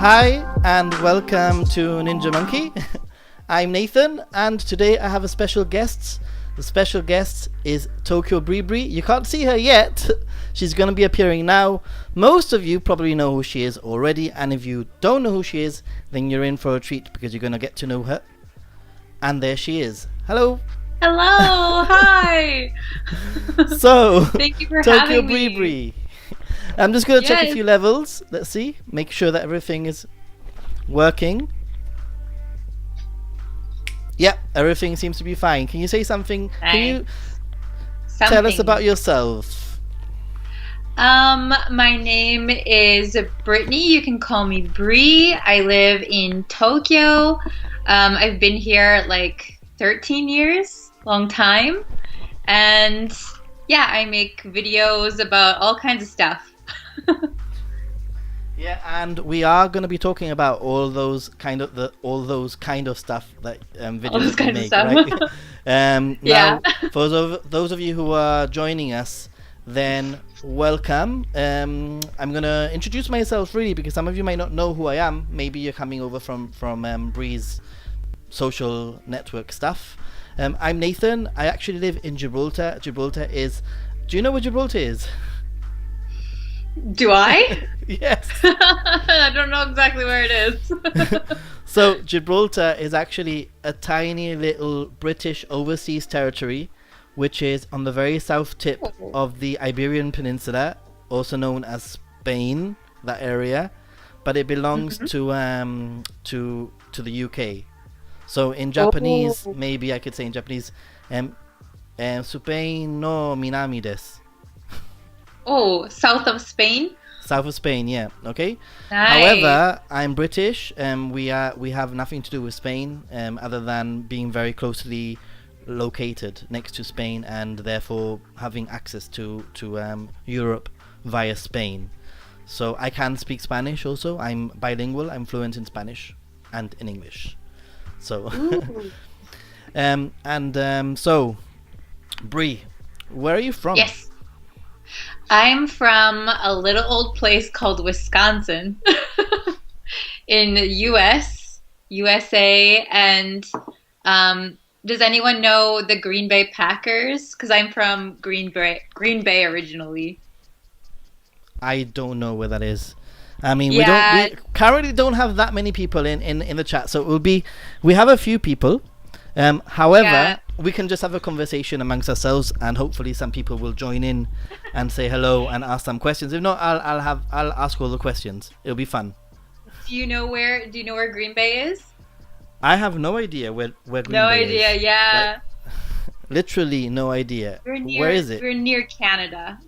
Hi and welcome to Ninja Monkey. I'm Nathan and today I have a special guest. The special guest is TokyoBriBri. You can't see her yet. She's going to be appearing now. Most of you probably know who she is already, and if you don't know who she is, then you're in for a treat because you're going to get to know her. And there she is. Hello. Hello. Hi. So, thank you for having me. TokyoBriBri. I'm just going to check a few levels. Let's see. Make sure that everything is working. Yep, everything seems to be fine. Can you say something? Nice. Can you tell us about yourself? My name is Brittany. You can call me Bree. I live in Tokyo. I've been here like 13 years, long time. And yeah, I make videos about all kinds of stuff. Yeah, and we are going to be talking about all those kind of stuff that videos that we make, right? Yeah. Now, for those of you who are joining us, then welcome. I'm going to introduce myself really because some of you might not know who I am. Maybe you're coming over from Bree's social network stuff. I'm Nathan. I actually live in Gibraltar. Do you know where Gibraltar is? Do I? Yes. I don't know exactly where it is. So Gibraltar is actually a tiny little British overseas territory, which is on the very south tip of the Iberian Peninsula, also known as Spain, that area, but it belongs to the UK. So in Japanese, maybe I could say in Japanese, Supain no minami desu. Oh, south of Spain? South of Spain, yeah. Okay. Nice. However, I'm British, and we have nothing to do with Spain, other than being very closely located next to Spain, and therefore having access to Europe via Spain. So I can speak Spanish also. I'm bilingual. I'm fluent in Spanish and in English. So, so, Bree, where are you from? Yes. I'm from a little old place called Wisconsin in the USA. And does anyone know the Green Bay Packers? Because I'm from Green Bay originally. I don't know where that is. I mean, Yeah. we currently don't have that many people in the chat, so we have a few people. However, we can just have a conversation amongst ourselves, and hopefully some people will join in and say hello and ask some questions. If not, I'll ask all the questions. It'll be fun. Do you know where Green Bay is? I have no idea where Green No Bay idea, is. yeah. Like, literally no idea. Where is it? We're near Canada.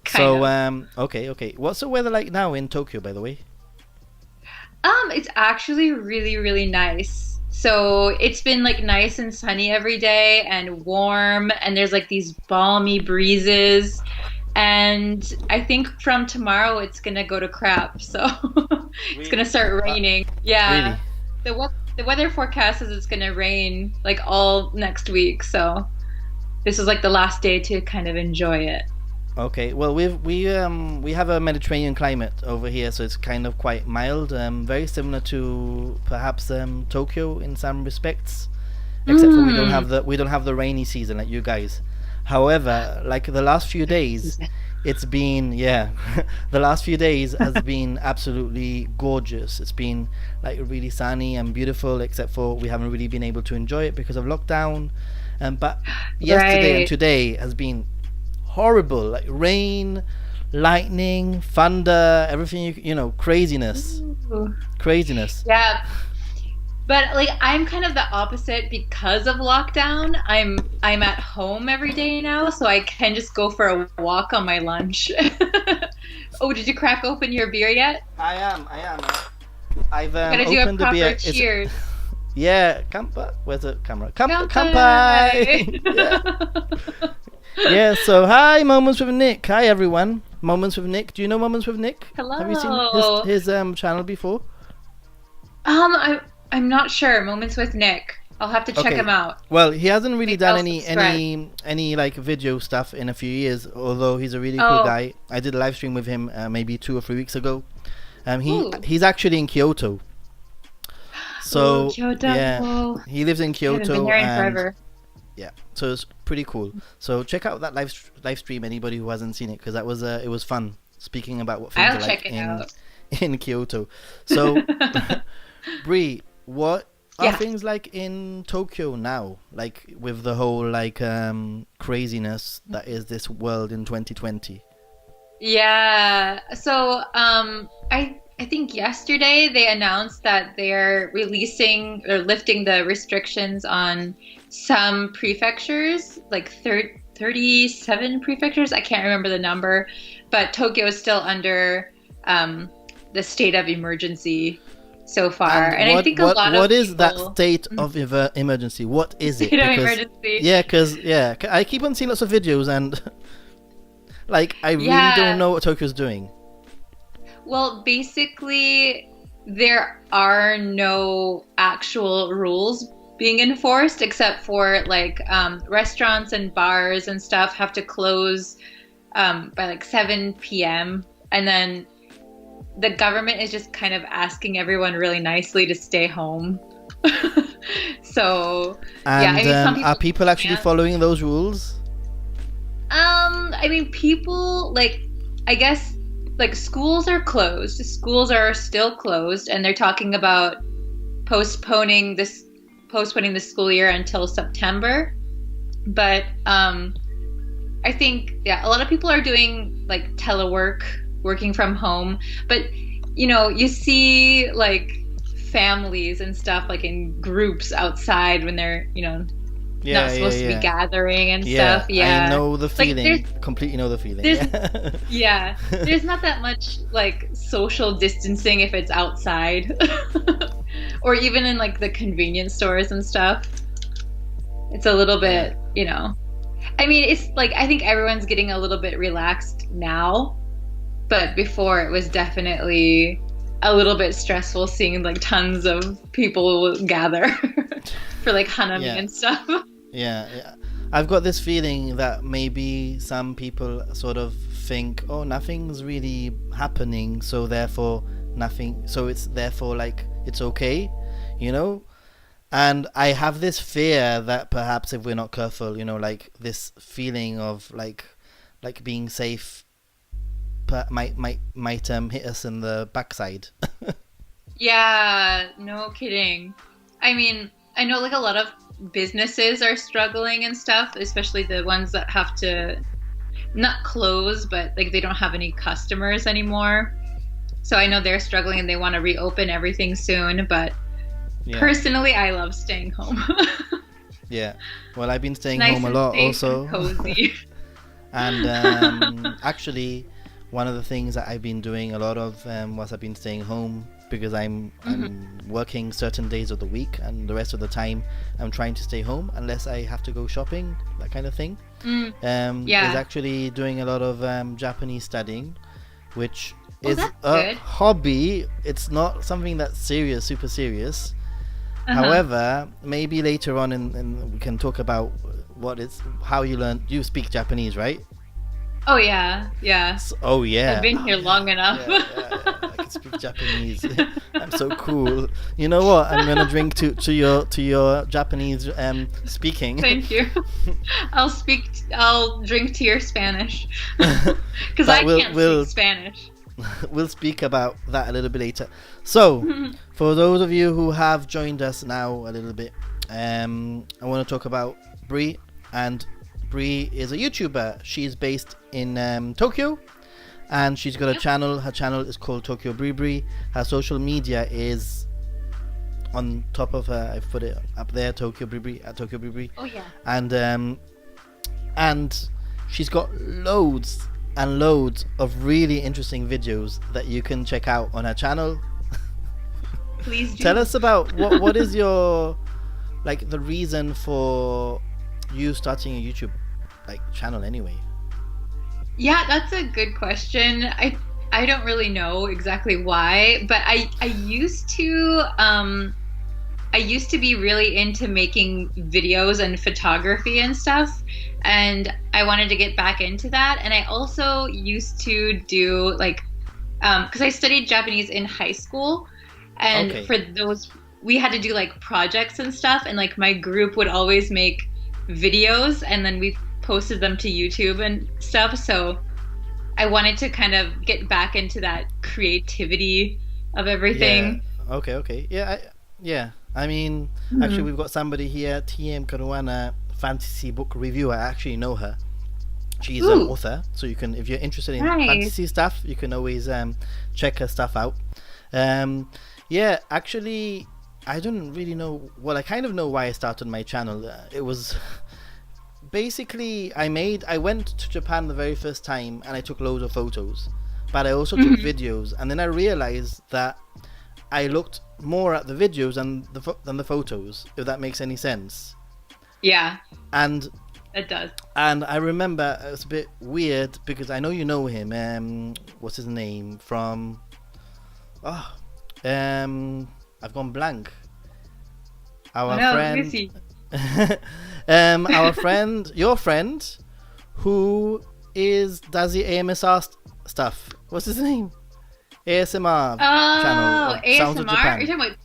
So, Kinda. okay. What's the weather like now in Tokyo, by the way? It's actually really, really nice. So it's been like nice and sunny every day and warm, and there's like these balmy breezes. And I think from tomorrow it's gonna go to crap. So it's gonna start raining. Yeah. Really? The weather forecast says it's gonna rain like all next week. So this is like the last day to kind of enjoy it. Okay, well we have a Mediterranean climate over here, so it's kind of quite mild, very similar to perhaps Tokyo in some respects, except for we don't have the rainy season like you guys. However, like the last few days, it's been the last few days has been absolutely gorgeous. It's been like really sunny and beautiful, except for we haven't really been able to enjoy it because of lockdown. But yesterday and today has been horrible, like rain, lightning, thunder, everything, craziness. Yeah, but like I'm kind of the opposite because of lockdown. I'm at home every day now, so I can just go for a walk on my lunch. Oh, did you crack open your beer yet? I am. I've Gotta do a opened the proper beer. cheers. Yeah, kampai. Where's the camera? Kampai. Kampai. Yeah, so hi, Moments with Nick. Hi, everyone. Moments with Nick. Do you know Moments with Nick? Hello. Have you seen his channel before? I'm not sure. Moments with Nick. I'll have to check him out. Well, he hasn't really done any subscribe. like video stuff in a few years, although he's a really cool guy. I did a live stream with him maybe 2 or 3 weeks ago. Ooh. He's actually in Kyoto. So Ooh, Kyoto. yeah, he lives in I haven't been Kyoto, there in and forever. yeah, so it's pretty cool. So check out that live stream. Anybody who hasn't seen it, because that was it was fun speaking about what things I'll are check like it in out. in Kyoto. So Bree, what are Yeah. things like in Tokyo now? Like with the whole like craziness that is this world in 2020. Yeah. So, I think yesterday they announced that they're releasing or lifting the restrictions on some prefectures, like 37 prefectures. I can't remember the number, but Tokyo is still under the state of emergency so far. And And I think a lot what of is that people state of emergency? What is it? state of Because emergency. I keep on seeing lots of videos and like I really don't Yeah. know what Tokyo's doing. Well, basically, there are no actual rules being enforced except for like restaurants and bars and stuff have to close by like 7 p.m. And then the government is just kind of asking everyone really nicely to stay home. So, yeah, And I mean, some are people people actually can't. following those rules? I mean, people like, I guess, like schools are closed. Schools are still closed, and they're talking about postponing the school year until September. But I think, yeah, a lot of people are doing like telework, working from home. But you see like families and stuff like in groups outside when they're not supposed to be gathering and Yeah, stuff. Yeah. I know the Like feeling. Completely know the feeling. there's Yeah. yeah, there's not that much like social distancing if it's outside or even in like the convenience stores and stuff. It's a little bit, I mean, it's like I think everyone's getting a little bit relaxed now, but before it was definitely a little bit stressful seeing like tons of people gather for like hanami Yeah. and stuff. Yeah. I've got this feeling that maybe some people sort of think, oh, nothing's really happening, so therefore nothing, so it's therefore like it's okay, And I have this fear that perhaps if we're not careful, like this feeling of like being safe might hit us in the backside. Yeah, no kidding. I mean, I know like a lot of businesses are struggling and stuff, especially the ones that have to not close, but like they don't have any customers anymore. So I know they're struggling and they want to reopen everything soon, but Yeah. personally, I love staying home. Yeah. Well, I've been staying Nice home a and lot safe also. and cozy. And actually, one of the things that I've been doing a lot of was I've been staying home because I'm working certain days of the week, and the rest of the time I'm trying to stay home unless I have to go shopping, that kind of thing. Yeah. Is actually doing a lot of Japanese studying, which is that's a good. hobby. It's not something that's super serious. Uh-huh. However, maybe later on and we can talk about how you learn. You speak Japanese, right? Oh yeah, yeah. Oh yeah. I've been here long enough. Yeah. I can speak Japanese. I'm so cool. You know what? I'm gonna drink to your Japanese speaking. Thank you. I'll drink to your Spanish. Because I can't speak Spanish. We'll speak about that a little bit later. So, for those of you who have joined us now a little bit, I want to talk about Bree. And Bree is a YouTuber. She's based in Tokyo, and she's got a channel. Her channel is called TokyoBriBri. Her social media is on top of her. I've put it up there, TokyoBriBri, at TokyoBriBri. Oh yeah. And she's got loads and loads of really interesting videos that you can check out on her channel. Please do. Tell us about what is your the reason for you starting a YouTube channel anyway. Yeah, that's a good question. I don't really know exactly why, but I used to be really into making videos and photography and stuff, and I wanted to get back into that. And I also used to do because I studied Japanese in high school, and Okay. for those we had to do like projects and stuff, and like my group would always make videos, and then we posted them to YouTube and stuff. So I wanted to kind of get back into that creativity of Yeah. everything. Okay. Yeah. I mean, actually, Mhm. we've got somebody here, TM Karuana, fantasy book reviewer. I actually know her. She's an Ooh, author, so you can, if you're interested in nice. fantasy stuff, you can always check her stuff out. Um, yeah, actually, I don't really know. Well, I kind of know why I started my channel. It was basically I went to Japan the very first time and I took loads of photos, but I also took Hmm. videos, and then I realized that I looked more at the videos than the photos, if that makes any sense. Yeah, And it does. I remember it's a bit weird because I know you know him. What's his name from? Oh, I've gone blank. Oh Our no, let me friend, see. our friend, your friend, who does the AMSR stuff. What's his name? ASMR channel Oh, of Sounds of ASMR? Are you Japan. talking about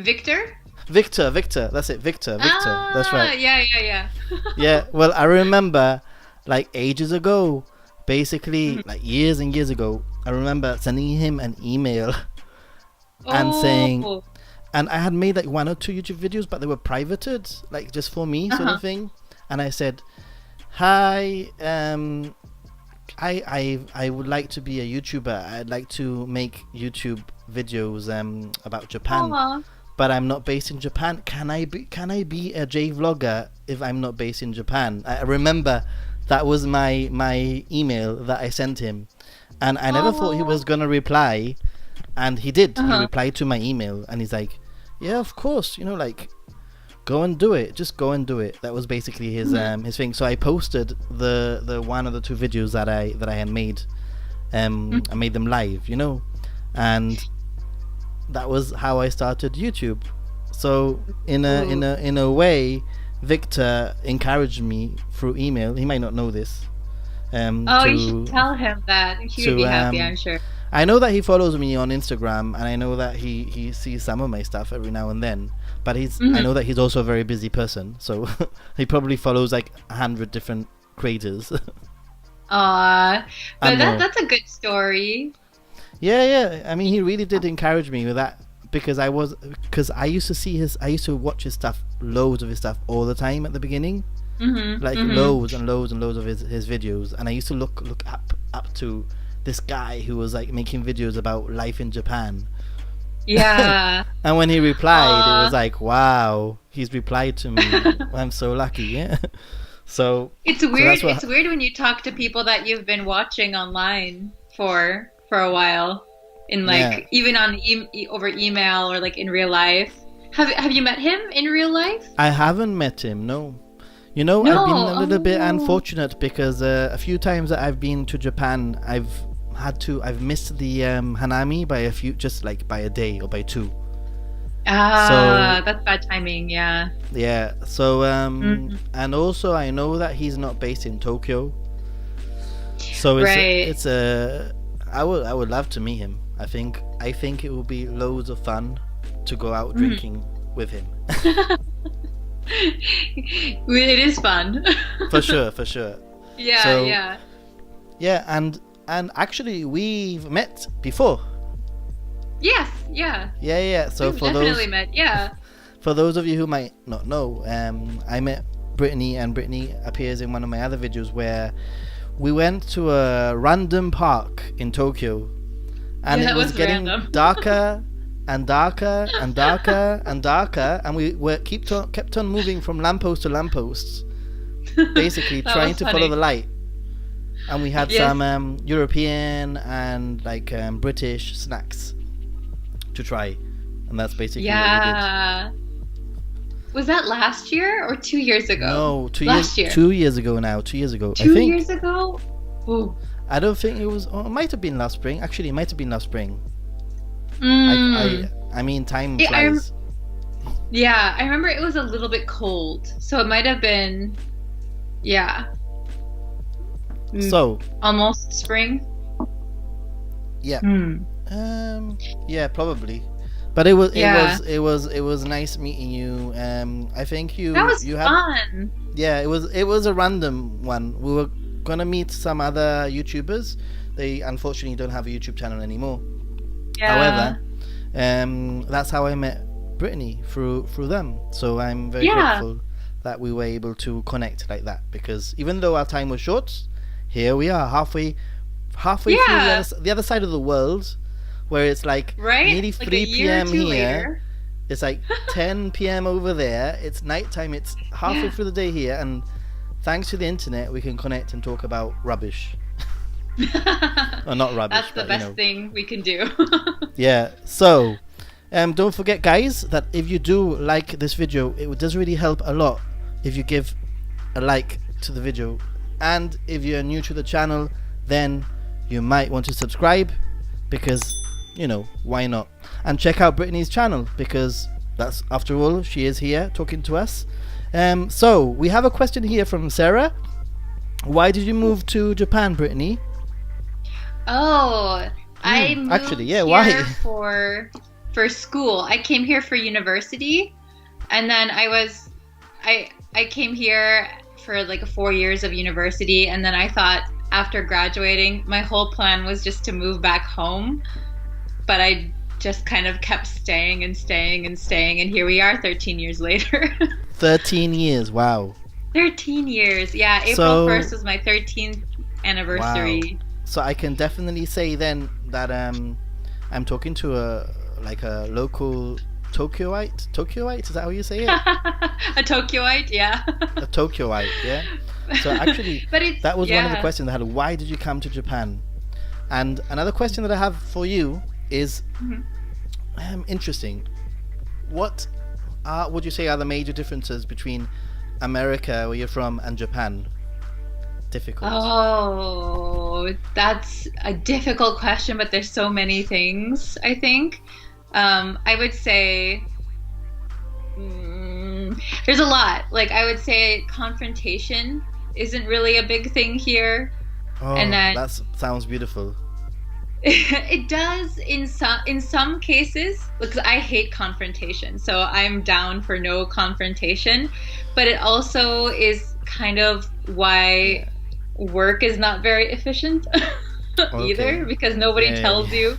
Victor? Victor, that's it, Victor, that's Ah, right. yeah. Yeah, well, I remember, like, ages ago, basically, Mhm. like, years and years ago, I remember sending him an email and saying, Oh, and I had made, like, one or two YouTube videos, but they were privated, like, just for me, sort uh-huh. of thing. And I said, hi, I would like to be a YouTuber. I'd like to make YouTube videos about Japan, Aw. but I'm not based in Japan. Can I be a J vlogger if I'm not based in Japan? I remember that was my email that I sent him, and I never thought he Aw. was gonna reply, and he did. He Uh-huh. replied to my email, and he's like, "Yeah, of course. Like, go and do it. Just go and do it." That was basically Mhm. his thing. So I posted the one of the two videos that I had made. I made them live, and that was how I started YouTube. So Ooh. in a way, Victor encouraged me through email. He might not know this. Oh, you should To tell him that. He would to be happy, I'm sure. I know that he follows me on Instagram, and I know that he sees some of my stuff every now and then. But I Hmm. know that he's also a very busy person, so he probably follows like 100 different creators Aw. But and more. that's a good story. Yeah. I mean, he really did encourage me with that because I used to I used to watch his stuff, loads of his stuff all the time at the beginning, like Hmm. loads and loads and loads of his videos, and I used to look up to this guy who was like making videos about life in Japan. Yeah. And when he replied, it was Aw. like, wow, he's replied to me. I'm so lucky. Yeah. So, It's so weird. that's It's what. weird when you talk to people that you've been watching online for a while, in Yeah. like even on over email or like in real life. Have you met him in real life? I haven't met him. No. I've been a No. little bit Oh. unfortunate because a few times that I've been to Japan, I've missed the Hanami by a few, just like by a day or by two. Ah, So that's bad timing. Yeah. yeah. So Mm, and also I know that he's not based in Tokyo. So right. it's a I would love to meet him. I think it would be loads of fun to go out Mhm. drinking with him. It is fun. For sure, for sure. Yeah, So yeah. yeah, and actually we've met before. Yes, yeah. Yeah. So We've definitely met. Yeah. for those of you who might not know, I met Brittany, and Brittany appears in one of my other videos where we went to a random park in Tokyo, and Yeah, it that was was getting random. darker and darker and darker and darker, and we kept on moving from lamppost to lamppost, basically That trying was to follow funny. the light. And we had Yes. some European and like British snacks to try, and that's basically what we did. Yeah. Was that last year or 2 years ago? No, Last year. 2 years ago now. 2 years ago, I Two think. years ago? Ooh. I don't think it was. Oh, it might have been last spring. Actually, it might have been last spring. Mm. I mean, time Yeah, flies. yeah, I remember it was a little bit cold, so it might have been, yeah, mm, So almost spring. Yeah. Hmm. Yeah, probably. But it was Yeah. it was nice meeting you. I think That was you have fun. yeah, it was a random one. We were gonna meet some other YouTubers. They unfortunately don't have a YouTube channel anymore. Yeah. However, that's how I met Brittany through them. So I'm very Yeah. grateful that we were able to connect like that, because even though our time was short, here we are halfway through Yeah. the other side of the world, where it's like Right? nearly Like a 3 year or p.m. two here. later. It's like 10 p.m. over there. It's nighttime. It's halfway Yeah. through the day here, and thanks to the internet, we can connect and talk about rubbish. Or not rubbish, That's the but best thing we can do. Yeah. So, don't forget, guys, that if you do like this video, it does really help a lot if you give a like to the video. And if you're new to the channel, then you might want to subscribe, because, why not? And check out Brittany's channel, because that's, after all, she is here talking to us. So, we have a question here from Sarah. Why did you move to Japan, Brittany? Oh, I moved actually, yeah, here why? for school. I came here for university, and then I came here for like 4 years of university, and then I thought after graduating, my whole plan was just to move back home, but I just kind of kept staying and staying and staying, and here we are 13 years later. 13 years, wow. 13 years. Yeah, April So- 1st was my 13th anniversary. So I can definitely say then that I'm talking to a local Tokyoite. Tokyoite, is that how you say it? A Tokyoite, yeah. A Tokyoite, yeah. So actually, But it's, that was one of the yeah. questions I had. Why did you come to Japan? And another question that I have for you is, interesting. What would you say are the major differences between America, where you're from, and Japan? Difficult. Oh, that's a difficult question, but there's so many things, I think. I would say there's a lot. Like, I would say confrontation isn't really a big thing here. Oh, and then that sounds beautiful. it does in some cases, because I hate confrontation, so I'm down for no confrontation. But it also is kind of why work is not very efficient either, because nobody tells you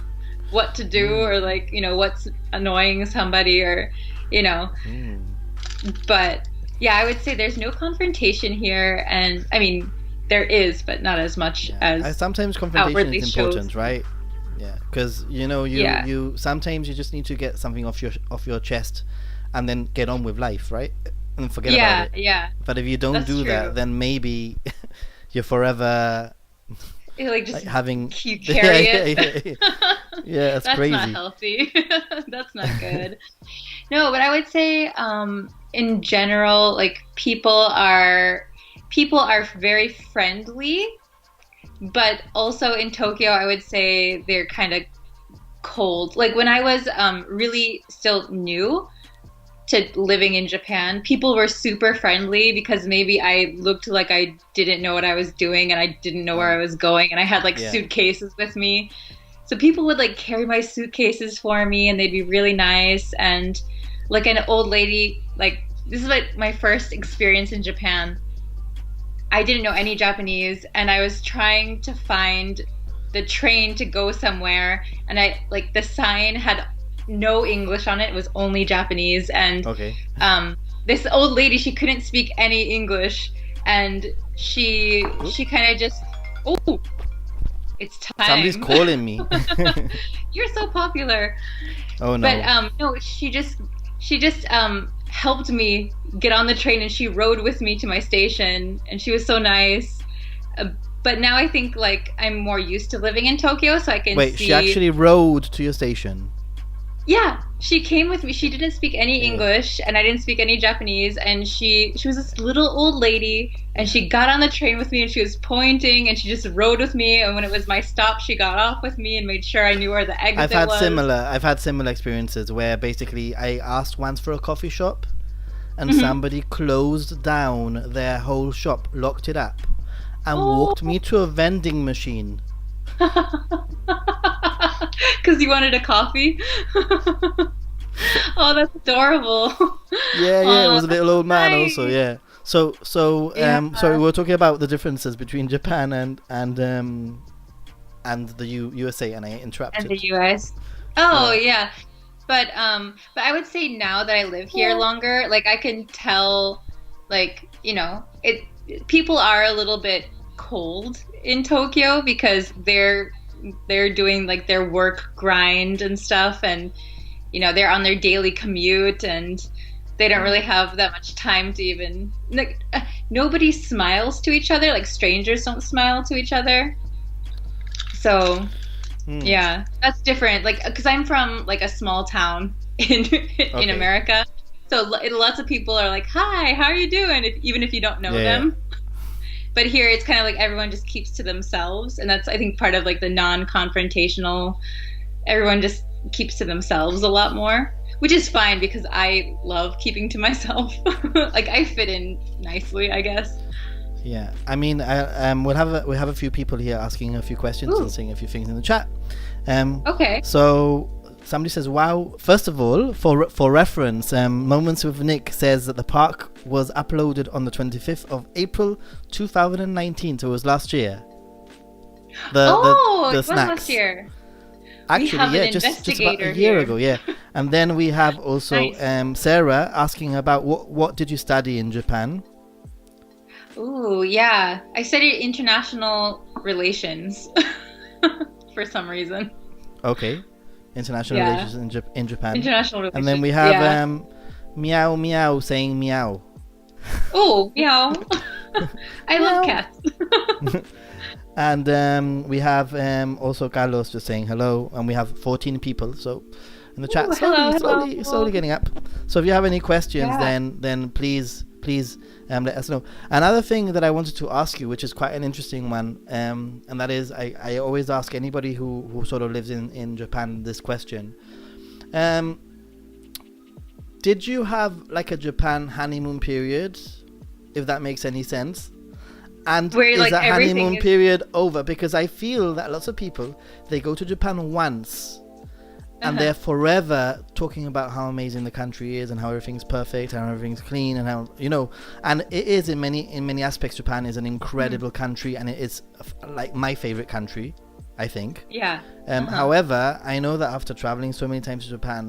what to do, or like, what's annoying somebody, or but yeah, I would say there's no confrontation here, and I mean there is, but not as much as sometimes confrontation outwardly is important, shows. right? Yeah, because you sometimes you just need to get something off your chest, and then get on with life, right? And forget about it. Yeah. But if you don't That's do true. that, then maybe you're forever Like just having you carry it. Yeah, that's crazy. Not healthy. That's not good. No, but I would say in general, like people are very friendly, but also in Tokyo, I would say they're kind of cold. Like when I was really still new to living in Japan, people were super friendly because maybe I looked like I didn't know what I was doing and I didn't know where I was going, and I had like suitcases with me. So people would like carry my suitcases for me, and they'd be really nice. And like an old lady, like this is like my first experience in Japan. I didn't know any Japanese, and I was trying to find the train to go somewhere, and I like the sign had no English on it. It was only Japanese, and this old lady, she couldn't speak any English, and she kind of just, oh, it's time. Somebody's calling me. You're so popular. Oh no. But no, she just helped me get on the train, and she rode with me to my station, and she was so nice. But now I think like I'm more used to living in Tokyo, so I can Wait, see. she actually rode to your station? Yeah, she came with me. She didn't speak any English, and I didn't speak any Japanese, and she was this little old lady, and she got on the train with me, and she was pointing, and she just rode with me, and when it was my stop, she got off with me and made sure I knew where the exit was. I've had similar experiences where basically I asked once for a coffee shop, and somebody closed down their whole shop, locked it up, and walked me to a vending machine. Because you wanted a coffee. Oh, that's adorable. Yeah, it was a little old man nice. also. Yeah. So Yeah. sorry, we were talking about the differences between Japan and the USA, and I And the interrupted. US. Oh, Yeah. yeah. But I would say now that I live here Yeah. longer, like I can tell, like, it people are a little bit cold in Tokyo because they're doing like their work grind and stuff, and they're on their daily commute, and they don't really have that much time to even like nobody smiles to each other, like strangers don't smile to each other. So Hmm. yeah, that's different. Like, because I'm from like a small town in Okay. America, so lots of people are like, "Hi, how are you doing?" Even if you don't know Yeah. them. But here, it's kind of like everyone just keeps to themselves, and that's, I think, part of like the non-confrontational. Everyone just keeps to themselves a lot more, which is fine because I love keeping to myself. Like I fit in nicely, I guess. Yeah. I mean, we'll have a few people here asking a few questions and Ooh, saying a few things in the chat. Um, okay. so somebody says, "Wow!" First of all, for reference, Moments with Nick says that the park was uploaded on the 25th of April 2019, so it was last year. Oh, The it was last snacks. year. We Actually, have an yeah, just about a investigator year here. ago, yeah. And then we have also Nice. Sarah asking about what did you study in Japan? Ooh, yeah. I studied international relations for some reason. Okay, international Yeah. relations in Japan. International And then relations. we have Yeah. Meow Meow saying meow. Oh, meow. I love Meow. cats. And we have also Carlos just saying hello, and we have 14 people. So in the chat, Ooh, hello, slowly hello. getting up. So if you have any questions, Yeah. then please let us know. Another thing that I wanted to ask you, which is quite an interesting one, and that is I always ask anybody who sort of lives in Japan this question. Did you have like a Japan honeymoon period, if that makes any sense? And Where is like that everything honeymoon is. period over? Because I feel that lots of people, they go to Japan once and Uh-huh. they're forever talking about how amazing the country is and how everything's perfect and how everything's clean and how, and it is in many aspects. Japan is an incredible country, and it is like my favorite country, I think. Yeah. Uh-huh. However, I know that after traveling so many times to Japan,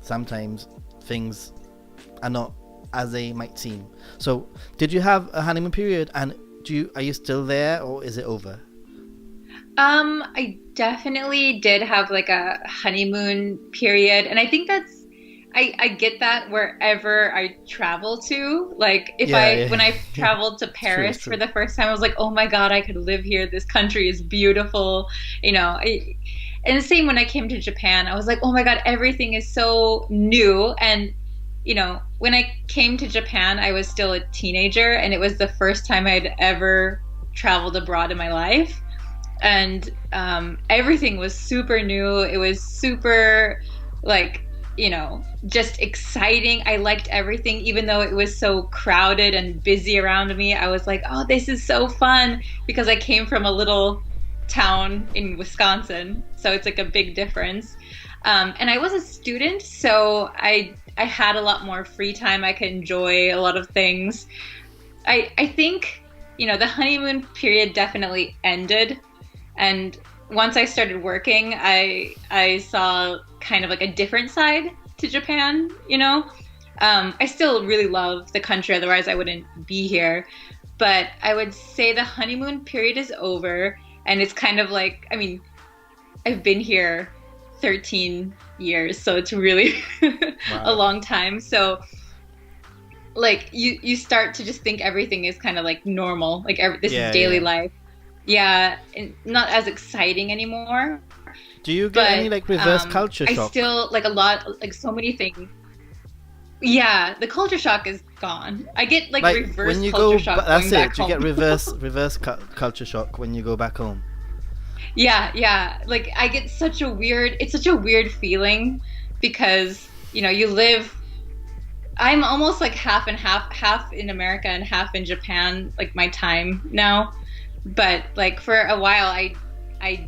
sometimes things are not as they might seem. So, did you have a honeymoon period, and are you still there, or is it over? I definitely did have like a honeymoon period, and I think I get that wherever I travel to. Like Yeah. when I traveled to It's true. It's Paris for true. the first time, I was like, oh my God, I could live here. This country is beautiful. And the same when I came to Japan, I was like, oh my God, everything is so new. And when I came to Japan, I was still a teenager, and it was the first time I'd ever traveled abroad in my life. And everything was super new. It was super, like, just exciting. I liked everything, even though it was so crowded and busy around me. I was like, oh, this is so fun, because I came from a little town in Wisconsin, so it's like a big difference. And I was a student, so I had a lot more free time. I could enjoy a lot of things. I think the honeymoon period definitely ended, and once I started working, I saw kind of like a different side to Japan. I still really love the country, otherwise I wouldn't be here. But I would say the honeymoon period is over, and it's kind of like, I mean, I've been here 13 years, so it's really a Wow. long time. So like you start to just think everything is kind of like normal, like this is Yeah. daily Yeah. life. Yeah, and not as exciting anymore. Do you get But any like reverse culture I shock? still like a lot, like so many things. Yeah, the culture shock is gone. I get like Like reverse when you culture go, shock that's going back it. You get home. reverse culture shock when you go back home. Yeah, yeah. Like I get it's such a weird feeling, because, you live, I'm almost like half and half in America and half in Japan, like my time now. But like for a while I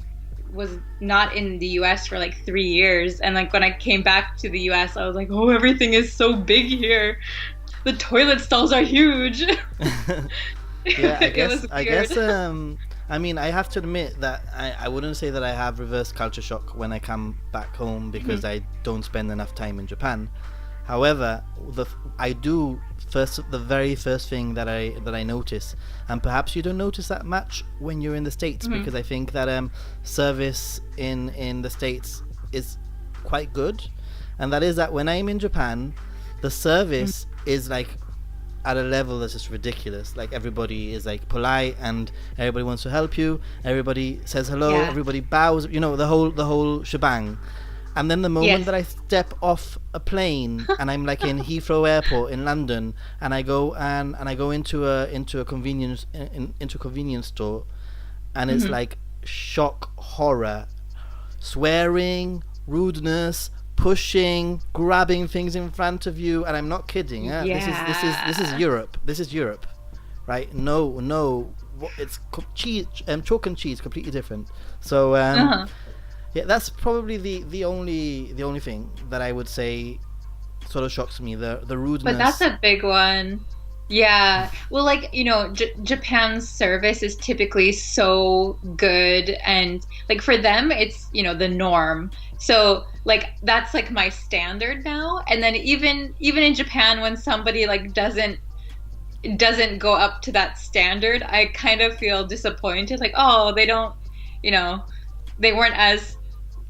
was not in the US for like 3 years, and like when I came back to the US, I was like, oh, everything is so big here. The toilet stalls are huge. Yeah, I It guess was I weird. guess I mean, I have to admit that I wouldn't say that I have reverse culture shock when I come back home because I don't spend enough time in Japan. However, I do the very first thing that I notice, and perhaps you don't notice that much when you're in the States, because I think that service in the States is quite good, and that is that when I'm in Japan, the service is like at a level that's just ridiculous. Like everybody is like polite and everybody wants to help you. Everybody says hello. Yeah. Everybody bows. You know, the whole shebang. And then the moment Yes. that I step off a plane and I'm like in Heathrow Airport in London, and I go into a convenience store, and it's like shock, horror, swearing, rudeness, pushing, grabbing things in front of you, and I'm not kidding. This is Europe. This is Europe, right? No, it's chalk and cheese, completely different. So yeah, that's probably the only thing that I would say sort of shocks me, the rudeness. But that's a big one. Yeah. Well, like, Japan's service is typically so good, and like for them it's, the norm. So, like, that's like my standard now. And then even in Japan, when somebody like doesn't go up to that standard, I kind of feel disappointed, like, oh, they don't, they weren't as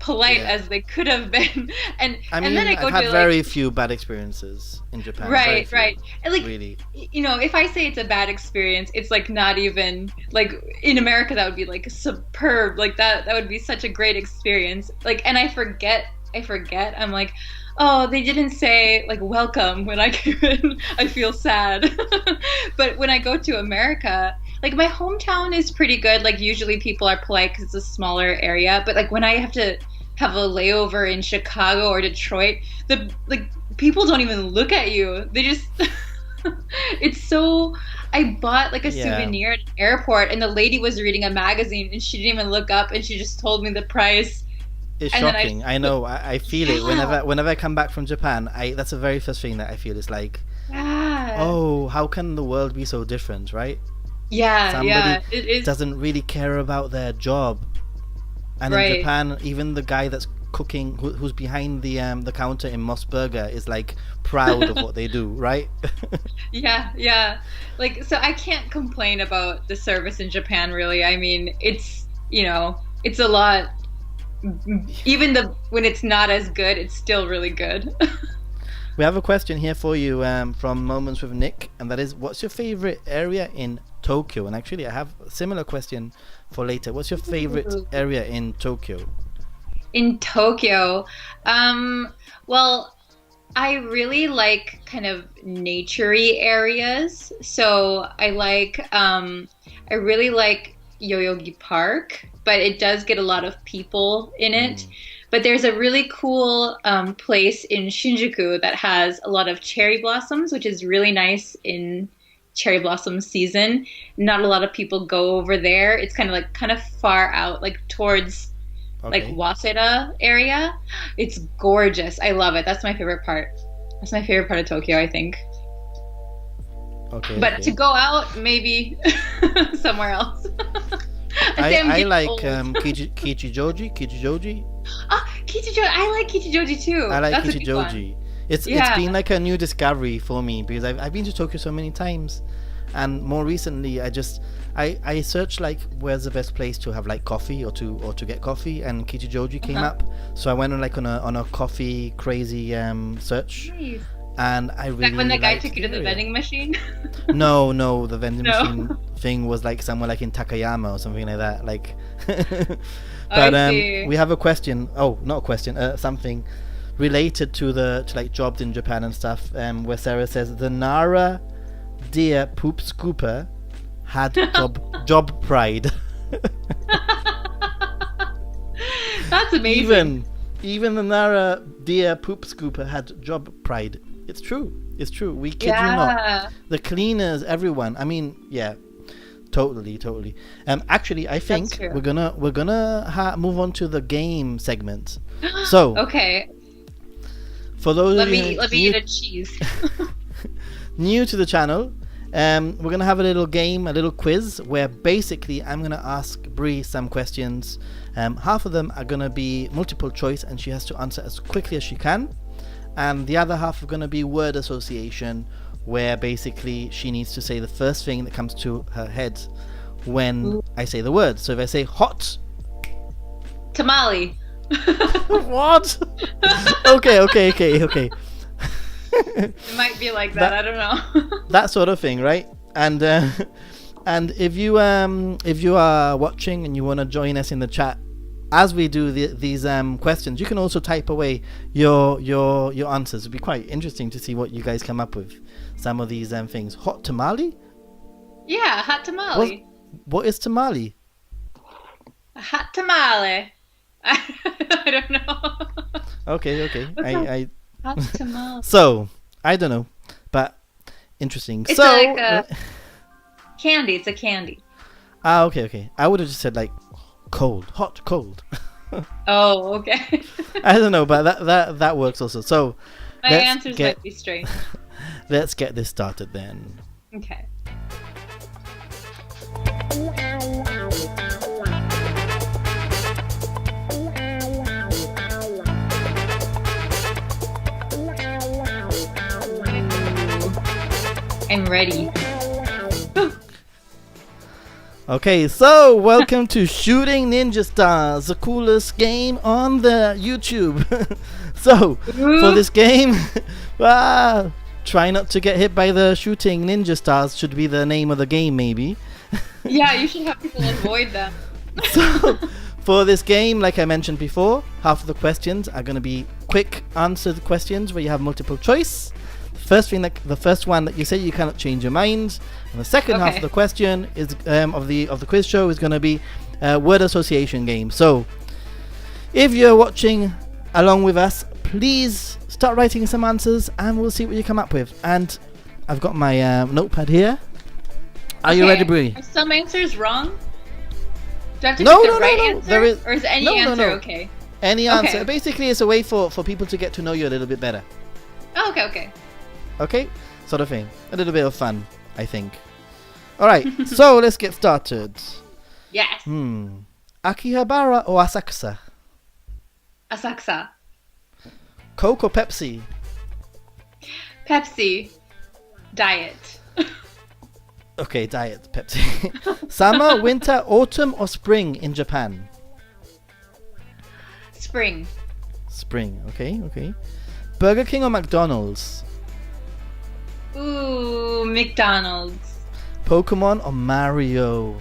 polite as they could have been. And I mean, and then I go I've had to very few bad experiences in Japan. right, Very right. few, And like, really. if I say it's a bad experience, it's like not even like in America that would be like superb. Like that would be such a great experience. Like, and I forget. I'm like, oh, they didn't say like welcome when I came in. I feel sad. But when I go to America, like my hometown is pretty good. Like usually people are polite because it's a smaller area. But like when I have to have a layover in Chicago or Detroit, the like people don't even look at you. They just it's so. I bought like a souvenir at an airport, and the lady was reading a magazine, and she didn't even look up, and she just told me the price. It's And then shocking. I know. I feel it whenever I come back from Japan. That's the very first thing that I feel. It's like, oh, how can the world be so different, right? Somebody it doesn't really care about their job, and in Japan, even the guy that's cooking, who's behind the counter in Moss Burger, is like proud of what they do, right? Yeah. Like, so I can't complain about the service in Japan, really. I mean, it's it's a lot. Even when it's not as good, it's still really good. We have a question here for you from Moments with Nick, and that is, what's your favorite area in Tokyo? And actually, I have a similar question for later. What's your favorite area in Tokyo? In Tokyo, well, I really like kind of naturey areas. So I really like Yoyogi Park, but it does get a lot of people in it. But there's a really cool place in Shinjuku that has a lot of cherry blossoms, which is really nice in cherry blossom season. Not a lot of people go over there. It's kind of far out, like towards like Waseda area. It's gorgeous. I love it. That's my favorite part. That's my favorite part of Tokyo, I think. But to go out, maybe somewhere else. I like Kichijoji. Ah, Kichijoji. I like Kichijoji too. I like That's Kichijoji. It's been like a new discovery for me, because I've been to Tokyo so many times, and more recently I searched like where's the best place to have like coffee or to get coffee, and Kichijoji came up. So I went on a coffee crazy search. Nice. And I really like when the guy took you to the the vending machine? No, the vending machine thing was like somewhere like in Takayama or something like that. Like, but we have a question. Oh, not a question. Something related to like jobs in Japan and stuff. Where Sarah says the Nara deer poop scooper had job pride. That's amazing. Even the Nara deer poop scooper had job pride. It's true. We kid you not. The cleaners, everyone. I mean, yeah. Totally. Actually, I think true. we're gonna move on to the game segment. So, Okay, for those let of you me eat a cheese. new to the channel, we're gonna have a little game, a little quiz, where basically I'm gonna ask Bree some questions. Half of them are gonna be multiple choice, and she has to answer as quickly as she can, and the other half are gonna be word association, where basically she needs to say the first thing that comes to her head when I say the word. So if I say hot, Tamale. what? Okay. It might be like that. I don't know. That sort of thing, right? And if you are watching and you want to join us in the chat as we do these questions, you can also type away your answers. It'd be quite interesting to see what you guys come up with. Some of these things. Hot tamale? Yeah, hot tamale. What is tamale? A hot tamale. I don't know. Okay. Hot tamale. So I don't know, but interesting. It's so like a candy. It's a candy. Okay. I would have just said like cold, hot, cold. Oh, okay. I don't know, but that works also. So My answers might be strange. Let's get this started then. Okay. I'm ready. Okay, so welcome to Shooting Ninja Stars, the coolest game on the YouTube. So, for this game, try not to get hit by the shooting ninja stars should be the name of the game, maybe. Yeah, you should have people avoid them. So, for this game, like I mentioned before, half of the questions are going to be quick answered questions where you have multiple choice. The first one that you say, you cannot change your mind, and the second half of the question is of the quiz show is going to be a word association game. So, if you're watching along with us, please start writing some answers, and we'll see what you come up with. And I've got my notepad here. Are you ready, Bree? Are some answers wrong? Do I have to pick the right answer? Or is any answer okay? Any answer. Basically, it's a way for people to get to know you a little bit better. Oh, okay. Okay? Sort of thing. A little bit of fun, I think. Alright, so let's get started. Yes. Akihabara or Asakusa? Asakusa. Coke or Pepsi? Pepsi. Diet. Okay, diet, Pepsi. Summer, winter, autumn or spring in Japan? Spring. Spring, okay. Burger King or McDonald's? Ooh, McDonald's. Pokemon or Mario?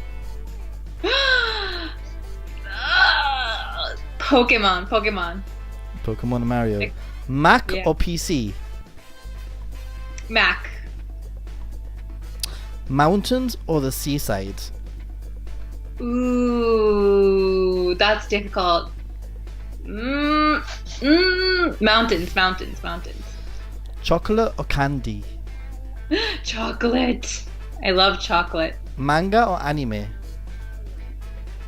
Pokemon. Pokemon or Mario. Mac or PC? Mac. Mountains or the seaside? Ooh, that's difficult. Mountains. Chocolate or candy? Chocolate. I love chocolate. Manga or anime?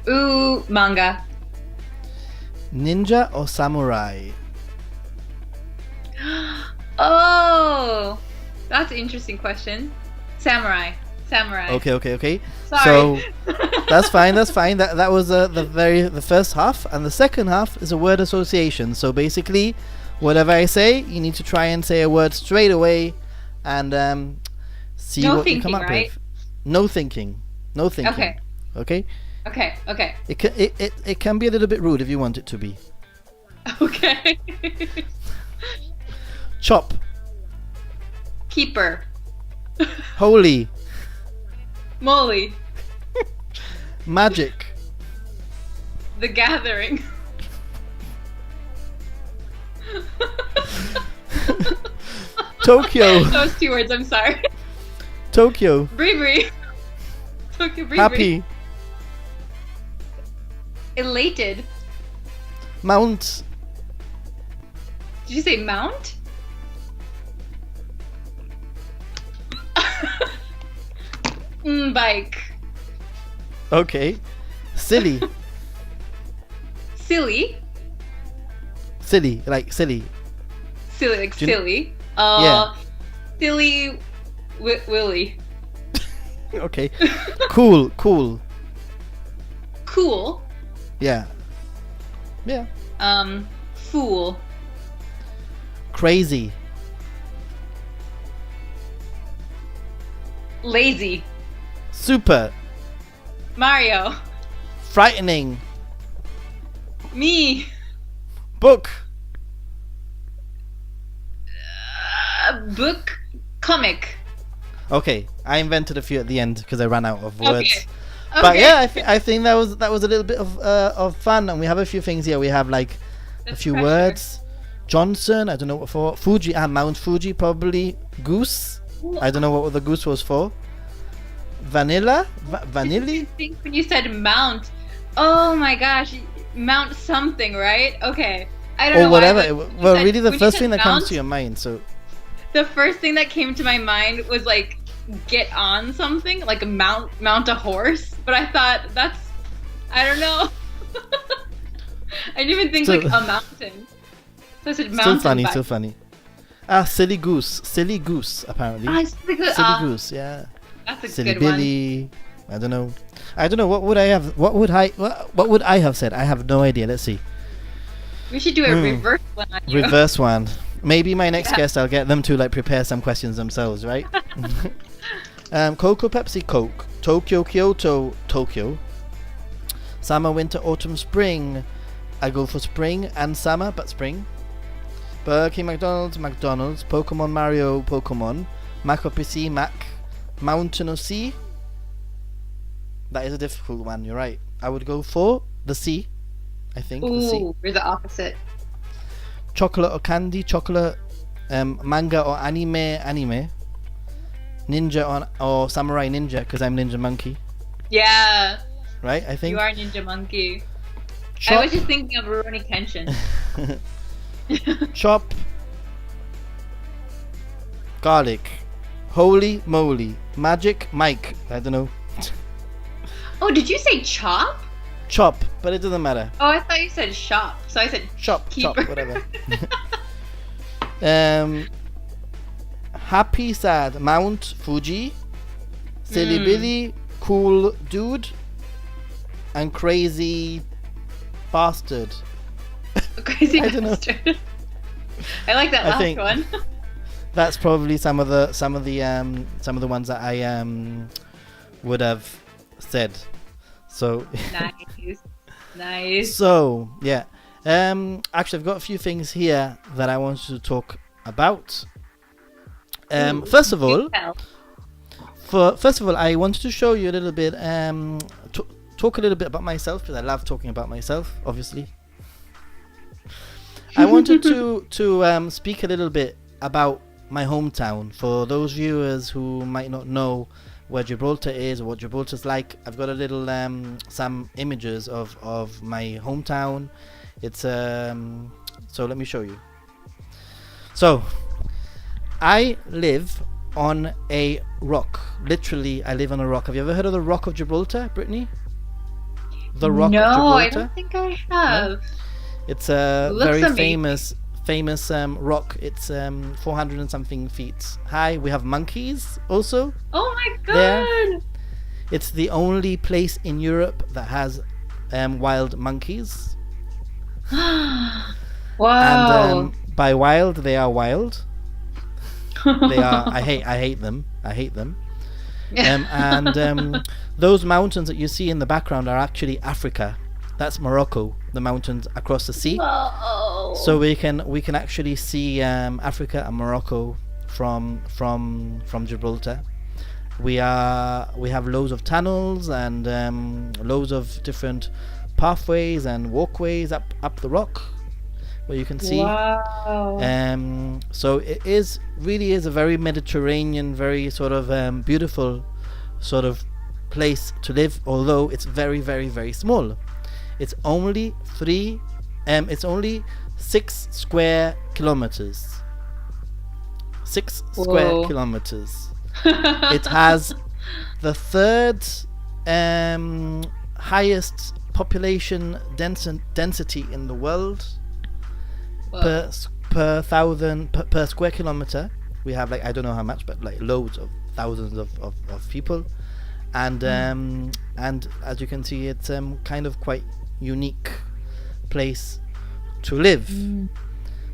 Ooh, manga. Ninja or samurai? Oh, that's an interesting question. Samurai. Okay. Sorry. So that's fine. That was the first half, and the second half is a word association. So basically, whatever I say, you need to try and say a word straight away, and see what you come up with. No thinking. Okay. Okay. It can be a little bit rude if you want it to be. Okay. Chop. Keeper. Holy. Moly. Magic. The Gathering. Tokyo. Those 2 words, I'm sorry. Tokyo. TokyoBri. Happy. Elated. Mount. Did you say mount? Bike. Okay. Silly. Silly. Silly, like silly. Silly, like Do you- silly. Yeah. Silly Willy. Okay. Cool, cool. Cool. Yeah. Yeah. Fool. Crazy. Lazy. Super. Mario. Frightening. Me. Book. Book. Comic. Okay, I invented a few at the end because I ran out of words. Okay. But Okay. yeah, I think that was a little bit of fun, and we have a few things here. We have like a That's few pressure. words. Johnson, I don't know what for. Fuji, Mount Fuji, probably. Goose, I don't know what the goose was for. Vanilla, vanilli. I think when you said mount, oh my gosh, mount something, right? Okay. I don't know Or why, whatever. but when you Well, said- really, the when you first said thing that comes mount, to your mind. So the first thing that came to my mind was like get on something, like mount a horse. But I thought I don't know. I didn't even think Still- like a mountain. So I said mountain still funny, bike. still funny. Silly goose, apparently. It's the good, Silly goose, yeah. that's a Silly good one. Billy. I don't know. What would I have? What would I have said? I have no idea. Let's see. We should do a reverse one on you. Reverse one. Maybe my next Yeah. guest, I'll get them to like prepare some questions themselves, right? Cocoa, Pepsi, Coke. Tokyo, Kyoto, Tokyo. Summer, winter, autumn, spring. I go for spring and summer, but spring. Burger King, McDonald's, McDonald's. Pokemon, Mario, Pokemon. Mac or PC, Mac. Mountain or sea. That is a difficult one, you're right. I would go for the sea. I think the sea. Ooh, we're the opposite. Chocolate or candy, chocolate, manga or anime, ninja or samurai ninja, because I'm ninja monkey, Yeah, right? I think. you are Ninja Monkey. Chop, I was just thinking of Rurouni Kenshin. chop, garlic, holy moly, magic Mike. I don't know. Oh, did you say chop? Chop, but it doesn't matter. Oh, I thought you said shop. So I said Chop, keeper. whatever. Happy, sad, Mount Fuji, silly Billy, cool dude, and crazy bastard. Crazy I don't know. bastard. I like that I last think- one. That's probably some of the ones that I would have said. So Nice. so yeah. Actually, I've got a few things here that I wanted to talk about. Ooh, First of all, you tell. I wanted to show you a little bit, talk a little bit about myself, because I love talking about myself, obviously. I wanted to speak a little bit about my hometown. For those viewers who might not know where Gibraltar is or what Gibraltar's like, I've got a little some images of my hometown. It's so let me show you. So I live on a rock. Literally, I live on a rock. Have you ever heard of the Rock of Gibraltar, Brittany? The Rock of No, Gibraltar? I don't think I have. It's a Looks very amazing. famous rock. It's 400 and something feet high. We have monkeys also. Oh my There. god. It's the only place in Europe that has wild monkeys. Wow. And by wild, they are wild. They are. I hate them. And those mountains that you see in the background are actually Africa. That's Morocco. The mountains across the sea. Whoa. So we can actually see Africa and Morocco from Gibraltar. We have loads of tunnels and loads of different pathways and walkways up the rock where you can see. Wow. So it really is a very Mediterranean, very sort of beautiful sort of place to live. Although it's very, very, very small. It's only 6 square kilometers. 6 square Whoa. kilometers. It has the third highest population density in the world per square kilometer. We have like, I don't know how much, but like loads of thousands of people, and as you can see, it's kind of quite unique place to live.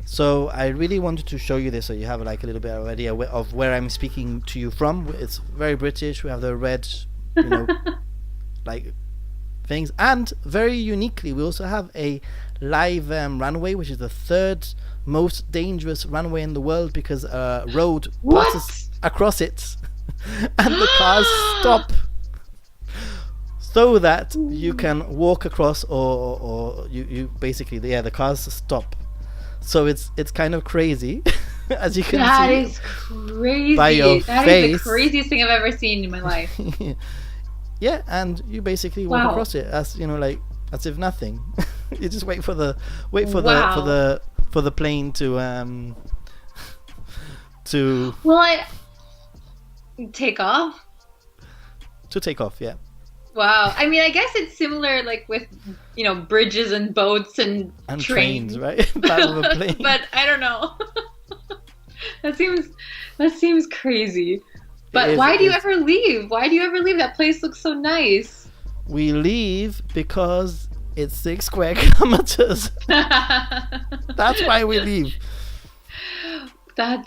So I really wanted to show you this, so you have like a little bit of idea of where I'm speaking to you from. It's very British. We have the red, like things, and very uniquely, we also have a live runway, which is the third most dangerous runway in the world, because a road passes across it, and the cars stop so that you can walk across, or you basically, the cars stop. So it's kind of crazy, as you can see. That is crazy. By your that face. is the craziest thing I've ever seen in my life. Yeah, and you basically walk across it as as if nothing. You just wait for the plane to Will I take off? To take off, yeah. Wow. I mean, I guess it's similar, like with bridges and boats and trains, right? That was a plane. But I don't know. That seems crazy. But why do you ever leave? Why do you ever leave? That place looks so nice. We leave because it's 6 square kilometers. That's why we leave. That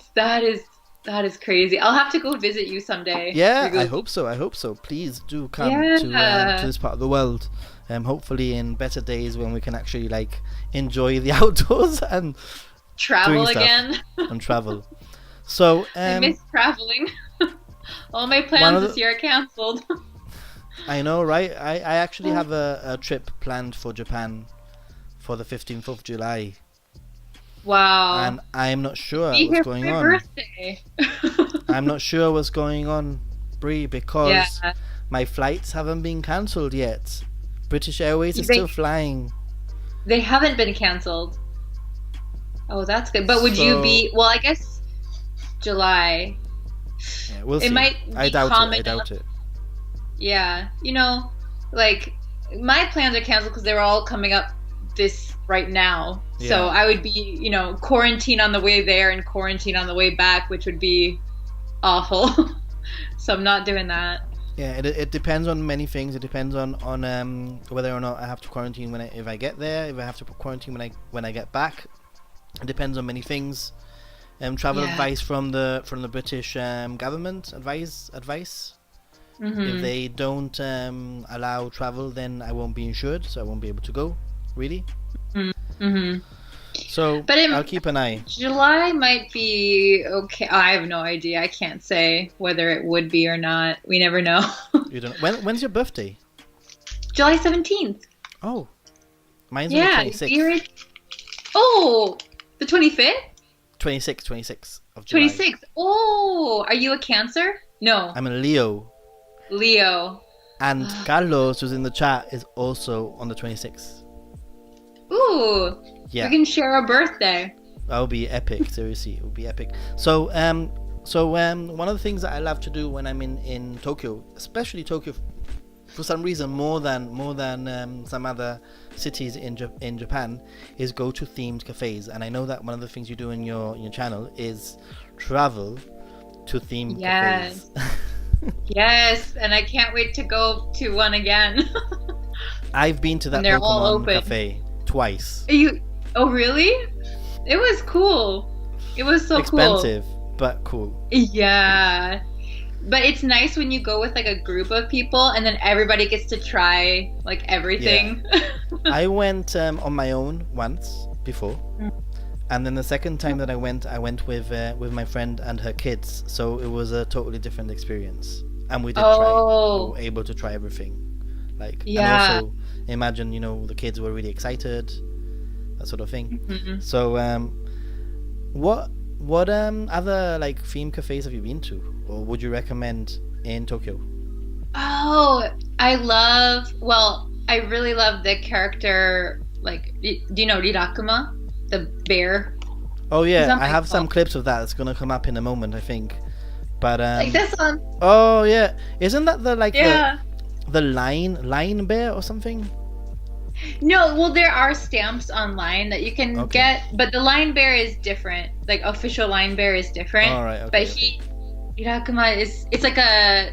is crazy. I'll have to go visit you someday. Yeah, I hope so. Please do come to this part of the world. Hopefully in better days when we can actually like enjoy the outdoors and travel again. And travel. So I miss traveling. All my plans this year are cancelled. I know, right? I actually have a trip planned for Japan for the 15th of July. Wow. And I'm not sure what's going on. Birthday. I'm not sure what's going on, Bree, because my flights haven't been cancelled yet. British Airways is still flying. They haven't been cancelled. Oh, that's good. But would you be... Well, I guess July. Yeah, we'll see. It might be I doubt it. Yeah. Like, my plans are cancelled because they were all coming up this right now. Yeah. So I would be, quarantine on the way there and quarantine on the way back, which would be awful. So I'm not doing that. Yeah, it depends on many things. It depends on whether or not I have to quarantine if I get there, if I have to quarantine when I get back. It depends on many things. Travel advice from the British government advice. Mm-hmm. If they don't allow travel, then I won't be insured, so I won't be able to go. Really. Mm-hmm. So I'll keep an eye. July might be okay. I have no idea. I can't say whether it would be or not. We never know. You don't. When's your birthday? July 17th. Oh, mine's on the 26th. Oh, the 25th. 26th of July. 26th. Oh, are you a Cancer? No. I'm a Leo. And Carlos, who's in the chat, is also on the 26th. Ooh. Yeah. We can share a birthday. That would be epic. Seriously, it would be epic. So one of the things that I love to do when I'm in Tokyo, especially Tokyo, for some reason more than some other cities in Japan, is go to themed cafes. And I know that one of the things you do in your channel is travel to themed cafes. Yes, and I can't wait to go to one again. I've been to that Pokemon cafe twice. Oh really? It was cool. It was so expensive, but cool. Yeah. But it's nice when you go with like a group of people and then everybody gets to try like everything. Yeah. I went on my own once before. And then the second time that I went with my friend and her kids. So it was a totally different experience. And we did try. We were able to try everything. And also imagine, the kids were really excited, that sort of thing. Mm-hmm. So what other like theme cafes have you been to, or would you recommend in Tokyo? Oh, I really love the character, like, do you know Rirakuma, the bear? Oh yeah, I have some clips of that. It's gonna come up in a moment, I think. But like this one. Oh yeah, isn't that the the line bear or something? No, well, there are stamps online that you can Okay. get, but the line bear is different. Like official line bear is different. All right. Okay. But Hirakuma it's like a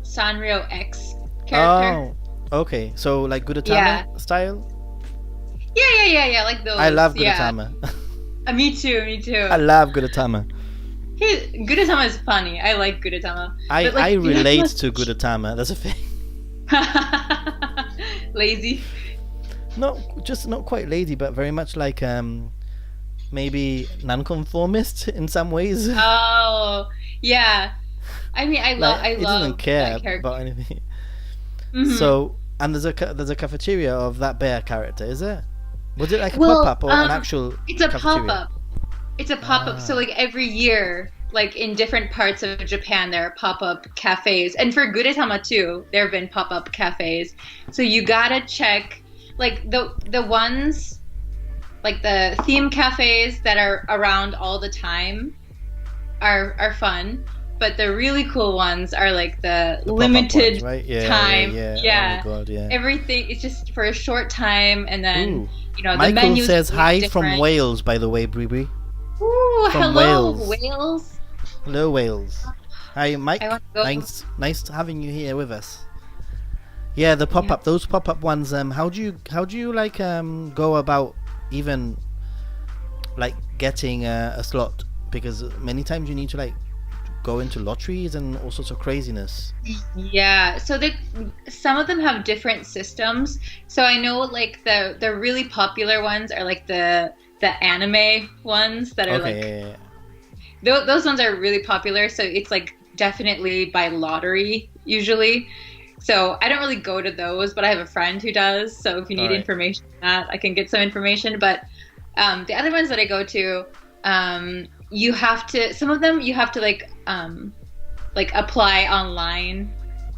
Sanrio X character. Oh, okay. So like Gudetama Yeah. style. Yeah, like those. I love Yeah. Gudetama. Me too. I love Gudetama. Gudetama is funny. I like Gudetama. But, like, I relate to Gudetama. That's a thing. Lazy. Just not quite lazy, but very much like maybe nonconformist in some ways. Oh, yeah. I mean, I love He doesn't care that character. about anything. Mhm. So, and there's a cafeteria of that bear character, is it? Was it like a Well, pop-up or an actual It's a cafeteria? pop-up. It's a pop-up. So like every year, like in different parts of Japan, there are pop-up cafes. And for Gudetama too, there have been pop-up cafes. So you gotta check like the ones, like the theme cafes that are around all the time are fun. But the really cool ones are like the The pop-up limited ones, right? Yeah, time. Yeah. Oh my god, yeah. Everything it's just for a short time, and then Ooh. the Michael menu says hi different. from Wales, by the way, Bree. Ooh, From hello, Wales. Wales. Hello, Wales. Hi, Mike. I want to go. Nice having you here with us. Yeah, the pop-up, those pop-up ones. How do you like go about even like getting a slot? Because many times you need to like go into lotteries and all sorts of craziness. Yeah, so some of them have different systems. So I know like the really popular ones are like the anime ones that are Okay. those ones are really popular. So it's like definitely by lottery usually. So I don't really go to those, but I have a friend who does. So if you need information on that, I can get some information. But the other ones that I go to, you have to. Some of them you have to like apply online,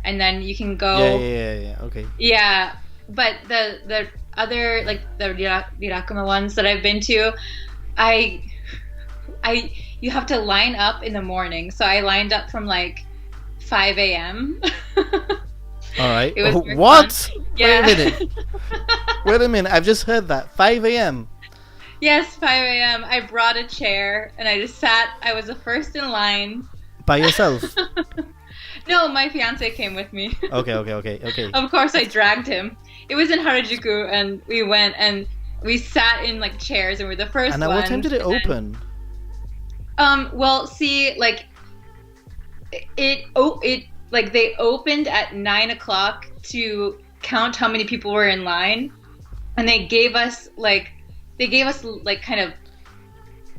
and then you can go. Yeah. Okay. Yeah, but the other like the Rirakuma ones that I've been to, you have to line up in the morning. So I lined up from like 5 a.m. All right. It was very What? fun. Yeah. Wait a minute. I've just heard that. 5 a.m. Yes, 5 a.m. I brought a chair and I just sat. I was the first in line. By yourself? No, my fiance came with me. Okay. Of course, I dragged him. It was in Harajuku, and we went and we sat in like chairs, and we're the first. And at what time did it open? Well, see, like it like they opened at 9 o'clock to count how many people were in line, and they gave us like kind of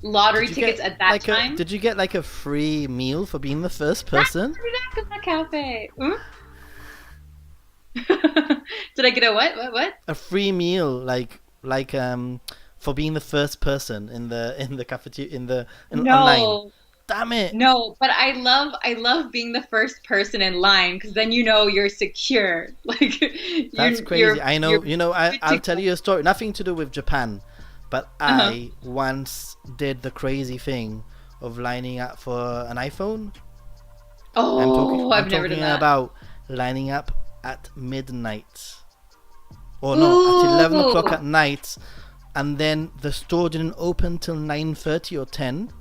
lottery tickets at that time. Did you get like a free meal for being the first person? That's cafe. Did I get a what? A free meal, like for being the first person in the cafeteria online. Damn it! No, but I love being the first person in line because then you're secure. Like that's crazy. I know. I'll tell you a story. Nothing to do with Japan, but I once did the crazy thing of lining up for an iPhone. Oh, I'm I've never done talking that. about lining up at midnight, or no, at 11 o'clock at night, and then the store didn't open till 9:30 or 10.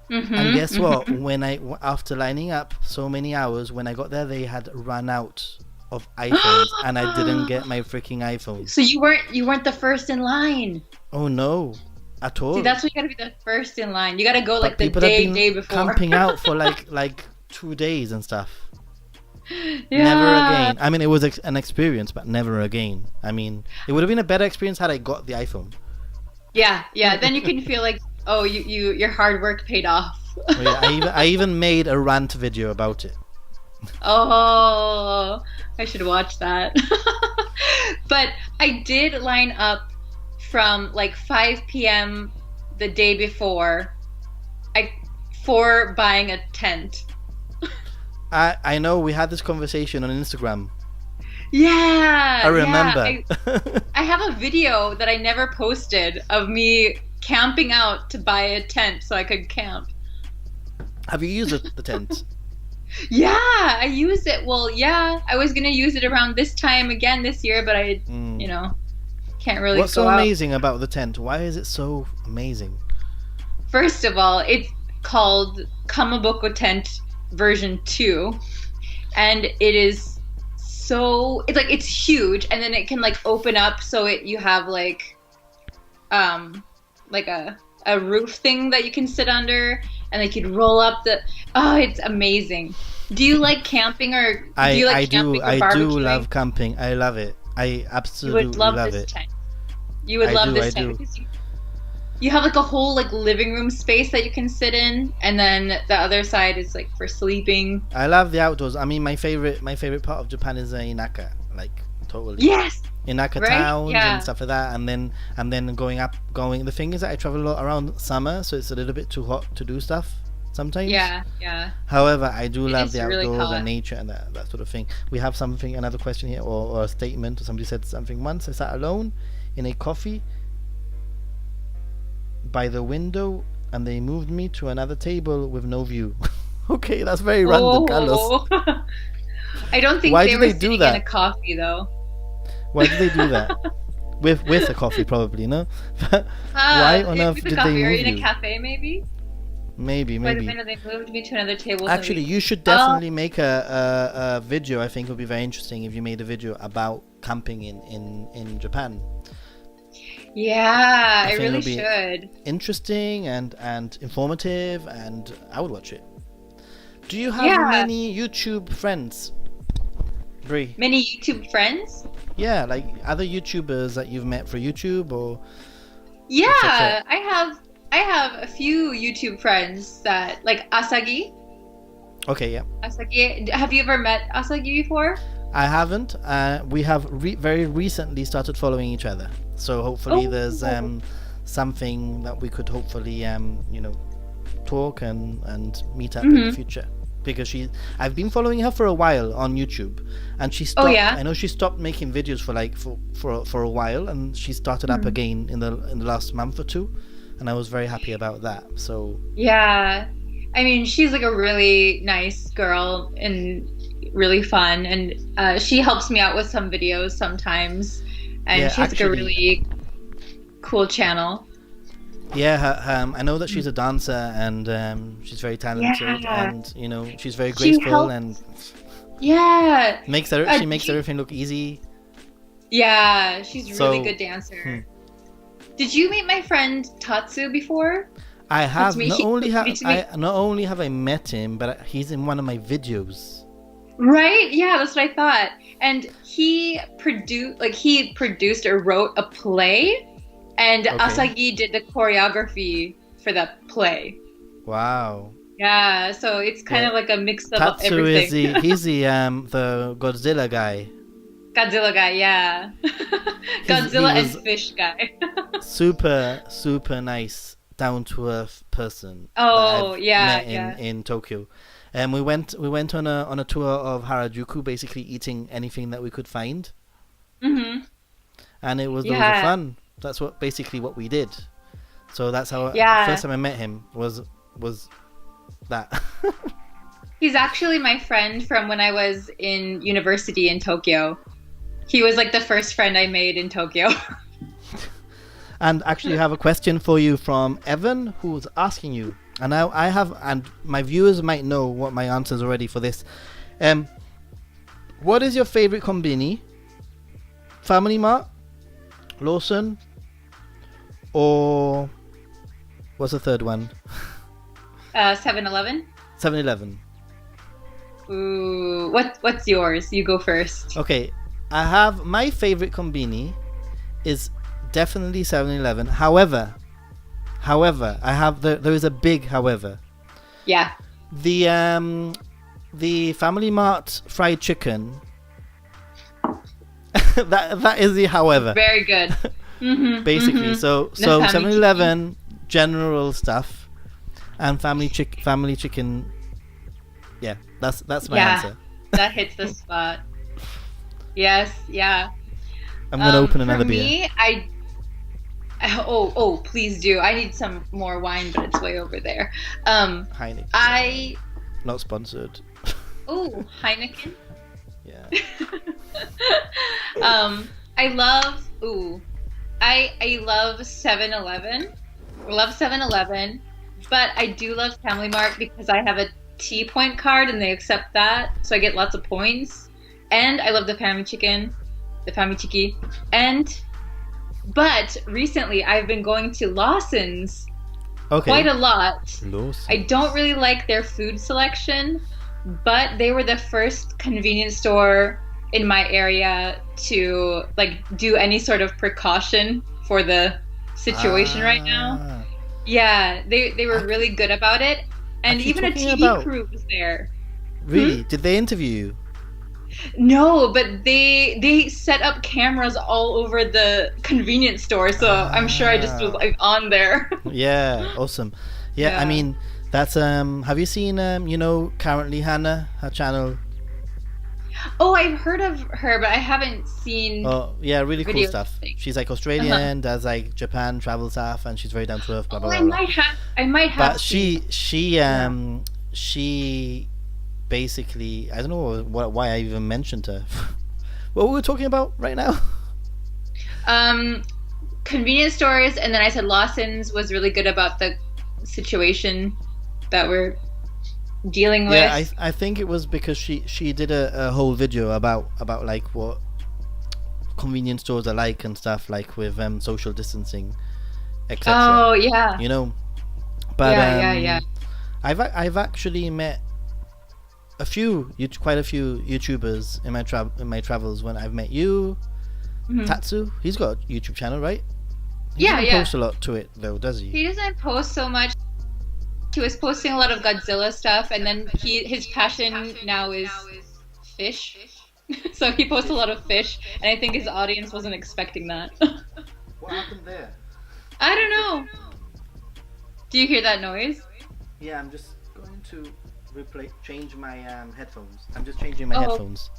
And guess what? When after lining up so many hours, when I got there, they had run out of iPhones, and I didn't get my freaking iPhone. So you weren't the first in line. Oh no, at all. See, that's why you gotta be the first in line. You gotta go like the people have been day before. camping out for like 2 days and stuff. Yeah. Never again. I mean, it was an experience, but never again. I mean, it would have been a better experience had I got the iPhone. Yeah. Then you can feel like, oh, your hard work paid off. Oh, yeah, I even made a rant video about it. Oh, I should watch that. But I did line up from like 5 p.m. the day before, for buying a tent. I know we had this conversation on Instagram. Yeah, I remember. I have a video that I never posted of me camping out to buy a tent so I could camp. Have you used the tent? Yeah, I use it. Well, yeah, I was gonna use it around this time again this year, but I, Mm. can't really What's so go out. amazing about the tent? Why is it so amazing? First of all, it's called Kamaboko Tent version 2, and it is it's huge, and then it can like open up so you have um like a roof thing that you can sit under, and they could roll up it's amazing. Do you like camping, or do you like camping or I do barbecuing? love camping. I love it. I You would absolutely love love this it. tent. You would I love do, this I tent do. because you have like a whole like living room space that you can sit in, and then the other side is like for sleeping. I love the outdoors. I mean, my favorite part of Japan is Inaka, like totally. Yes, Inaka right? towns Yeah. and stuff like that, and then going. The thing is that I travel a lot around summer, so it's a little bit too hot to do stuff sometimes. Yeah, yeah. However, I do It love is the really outdoors hot. and nature and that sort of thing. We have another question here, or a statement, or somebody said something once. I sat alone in a coffee by the window, and they moved me to another table with no view. Okay, that's very random, Carlos. Oh. I don't think Why they do were they do sitting that? in a coffee though. Why did they do that? With a coffee, probably, no? Why on earth With a did coffee they or move in a you? cafe maybe? Maybe. By the window, they moved me to another table. Actually, you should definitely make a video. I think it would be very interesting if you made a video about camping in Japan. Yeah, I think really it'll be should. Interesting and informative, and I would watch it. Do you have Yeah. many YouTube friends, Bree? Many YouTube friends? Yeah, like other YouTubers that you've met for YouTube, or Yeah, I have a few YouTube friends that like Asagi. okay, yeah. Asagi, have you ever met Asagi before? I haven't. We have very recently started following each other, so hopefully there's something that we could hopefully talk and meet up in the future. Because I've been following her for a while on YouTube, and she stopped. yeah? I know she stopped making videos for a while, and she started up again in the last month or two, and I was very happy about that. So Yeah. I mean, she's like a really nice girl and really fun, and she helps me out with some videos sometimes, and Yeah, she's like a actually- really cool channel. yeah, I know that she's a dancer, and she's very talented, Yeah. and she's very She graceful helped- and Yeah. she makes she- everything look easy. Yeah, she's a really So- good dancer. Did you meet my friend Tatsu before? I have me. not He only have introduced me- I not only have I met him, but he's in one of my videos. Right? Yeah, that's what I thought. And he produced or wrote a play, and Okay. Asagi did the choreography for that play. Wow. Yeah, so it's kind of like a mix of Tatsu everything. is the Godzilla guy. Godzilla guy, yeah. Godzilla he was- and fish guy. super nice, down to earth person. Oh, that I've yeah, met yeah. in Tokyo. And we went on a tour of Harajuku, basically eating anything that we could find, hmm and it was loads of Yeah. fun. That's basically what we did. So that's how Yeah. first time I met him was that. He's actually my friend from when I was in university in Tokyo. He was like the first friend I made in Tokyo. And actually, I have a question for you from Evan, who's asking you. And I have, and my viewers might know what my answer is already for this. What is your favorite konbini? Family Mart, Lawson, or what's the third one? 7-Eleven. 7-Eleven. Ooh, what's yours? You go first. Okay, I have my favorite konbini is definitely 7-Eleven. However, I have there is a big however. Yeah. The Family Mart fried chicken. that is the however. Very good. Basically, so The family 7-Eleven general stuff, and family chicken. Yeah, that's my Yeah. answer. That hits the spot. Yes, yeah. I'm gonna open another for beer. me, Oh, please do. I need some more wine, but it's way over there. Heineken. I Not sponsored. Oh, Heineken. Yeah. I love I love 7-Eleven. I love 7-Eleven, but I do love Family Mart because I have a T point card and they accept that, so I get lots of points. And I love the Family Chicken, the Family Chiki. But recently I've been going to Lawson's quite a lot. Lawson. I don't really like their food selection, but they were the first convenience store in my area to like do any sort of precaution for the situation right now. Yeah, they were really good about it. And even a TV crew was there. Really? Did they interview you? No, but they set up cameras all over the convenience store, so I'm sure I just was like on there. Yeah, awesome. Yeah, I mean that's have you seen Currently Hannah, her channel? Oh, I've heard of her, but I haven't seen. Oh, yeah, really cool stuff. She's like Australian, does like Japan travel stuff, and she's very down to earth. Blah, blah, blah, blah. I might have. But she basically, I don't know why I even mentioned her. What were we talking about right now? Convenience stores, and then I said Lawson's was really good about the situation that we're dealing with. Yeah, I think it was because she did a whole video about like what convenience stores are like and stuff, like with social distancing, etc. Oh yeah. You know, but yeah. I've actually met quite a few YouTubers in my travels. When I've met you, Tatsu, he's got a YouTube channel, right? He doesn't post a lot to it though, does he? He doesn't post so much. He was posting a lot of Godzilla stuff, and then his passion now is fish. So he posts a lot of fish, and I think his audience wasn't expecting that. What happened there? I don't know. Do you hear that noise? Yeah, I'm just going to change my headphones. I'm just changing my headphones.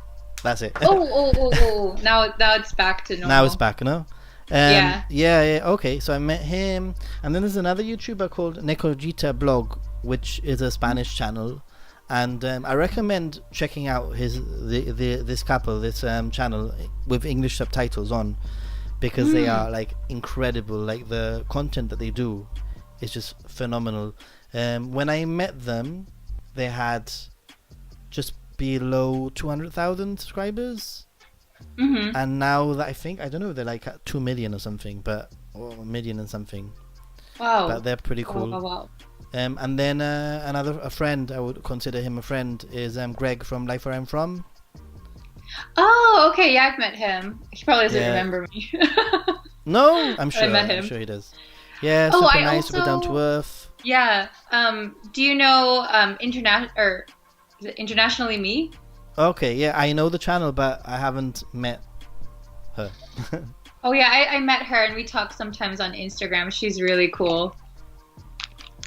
That's it. Oh. Now it's back to normal. Now it's back, no? Yeah. Okay, so I met him, and then there's another YouTuber called Necojita Blog, which is a Spanish channel, and I recommend checking out this channel with English subtitles on, because they are like incredible. Like the content that they do is just phenomenal. When I met them, they had just below 200,000 subscribers. And now that I don't know, they're like at 2 million or something, or a million and something. Wow. But they're pretty cool. Wow. And then a friend, I would consider him a friend, is Greg from Life Where I'm From. Oh, okay, yeah, I've met him. He probably doesn't remember me. No, I'm sure. I met him. I'm sure he does. Yeah, super nice, super down to earth. Yeah. Do you know is it Internationally Me? Okay, yeah, I know the channel, but I haven't met her. Oh yeah, I met her, and we talk sometimes on Instagram. She's really cool.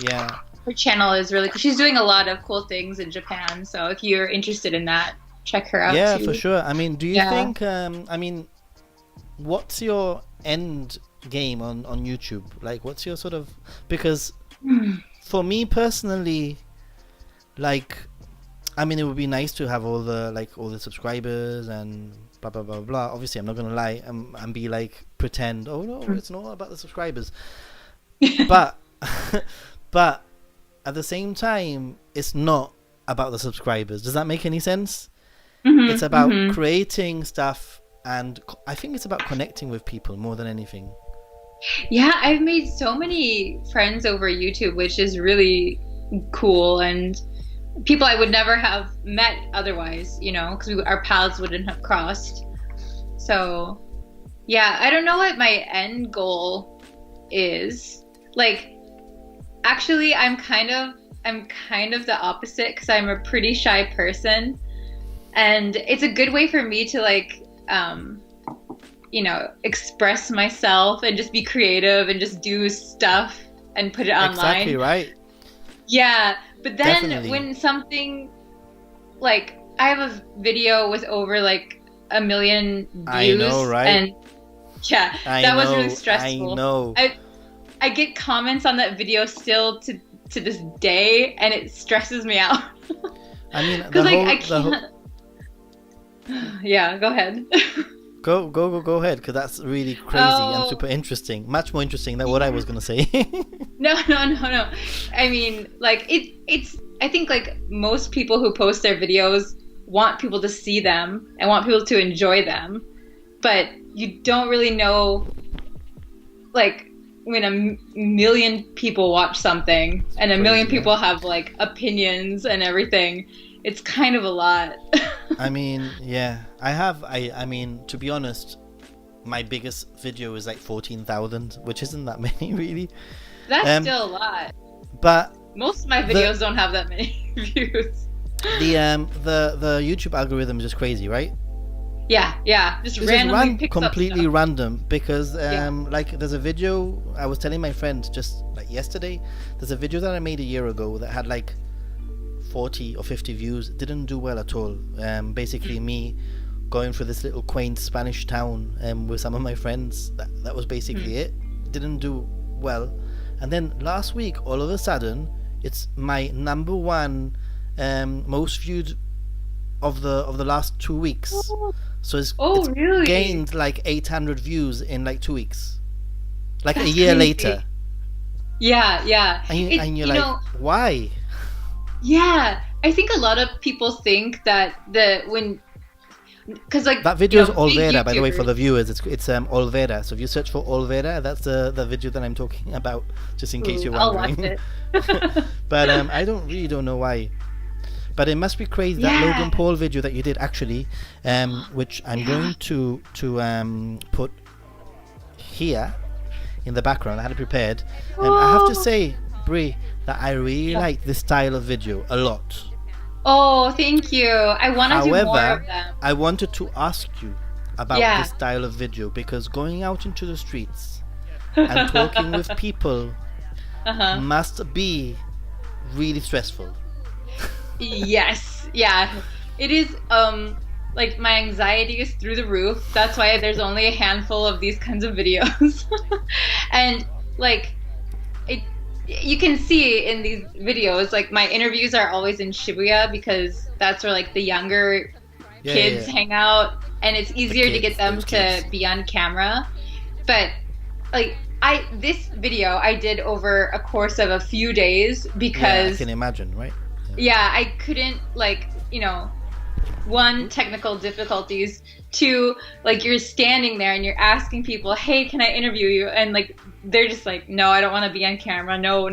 Yeah. Her channel is really cool. She's doing a lot of cool things in Japan, so if you're interested in that, check her out too. Yeah, for sure. I mean, do you think, what's your end game on YouTube? Like, what's your sort of... Because for me personally, like... I mean, it would be nice to have all the subscribers and blah blah blah blah. Obviously, I'm not gonna lie and be like pretend. Oh no, it's not about the subscribers. but at the same time, it's not about the subscribers. Does that make any sense? It's about creating stuff, and I think it's about connecting with people more than anything. Yeah, I've made so many friends over YouTube, which is really cool, and people I would never have met otherwise, because our paths wouldn't have crossed. So, yeah, I don't know what my end goal is. Like, actually, I'm kind of the opposite, because I'm a pretty shy person, and it's a good way for me to express myself and just be creative and just do stuff and put it online. Exactly right. Yeah. But then Definitely. When something, like, I have a video with over like 1 million views. I know, right? And yeah, that was really stressful. I know. I get comments on that video still to this day, and it stresses me out. I mean, Because like I can't. Yeah, go ahead. Go ahead, because that's really crazy and super interesting. Much more interesting than what I was gonna say. No. I mean, like it's. I think like most people who post their videos want people to see them and want people to enjoy them, but you don't really know, like when a million people watch something and a million people have like opinions and everything, it's kind of a lot. I mean, yeah, I mean, to be honest, my biggest video is like 14,000, which isn't that many really. That's still a lot. But most of my videos don't have that many views. The YouTube algorithm is just crazy, right? Yeah, just randomly picks completely up random, because like there's a video I was telling my friend just like yesterday. There's a video that I made a year ago that had like 40 or 50 views. It didn't do well at all. Basically me going through this little quaint Spanish town with some of my friends. That was basically it. Didn't do well. And then last week, all of a sudden, it's my number one most viewed of the last 2 weeks. So it's really? gained like 800 views in like 2 weeks, like That's a year crazy. later. Yeah. And you're like, why? Yeah, I think a lot of people think that because like that video is big Olvera, by the way, for YouTubers- the viewers. It's Olvera. So if you search for Olvera, that's the video that I'm talking about, just in case you're I'll watch wondering. it. But I don't know why. But it must be crazy, that Logan Paul video that you did actually, which I'm going to put here in the background. I had it prepared. I have to say, Bree, that I really like this style of video a lot. Oh, thank you. I want to do more of However, them. I wanted to ask you about this style of video, because going out into the streets and talking with people must be really stressful. Yes, yeah. It is like my anxiety is through the roof. That's why there's only a handful of these kinds of videos. And like you can see in these videos, like my interviews are always in Shibuya, because that's where like the younger kids hang out, and it's easier to get them to be on camera. But like this video I did over a course of a few days, because I can imagine, right? I couldn't, like, one, technical difficulties, two, like you're standing there and you're asking people, hey, can I interview you? And like they're just like, no, I don't want to be on camera, no.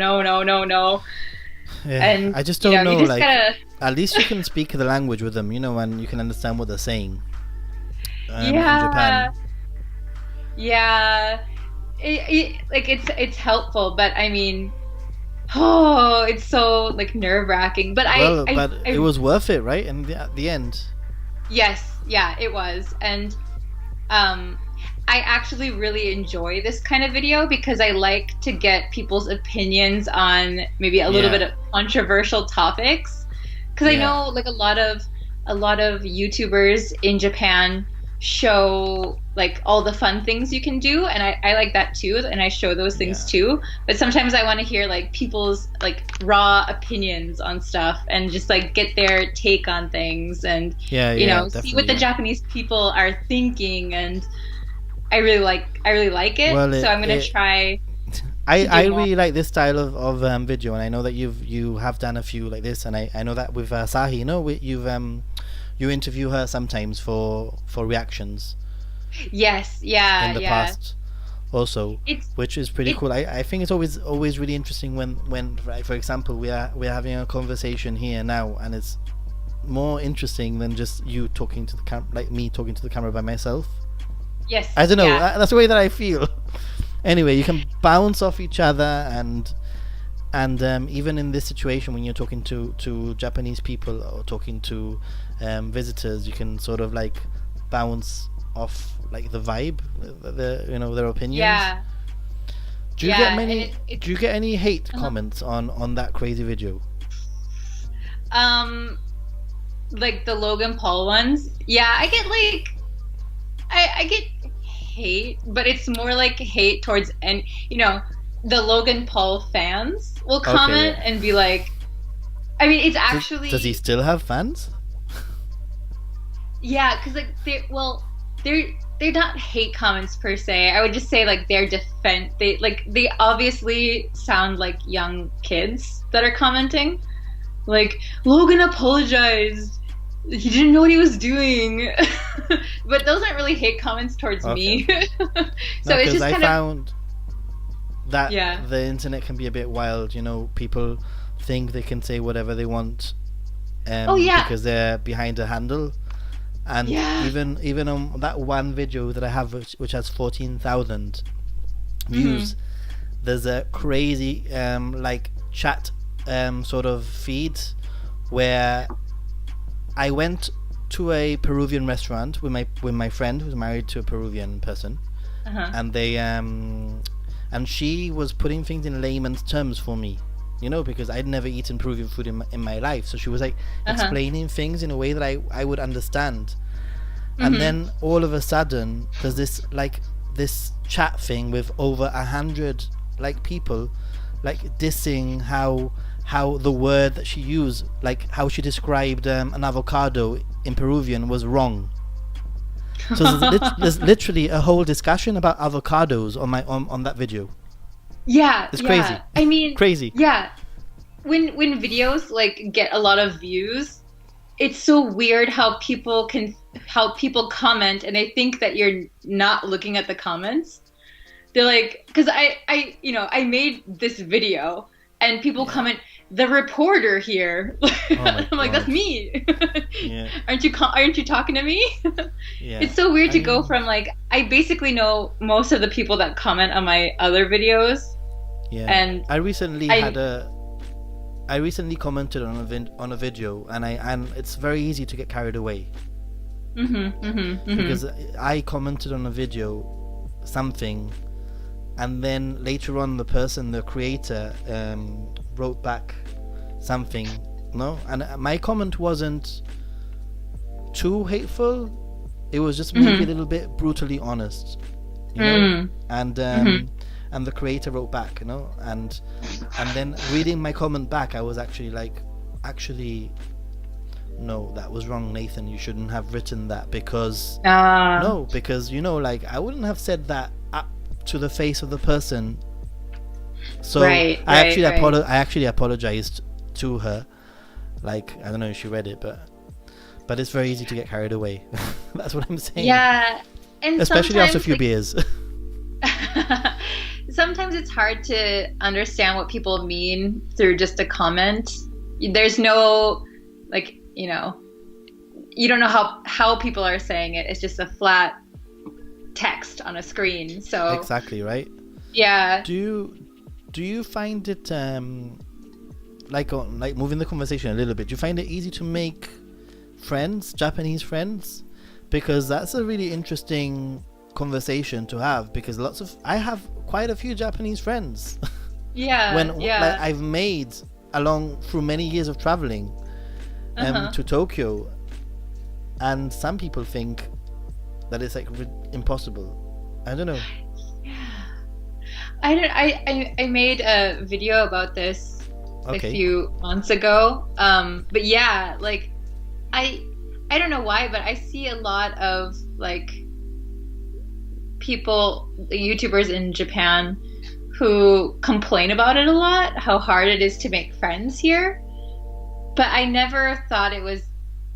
Yeah, and I just don't know, you just like gotta... at least you can speak the language with them, and you can understand what they're saying. In Yeah, Japan. it's helpful, but I mean, it's so like nerve-wracking. But it was worth it, right? And at the end. Yes, yeah, it was. And I actually really enjoy this kind of video, because I like to get people's opinions on maybe a little bit of controversial topics. Because I know like a lot of YouTubers in Japan show like all the fun things you can do, and I like that too, and I show those things too. But sometimes I want to hear like people's like raw opinions on stuff, and just like get their take on things, and see what the Japanese people are thinking. And I really like it. Well, so I'm gonna try. I really like this style of video, and I know that you have done a few like this, and I know that with Sahi, you interview her sometimes for reactions. Yes, in the past also, which is pretty cool. I think it's always really interesting when for example we're having a conversation here now, and it's more interesting than just you talking to the camera, like me talking to the camera by myself. Yes, I don't know, that's the way that I feel. Anyway, you can bounce off each other, and even in this situation when you're talking to Japanese people or talking to visitors, you can sort of like bounce off like the vibe, their opinions. Yeah. Do you get many? Do you get any hate comments on that crazy video? Like the Logan Paul ones. Yeah, I get like, I get hate, but it's more like hate towards, and the Logan Paul fans will comment and be like, I mean, it's actually Does he still have fans? yeah, because like they're not hate comments per se. I would just say like their defense. They obviously sound like young kids that are commenting. Like Logan apologized. He didn't know what he was doing. But those aren't really hate comments towards me. So it's just I kind of found that the internet can be a bit wild. You know, people think they can say whatever they want because they're behind a handle. And even on that one video that I have, which has 14,000 views, there's a crazy like chat sort of feed where I went to a Peruvian restaurant with my friend who's married to a Peruvian person, and they and she was putting things in layman's terms for me, you know, because I'd never eaten Peruvian food in my life. So she was like explaining things in a way that I would understand. And then all of a sudden there's this chat thing with over 100 like people like dissing how the word that she used, like how she described an avocado in Peruvian was wrong. So there's literally a whole discussion about avocados on that video. Yeah, it's crazy. I mean, crazy. Yeah, when videos like get a lot of views, it's so weird how people comment and they think that you're not looking at the comments. They're like, because I made this video and people comment, the reporter here. I'm like, that's me. Aren't you talking to me? It's so weird to go from like, I basically know most of the people that comment on my other videos. And I recently commented on a video, and it's very easy to get carried away. Because I commented on a video something, and then later on the creator wrote back something, and my comment wasn't too hateful. It was just maybe a little bit brutally honest, you know. And the creator wrote back, you know, and then reading my comment back, I was actually like, no, that was wrong, Nathan. You shouldn't have written that because because you know, like I wouldn't have said that up to the face of the person. So I actually apologized to her. Like, I don't know if she read it, but it's very easy to get carried away. That's what I'm saying. Yeah, and especially after a few beers. Sometimes it's hard to understand what people mean through just a comment. There's no, like, you know, you don't know how people are saying it. It's just a flat text on a screen. So exactly, right? Yeah. Do you find it like moving the conversation a little bit? Do you find it easy to make friends, Japanese friends? Because that's a really interesting conversation to have, because I have quite a few Japanese friends. Like, I've made through many years of traveling to Tokyo, and some people think that it's like impossible. I don't know. I made a video about this a few months ago. But yeah, like I don't know why, but I see a lot of like people, YouTubers in Japan, who complain about it a lot, how hard it is to make friends here. But I never thought it was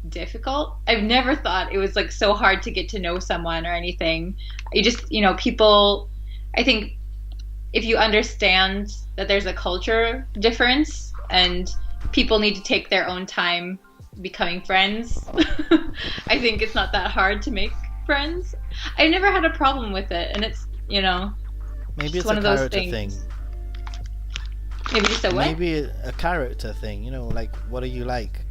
difficult. I've never thought it was like so hard to get to know someone or anything. You just, you know, people, I think if you understand that there's a culture difference and people need to take their own time becoming friends, I think it's not that hard to make friends. I've never had a problem with it, and it's, you know, maybe it's one a of those character things. thing. Maybe just a what? Maybe a character thing, you know, like what are you like?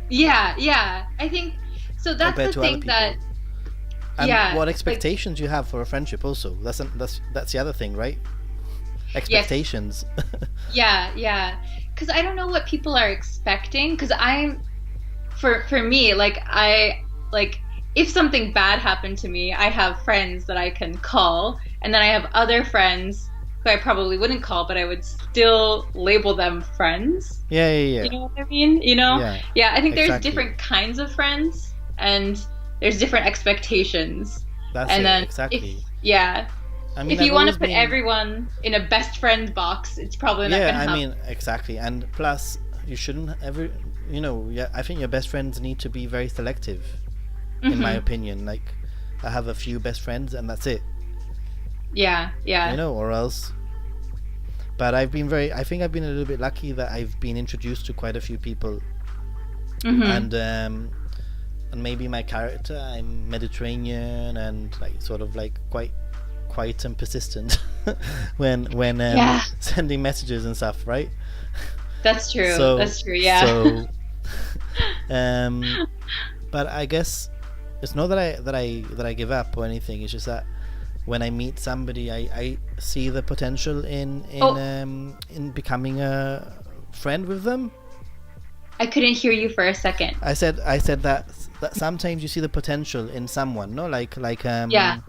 Yeah. I think so. That's compared the to thing that. And what expectations you have for a friendship also. That's the other thing, right? Expectations. Yes. Yeah. Because I don't know what people are expecting. Because for me, if something bad happened to me, I have friends that I can call, and then I have other friends who I probably wouldn't call, but I would still label them friends. Yeah, yeah, You yeah. know what I mean? You know? Yeah, Yeah, I think there's exactly. different kinds of friends and there's different expectations. That's And it, then exactly. yeah, I mean, if I've you want always to put been. everyone in a best friend box, it's probably not Yeah, going to I happen. mean, exactly. And plus, you shouldn't ever. Yeah, I think your best friends need to be very selective, in my Hmm. opinion. Like, I have a few best friends, and that's it. Yeah, yeah. Or else. But I think I've been a little bit lucky that I've been introduced to quite a few people, Hmm. and maybe my character, I'm Mediterranean and like sort of like quite and persistent when Yeah, sending messages and stuff, right? that's true. So That's true. Yeah. so um, but I guess it's not that I give up or anything. It's just that when I meet somebody, I see the potential Oh, in becoming a friend with them. I couldn't hear you for a second. I said that sometimes you see the potential in someone, no, like Yeah.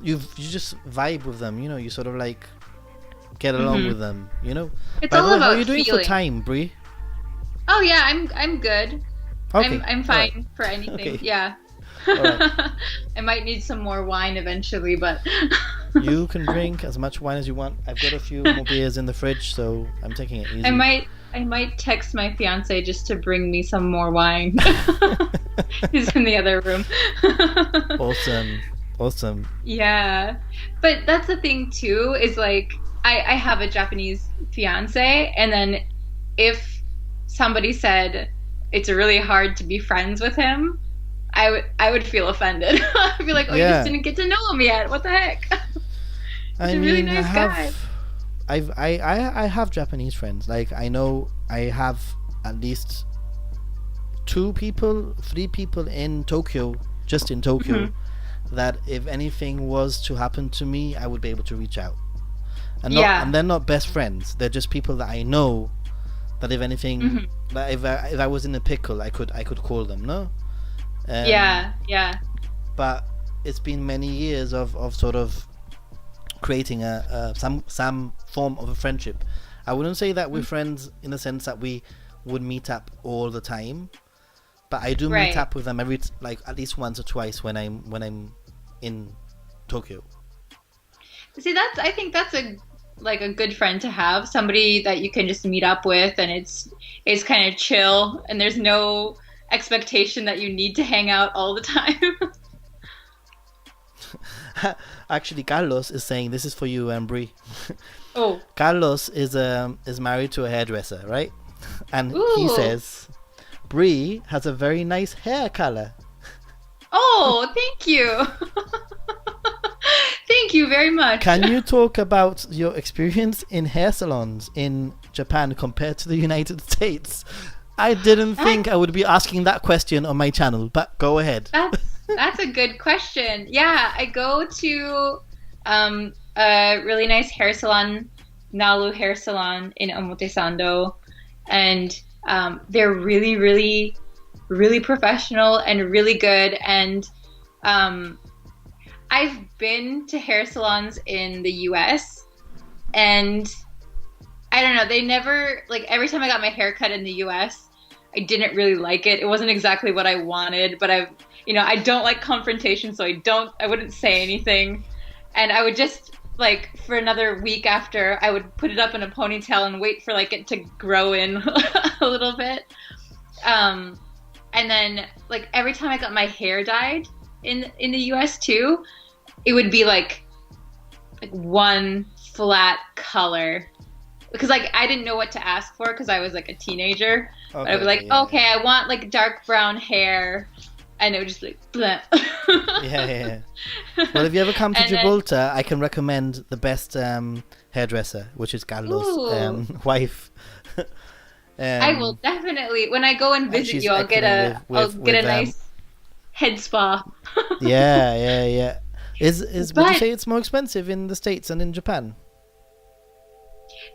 you just vibe with them, you sort of like get along Hmm. with them, It's By the all way, how are you about doing for feeling. time, Bree? Oh yeah, I'm good. Okay, I'm all right. fine for anything. Okay, Yeah. all right. I might need some more wine eventually, but You can drink as much wine as you want. I've got a few more beers in the fridge, so I'm taking it I easy. might I might text my fiance just to bring me some more wine. He's in the other room. Awesome, awesome. Yeah. But that's the thing too, is like I have a Japanese fiance, and then if somebody said it's really hard to be friends with him, I would feel offended. I'd be like, "Oh, you just Yeah, didn't get to know him yet. What the heck?" He's I a really mean, nice guy. I have Japanese friends. Like, I know I have at least 2 people, 3 people in Tokyo, just in Tokyo, Hmm. that if anything was to happen to me, I would be able to reach out. And Yeah. they're not best friends. They're just people that I know that if anything, Hmm. that if I was in a pickle, I could call them. No, um, Yeah. Yeah. but it's been many years of sort of creating some form of a friendship. I wouldn't say that we're friends in the sense that we would meet up all the time, but I do meet Right. up with them like at least once or twice when I'm in Tokyo. See, I think that's a good friend to have, somebody that you can just meet up with, and it's kind of chill, and there's no expectation that you need to hang out all the time. Actually, Carlos is saying this is for you, Bree. Oh, Carlos is married to a hairdresser, right? And he ooh, says Bree has a very nice hair color. oh, thank you, thank you very much. Can you talk about your experience in hair salons in Japan compared to the United States? I didn't think I That's would be asking that question on my channel, but go ahead. that's a good question. Yeah, I go to a really nice hair salon, Nalu Hair Salon in Omotesando, and they're really, really, really professional and really good. And um, I've been to hair salons in the US, and I don't know, they never, like, every time I got my hair cut in the US, I didn't really like it. It wasn't exactly what I wanted, but I don't like confrontation, so I wouldn't say anything. And I would just, like, for another week after, I would put it up in a ponytail and wait for, like, it to grow in a little bit. Um, and then, like, every time I got my hair dyed in the US too, it would be like one flat color, because like I didn't know what to ask for because I was like a teenager. But I'd Okay, be okay, like, yeah, okay, I want like dark brown hair, and it would just be like, bleh. yeah, yeah, yeah. Well, if you ever come to And then, Gibraltar, I can recommend the best hairdresser, which is Carlos' ooh, wife. I will um, definitely when I go and and visit she's you, excellent I'll with get a with nice head spa. yeah, yeah, yeah. Is would you But say it's more expensive in the States than in Japan?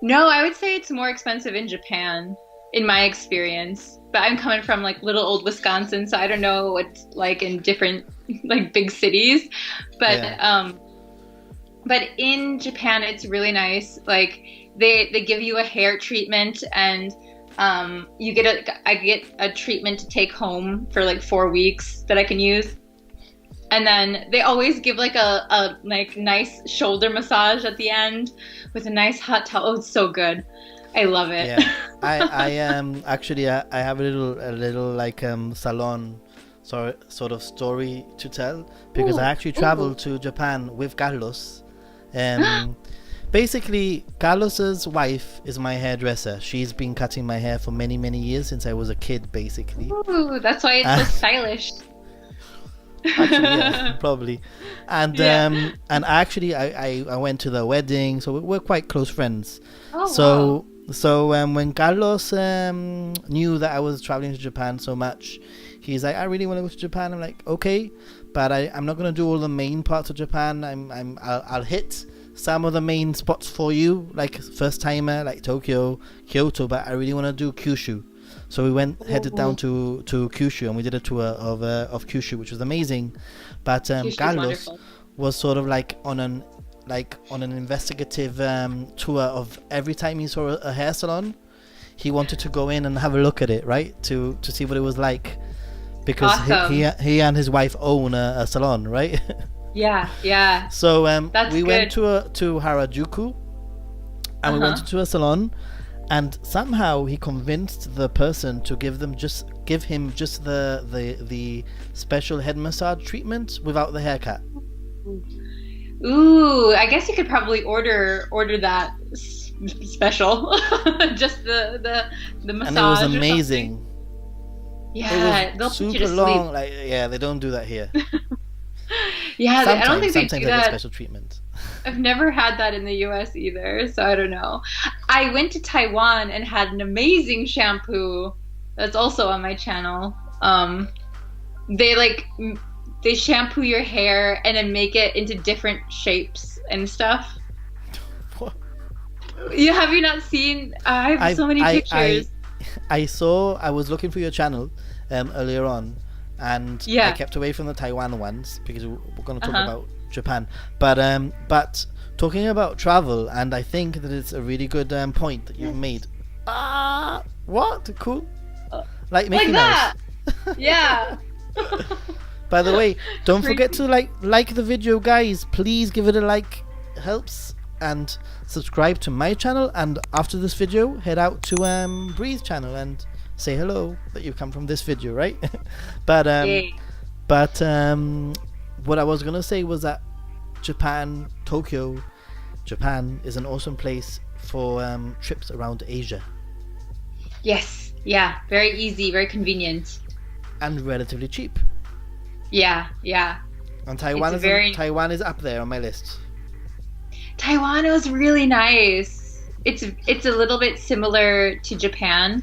no, I would say it's more expensive in Japan, in my experience. But I'm coming from like little old Wisconsin, so I don't know what it's like in different like big cities. But Yeah. But in Japan, it's really nice. Like they give you a hair treatment, and I get a treatment to take home for like 4 weeks that I can use. And then they always give like a like nice shoulder massage at the end with a nice hot towel. Oh, it's so good. I love it. Yeah, I actually I have a little like salon sort of story to tell, because I actually traveled to Japan with Carlos. Basically, Carlos's wife is my hairdresser. She's been cutting my hair for many, many years, since I was a kid, basically. Ooh, that's why it's so stylish. Actually, yeah, probably. And and actually I went to the wedding, so we're quite close friends. Oh, So when Carlos knew that I was traveling to Japan so much, he's like, I really want to go to Japan. I'm like, okay, but I'm not gonna do all the main parts of Japan. I'll hit some of the main spots for you, like first timer, like Tokyo, Kyoto, but I really want to do Kyushu. So we headed down to Kyushu, and we did a tour of Kyushu, which was amazing. But Carlos was sort of like on an investigative tour of every time he saw a hair salon, he wanted to go in and have a look at it, right, to see what it was like, because awesome. he and his wife own a salon, right? Yeah. So we good. went to Harajuku, and we went to a salon, and somehow he convinced the person to give him just the special head massage treatment without the haircut. Ooh, I guess you could probably order that special, just the massage. And it was amazing. Yeah, they'll super put you to long. sleep. Like, yeah, they don't do that here. Yeah, I don't think they do sometimes that. special treatment. I've never had that in the US either, so I don't know. I went to Taiwan and had an amazing shampoo. That's also on my channel. They shampoo your hair and then make it into different shapes and stuff. What? Have you not seen? I have so many pictures. I was looking for your channel earlier on, and I kept away from the Taiwan ones because we're going to talk about Japan. But talking about travel, and I think that it's a really good point that you've made. What? Cool. Like Mickey Mouse. Yeah. By the way, don't forget to like the video, guys. Please give it a like. It helps. And subscribe to my channel. And after this video, head out to Bree's channel and say hello that you come from this video, right? But what I was gonna say was that Tokyo, Japan is an awesome place for trips around Asia. Yes. Yeah. Very easy. Very convenient. And relatively cheap. Yeah. And Taiwan is up there on my list. Taiwan was really nice. It's a little bit similar to Japan,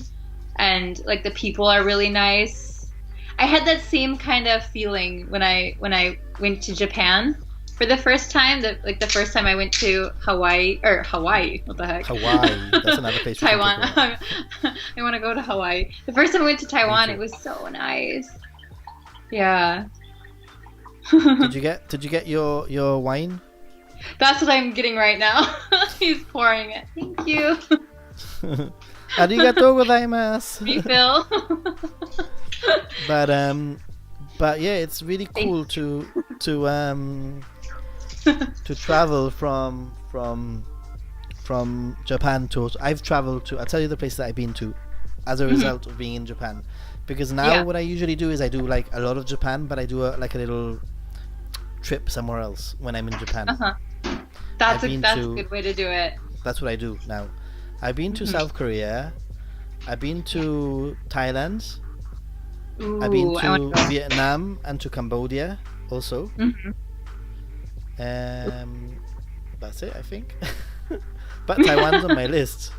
and like the people are really nice. I had that same kind of feeling when I went to Japan for the first time. The first time I went to Hawaii. What the heck? Hawaii. That's another place. Taiwan. I want to go to Hawaii. The first time I went to Taiwan, it was so nice. Yeah. Did you get your wine? That's what I'm getting right now. He's pouring it. Thank you. Arigatou gozaimasu. Refill. But yeah, it's really cool to travel from Japan to. I've traveled to. I'll tell you the places that I've been to as a result of being in Japan. Because now what I usually do is I do like a lot of Japan, but I do a little trip somewhere else when I'm in Japan. That's a good way to do it. That's what I do now. I've been to South Korea. I've been to Thailand. Ooh, I've been to Vietnam and to Cambodia also. That's it, I think. But Taiwan's on my list.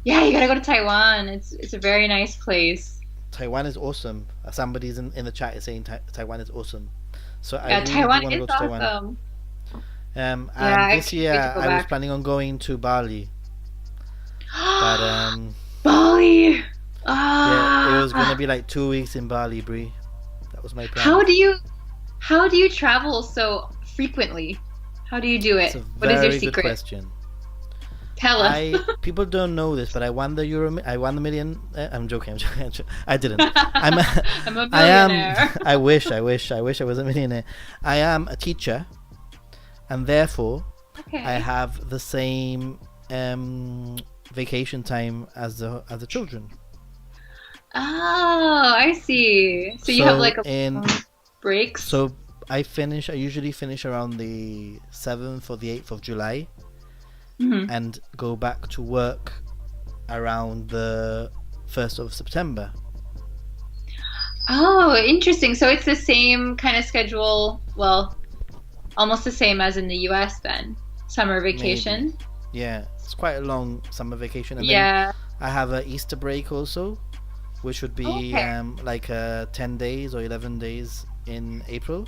Yeah, you gotta go to Taiwan. It's a very nice place. Taiwan is awesome. Somebody's in the chat is saying Taiwan is awesome. So I really Taiwan want to go to awesome. Taiwan. And this year I was planning on going to Bali. But Bali. Yeah, it was gonna be like 2 weeks in Bali, Bree. That was my plan. How do you travel so frequently? How do you do It's it? a What is your very good secret? question. Tell us. People don't know this, but I won the I won the million. I'm joking. I didn't. I'm. I'm a I am. millionaire. I wish. I wish I was a millionaire. I am a teacher, and therefore, Okay. I have the same vacation time as the children. Oh, I see. So you have like breaks? So I usually finish around the 7th or the 8th of July, and go back to work around the 1st of September. Oh, interesting. So it's the same kind of schedule, well, almost the same as in the US then. Summer vacation. Maybe. Yeah, it's quite a long summer vacation. And Yeah. then I have an Easter break also, which would be like 10 days or 11 days in April.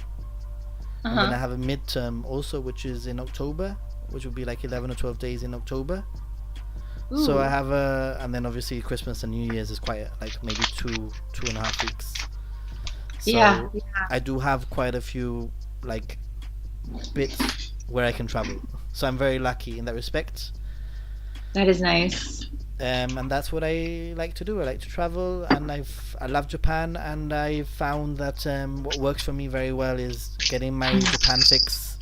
And then I have a midterm also, which is in October, which would be like 11 or 12 days in October. Ooh. So I have and then obviously Christmas and New Year's is quite like maybe 2.5 weeks. So Yeah. I do have quite a few like bits where I can travel. So I'm very lucky in that respect. That is nice. And that's what I like to do. I like to travel, and I love Japan, and I found that what works for me very well is getting my Japan fix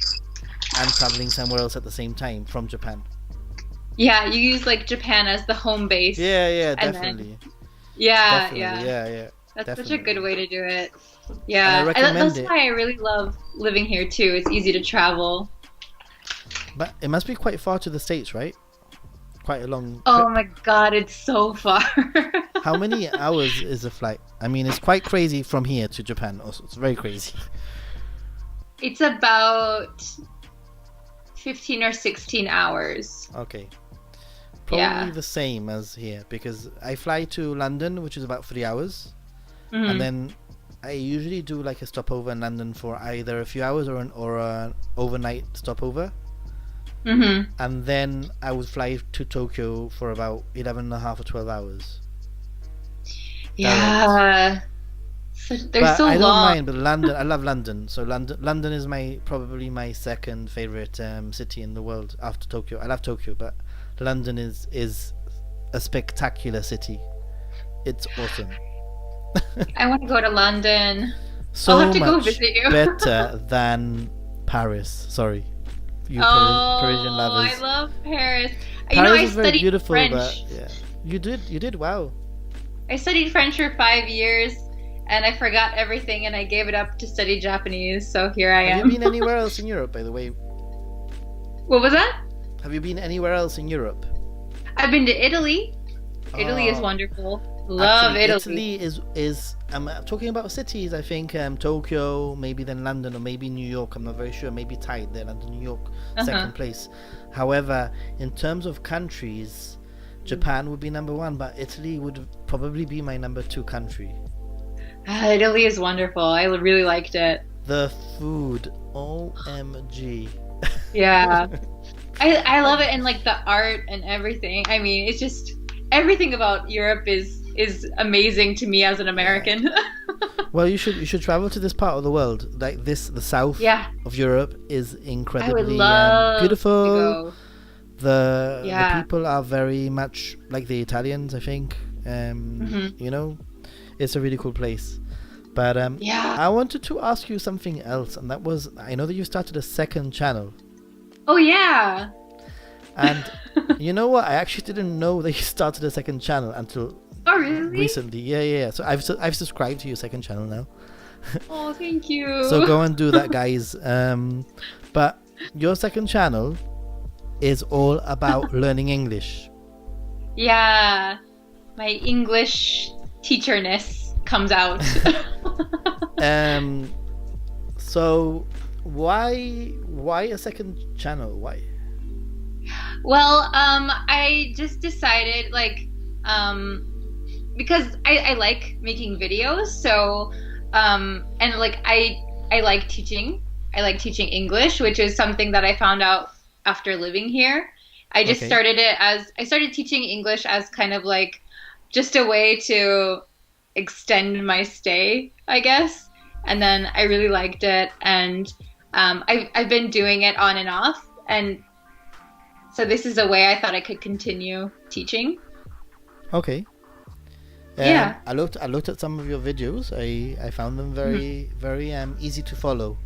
and traveling somewhere else at the same time from Japan. Yeah, you use like Japan as the home base. Yeah, and definitely. Yeah. Yeah. That's definitely. such a good way to do it. Yeah, And I recommend that's it. why I really love living here too. It's easy to travel. But it must be quite far to the States, right? Quite a long Oh trip. my God, it's so far. How many hours is a flight? I mean, it's quite crazy from here to Japan also. It's very crazy. It's about 15 or 16 hours. Okay. Probably Yeah. the same as here, because I fly to London, which is about 3 hours. And then I usually do like a stopover in London for either a few hours or an overnight stopover. And then I would fly to Tokyo for about 11 and a half or 12 hours. Yeah. They're But so I don't long. mind, but London, I love London. So London is probably my second favorite city in the world after Tokyo. I love Tokyo, but London is a spectacular city. It's awesome. I want to go to London. So I'll have to much go visit you. better than Paris. Sorry, you Parisian lovers. I love Paris. Paris I is very studied beautiful, French. but yeah, you did wow. I studied French for 5 years, and I forgot everything, and I gave it up to study Japanese. So here I Have am. you been anywhere else in Europe, by the way? What was that? Have you been anywhere else in Europe? I've been to Italy. Italy is Oh. wonderful. Love Actually, Italy is I'm talking about cities. I think Tokyo, maybe then London, or maybe New York. I'm not very sure. Maybe tied there, London, New York, second place. However, in terms of countries, Japan would be number one, but Italy would probably be my number two country. Italy is wonderful. I really liked it. The food, OMG. Yeah. I love it, and like the art and everything. I mean, it's just everything about Europe is amazing to me as an American. Well, you should travel to this part of the world. Like this, the south Yeah. of Europe is I would incredibly love beautiful. to go. The people are very much like the Italians, I think. You know, it's a really cool place. But I wanted to ask you something else, and that was, I know that you started a second channel. Oh yeah. And you know what? I actually didn't know that you started a second channel until Oh really? recently. Yeah. So I've subscribed to your second channel now. Oh, thank you. So go and do that, guys. But your second channel is all about learning English. Yeah. My English teacherness comes out. So why a second channel? Why? Well, I just decided because I like making videos, so and like I like teaching. I like teaching English, which is something that I found out after living here. I just started teaching English as kind of like just a way to extend my stay, I guess. And then I really liked it, and I've been doing it on and off, and so this is a way I thought I could continue teaching. Okay. Yeah. I looked at some of your videos. I found them very easy to follow.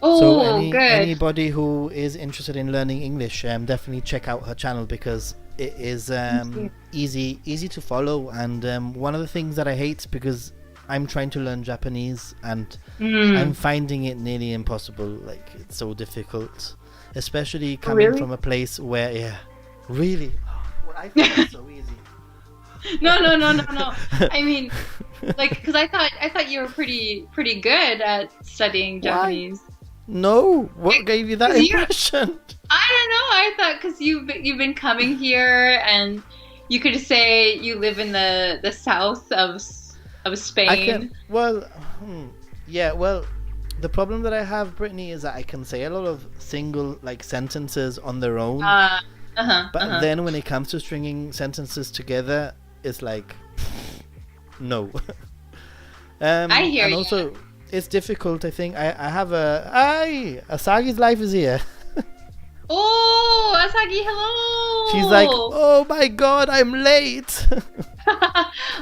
So Oh, good. anybody who is interested in learning English, definitely check out her channel because it is Thank you. easy to follow. And one of the things that I hate, because I'm trying to learn Japanese and I'm finding it nearly impossible. Like, it's so difficult, especially coming Really? from a place where, yeah, really. Well, I think it's so easy. No, no, no, no, no. I mean, like, because I thought you were pretty good at studying Why? Japanese. No, what gave you that 'Cause you're- impression? I don't know. I thought because you've been coming here and you could say you live in the south of Spain. I can. Well, yeah. Well, the problem that I have, Brittany, is that I can say a lot of single like sentences on their own, but then when it comes to stringing sentences together, it's like no. I hear and you. also, it's difficult. I think I have Asagi's life is here. Oh, Asagi, hello. She's like, oh my god, I'm late.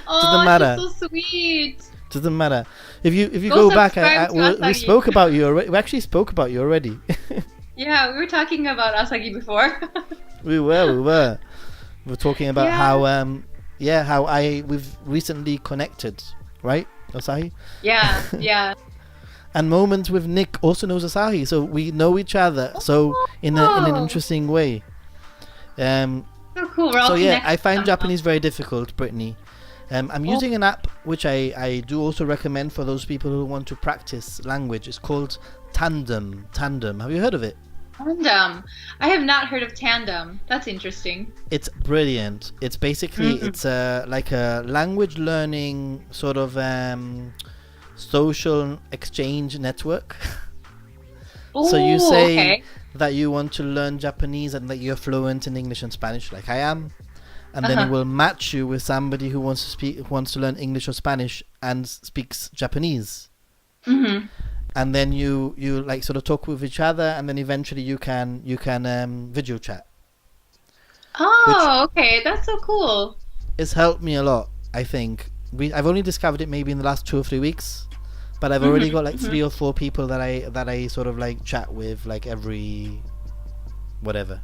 Oh, matter. she's so sweet. Doesn't matter. If you Go go back, subscribe to we Asagi. spoke about you already. We actually spoke about you already. Yeah, we were talking about Asagi before. We were talking about Yeah. how we've recently connected, right, Asahi? Yeah, yeah. And Moments with Nick also knows Asahi, so we know each other. So in an interesting way. So cool. We're all So yeah, connected I find somehow. Japanese very difficult, Brittany. I'm using an app which I do also recommend for those people who want to practice language. It's called Tandem. Have you heard of it? Tandem. I have not heard of Tandem. That's interesting. It's brilliant. It's basically it's like a language learning sort of social exchange network. So you Ooh, say okay. that you want to learn Japanese and that you're fluent in English and Spanish, like I am, and then it will match you with somebody who wants to learn English or Spanish and speaks Japanese. And then you like sort of talk with each other, and then eventually you can video chat. Oh, okay. That's so cool. It's helped me a lot. I think I've only discovered it maybe in the last 2 or 3 weeks, but I've already got like 3 or 4 people that I sort of like chat with like every whatever,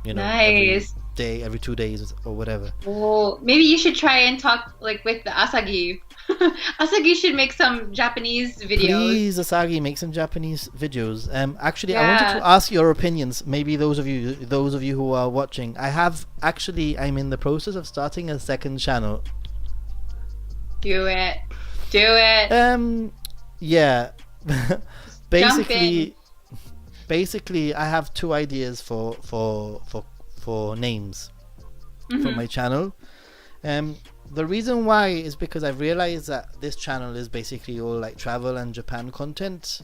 every Nice. day, every 2 days or whatever. Well, maybe you should try and talk like with the Asagi. Asagi should make some Japanese videos. Please, Asagi, make some Japanese videos. Actually, I wanted Yeah. to ask your opinions. Maybe those of you who are watching. I'm in the process of starting a second channel. Do it. Do it. Yeah. Jump in. Basically, I have 2 ideas for names for my channel. The reason why is because I've realized that this channel is basically all like travel and Japan content,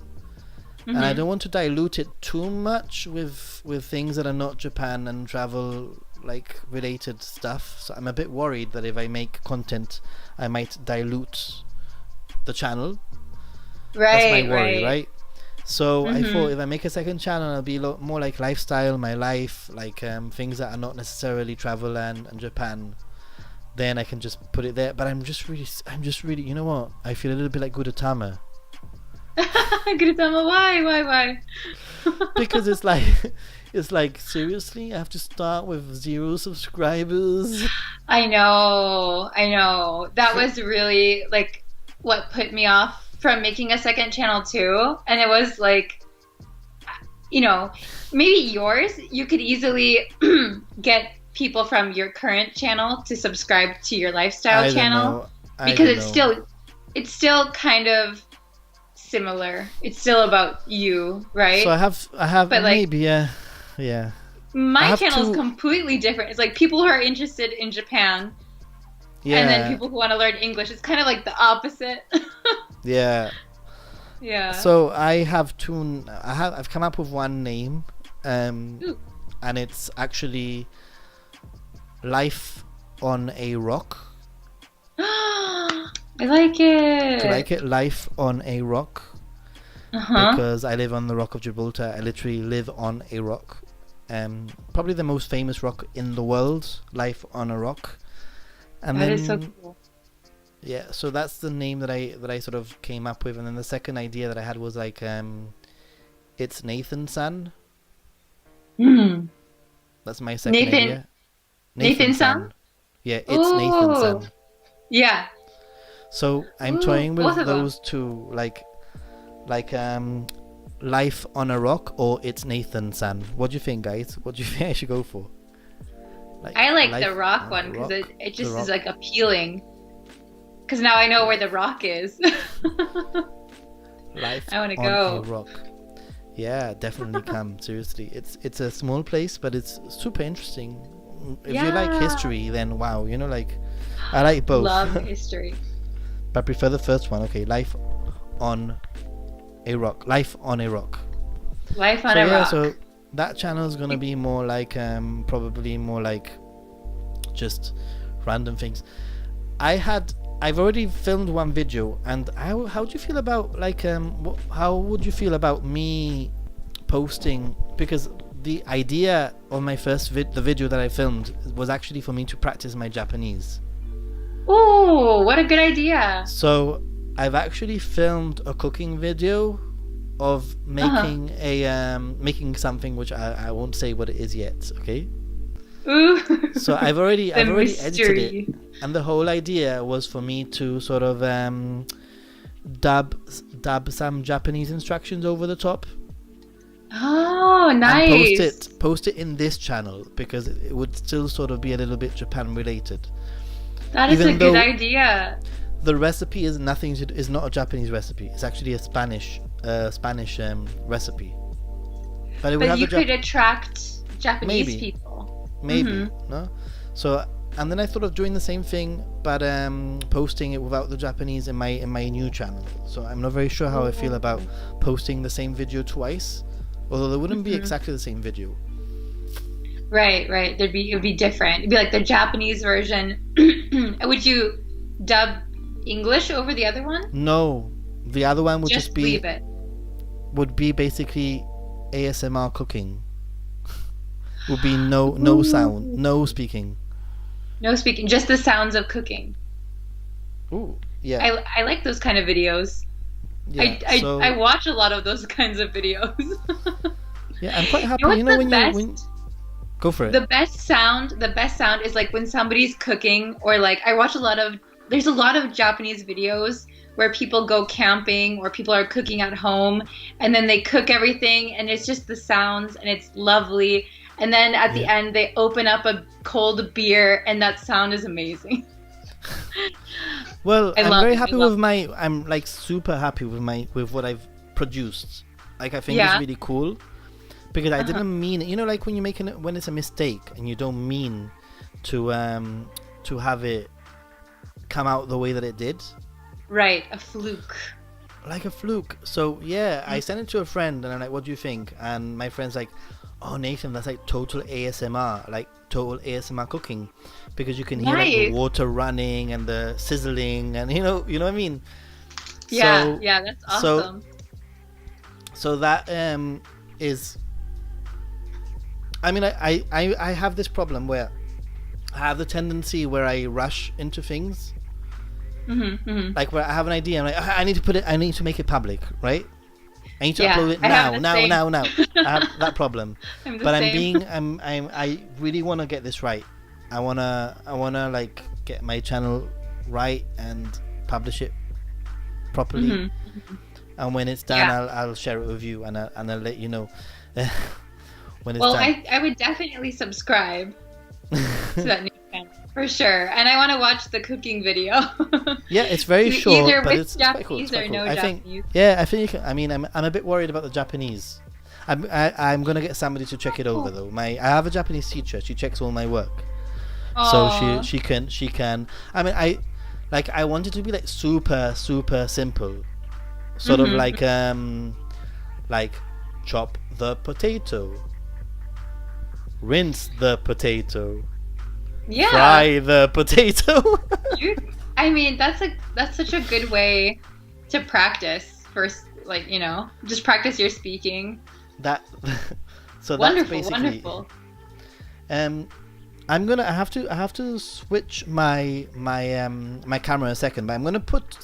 and I don't want to dilute it too much with things that are not Japan and travel like related stuff. So I'm a bit worried that if I make content, I might dilute the channel. That's my worry, right? So I thought if I make a second channel, it'll be a lot more like lifestyle, my life, like things that are not necessarily travel and Japan. Then I can just put it there. But I'm just really, you know what? I feel a little bit like Gudetama. Gudetama, why? Because it's like seriously, I have to start with 0 subscribers. I know. That was really like what put me off from making a second channel too. And it was like, maybe yours, you could easily get people from your current channel to subscribe to your lifestyle channel because it's still kind of similar. It's still about you, right? So I have But, like, maybe yeah. My channel is completely different. It's like people who are interested in Japan, and then people who want to learn English. It's kind of like the opposite. Yeah. Yeah. So I've come up with one name, and it's actually Life on a Rock. I like it. Do you like it? Life on a Rock. Uh-huh. because I live on the rock of Gibraltar. I literally live on a rock. Probably the most famous rock in the world, Life on a Rock. And That then is so cool. yeah, so that's the name that I sort of came up with, and then the second idea that I had was like it's Nathan-san. Hmm. That's my second Nathan idea. Nathan-san? Yeah, it's Ooh. Nathan-san. Yeah. So I'm Ooh, toying both with of them. those two, like Life on a Rock or It's Nathan-san. What do you think, guys? What do you think I should go for? I like Life the rock on one a because Rock, it The just Rock. is like appealing. Because now I know where the rock is. Life I wanna on go. a Rock. Yeah, definitely come. Seriously, it's a small place, but it's super interesting. If you like Yeah. history, then wow, like I like both. Love history. But I prefer the first one. Okay, Life on a Rock. Life on a Rock. Life on So a yeah, rock. so that channel is gonna be more like probably more like just random things. I've already filmed one video, and how do you feel about like how would you feel about me posting, because the idea of my first the video that I filmed was actually for me to practice my Japanese. Ooh, what a good idea. So I've actually filmed a cooking video of making making something which I won't say what it is yet, okay? Ooh. So I've already edited mystery. it, and the whole idea was for me to sort of dub some Japanese instructions over the top Oh, nice. and post it in this channel, because it would still sort of be a little bit Japan related. That is even a good though- idea. The recipe is is not a Japanese recipe. It's actually a Spanish recipe. But it would But have you the could attract Japanese Maybe. people. maybe Mhm. no. So and then I thought of doing the same thing, but posting it without the Japanese in my new channel. So I'm not very sure how I feel about posting the same video twice, although it wouldn't be exactly the same video. Right. It would be different. It'd be like the Japanese version. Would you dub English over the other one? No, the other one would just be leave it. would be basically ASMR cooking. Would be no sound, no speaking. No speaking, just the sounds of cooking. Ooh, yeah. I like those kind of videos. Yeah, I watch a lot of those kinds of videos. yeah, I'm quite happy. You know what's the when best? you go for it. The best sound is like when somebody's cooking, or like there's a lot of Japanese videos where people go camping or people are cooking at home, and then they cook everything and it's just the sounds and it's lovely. And then at the end they open up a cold beer and that sound is amazing. Well, I'm love very it. happy I love with I'm like super happy with what I've produced. Like I think Yeah. it's really cool, because I didn't mean it. Like when when it's a mistake and you don't mean to have it come out the way that it did. Right, a fluke. Like a fluke. So yeah, I sent it to a friend and I'm like, what do you think? And my friend's like, oh Nathan, that's like total ASMR, like total ASMR cooking, because you can hear like the Nice. water running and the sizzling, and you know what I mean. Yeah, So- yeah, that's so- awesome. So that is, I mean, I have this problem where I have the tendency where I rush into things. Like where I have an idea, I'm like, I need to make it public, right? I need to Yeah, upload it I have now. the same. I have that problem. I'm the But same. I really want to get this right. I wanna like get my channel right and publish it properly. And when it's done, Yeah. I'll share it with you, and I'll let you know when it's Well, done. I would definitely subscribe to that new channel for sure, and I want to watch the cooking video. Yeah, it's very Either short, but with it's quite cool. Japanese It's quite or cool. no I think, Japanese. yeah, I think you can. I mean, I'm a bit worried about the Japanese. I'm gonna get somebody to check it over though. I have a Japanese teacher. She checks all my work, so Aw. she can. I mean, I want it to be like super simple, sort of like chop the potato, rinse the potato, Yeah. fry the potato. I mean, that's such a good way to practice for like, just practice your speaking. That so Wonderful, that's basically wonderful. I have to switch my camera a second, but I'm gonna put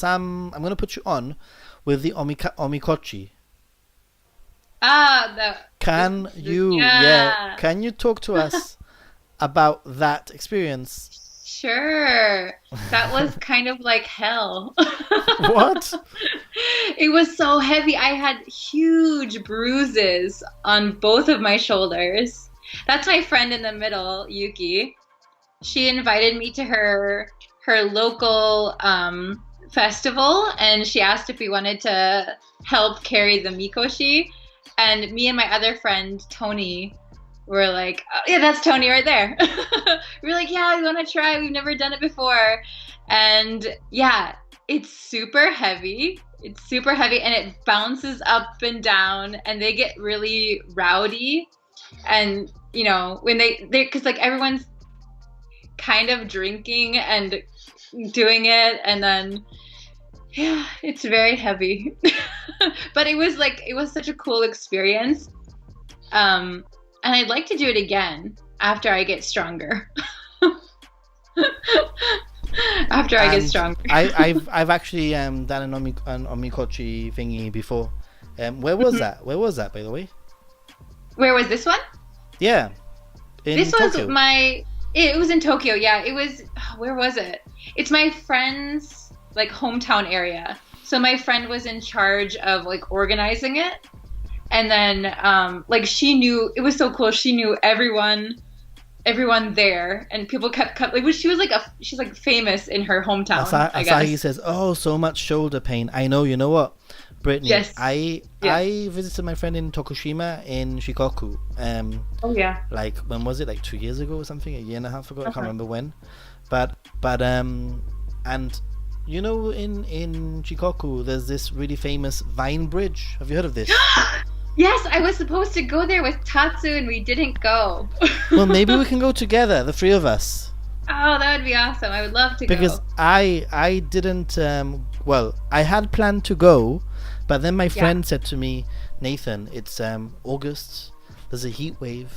I'm gonna put you on with the omikochi. Can you can you talk to us about that experience? Sure. That was kind of like hell. What? It was so heavy. I had huge bruises on both of my shoulders. That's my friend in the middle, Yuki. She invited me to her local festival, and she asked if we wanted to help carry the mikoshi. And me and my other friend, Tony, were like, oh, yeah, that's Tony right there. We were like, yeah, we want to try. We've never done it before. And yeah, it's super heavy. It's super heavy, and it bounces up and down, and they get really rowdy. And, when because like everyone's kind of drinking and doing it, and then, yeah, it's very heavy. But it was such a cool experience. And I'd like to do it again after I get stronger. After I get stronger. I've actually done an omikochi thingy before. Where was that? Where was that, by the way? Where was this one? Yeah. This Tokyo. was it was in Tokyo. Yeah, it was. Where was it? It's my friend's like hometown area. So my friend was in charge of like organizing it. And then like she knew, it was so cool. She knew everyone there, and people kept like she's like famous in her hometown. I guess. Asahi says, "Oh, so much shoulder pain." I know. You know what, Brittany? Yes. I visited my friend in Tokushima in Shikoku. Oh yeah. Like when was it? Like 2 years ago or something? A year and a half ago? I can't remember when. But and in Shikoku there's this really famous vine bridge. Have you heard of this? Yes, I was supposed to go there with Tatsu, and we didn't go. Well, maybe we can go together, the three of us. Oh, that would be awesome. I would love to go. Because I didn't, I had planned to go, but then my friend said to me, Nathan, it's August, there's a heat wave,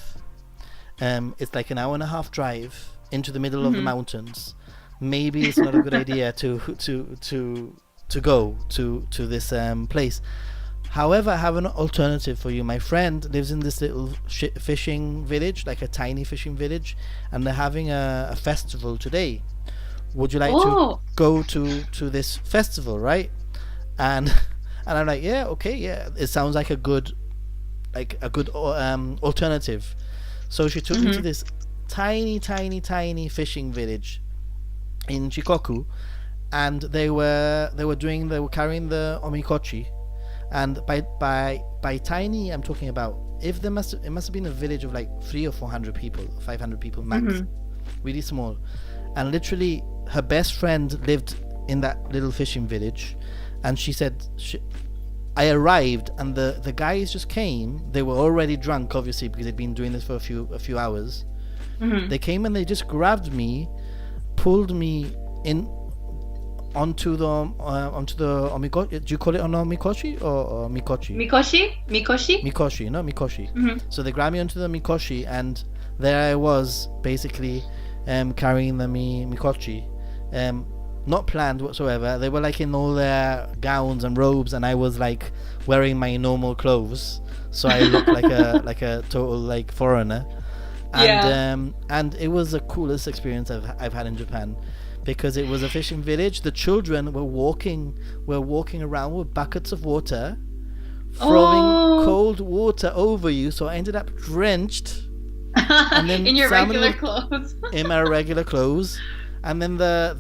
it's like an hour and a half drive into the middle of the mountains. Maybe it's not a good idea to go to this place. However, I have an alternative for you. My friend lives in this little fishing village, like a tiny fishing village, and they're having a festival today. Would you like to go to this festival, right? And I'm like, yeah, okay, yeah. It sounds like a good alternative. So she took me to this tiny fishing village in Shikoku, and they were carrying the omikochi. And by tiny, I'm talking about it must have been a village of like 300 or 400 people, 500 people max, really small. And literally, her best friend lived in that little fishing village, and she said, I arrived, and the guys just came. They were already drunk, obviously, because they'd been doing this for a few hours. They came and they just grabbed me, pulled me in. Onto the omikoshi. Do you call it an omikoshi or mikoshi? Mikoshi, not mikoshi. So they grabbed me onto the mikoshi, and there I was, basically carrying the mikoshi. Not planned whatsoever. They were like in all their gowns and robes, and I was like wearing my normal clothes, so I looked like a total like foreigner. And it was the coolest experience I've had in Japan. Because it was a fishing village. The children were walking around with buckets of water, throwing cold water over you. So I ended up drenched. And then in your regular clothes. In my regular clothes. And then there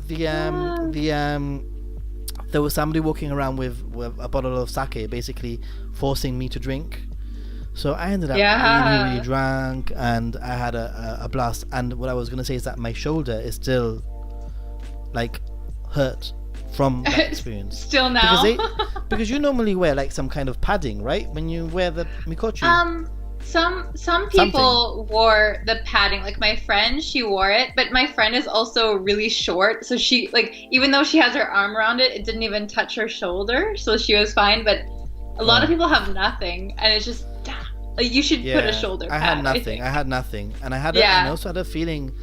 was somebody walking around with a bottle of sake, basically forcing me to drink. So I ended up really, really drunk, and I had a blast. And what I was going to say is that my shoulder is still like hurt from that experience. Still now? Because you normally wear like some kind of padding, right? When you wear the mikoshi. some people wore the padding. Like my friend, she wore it, but my friend is also really short, so she like even though she has her arm around it, it didn't even touch her shoulder, so she was fine. But a lot of people have nothing, and it's just like you should put a shoulder pad. I had nothing, and I also had a feeling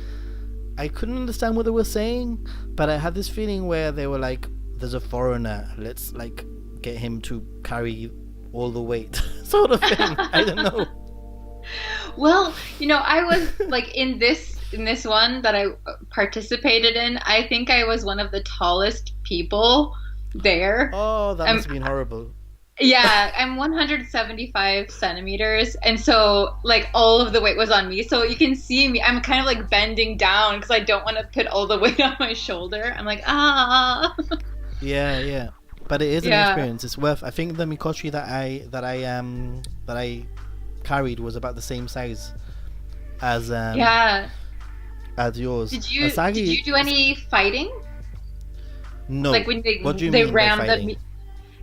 I couldn't understand what they were saying, but I had this feeling where they were like, "There's a foreigner, let's like get him to carry all the weight," sort of thing. I don't know. Well, I was like in this one that I participated in, I think I was one of the tallest people there. Oh, that must have been horrible. Yeah, I'm 175 centimeters, and so like all of the weight was on me. So you can see me, I'm kind of like bending down because I don't want to put all the weight on my shoulder. I'm like, ah. Yeah. But it is an experience. It's worth. I think the mikoshi that I carried was about the same size as as yours. Did you do any fighting? No. Like when what do you they mean rammed by fighting?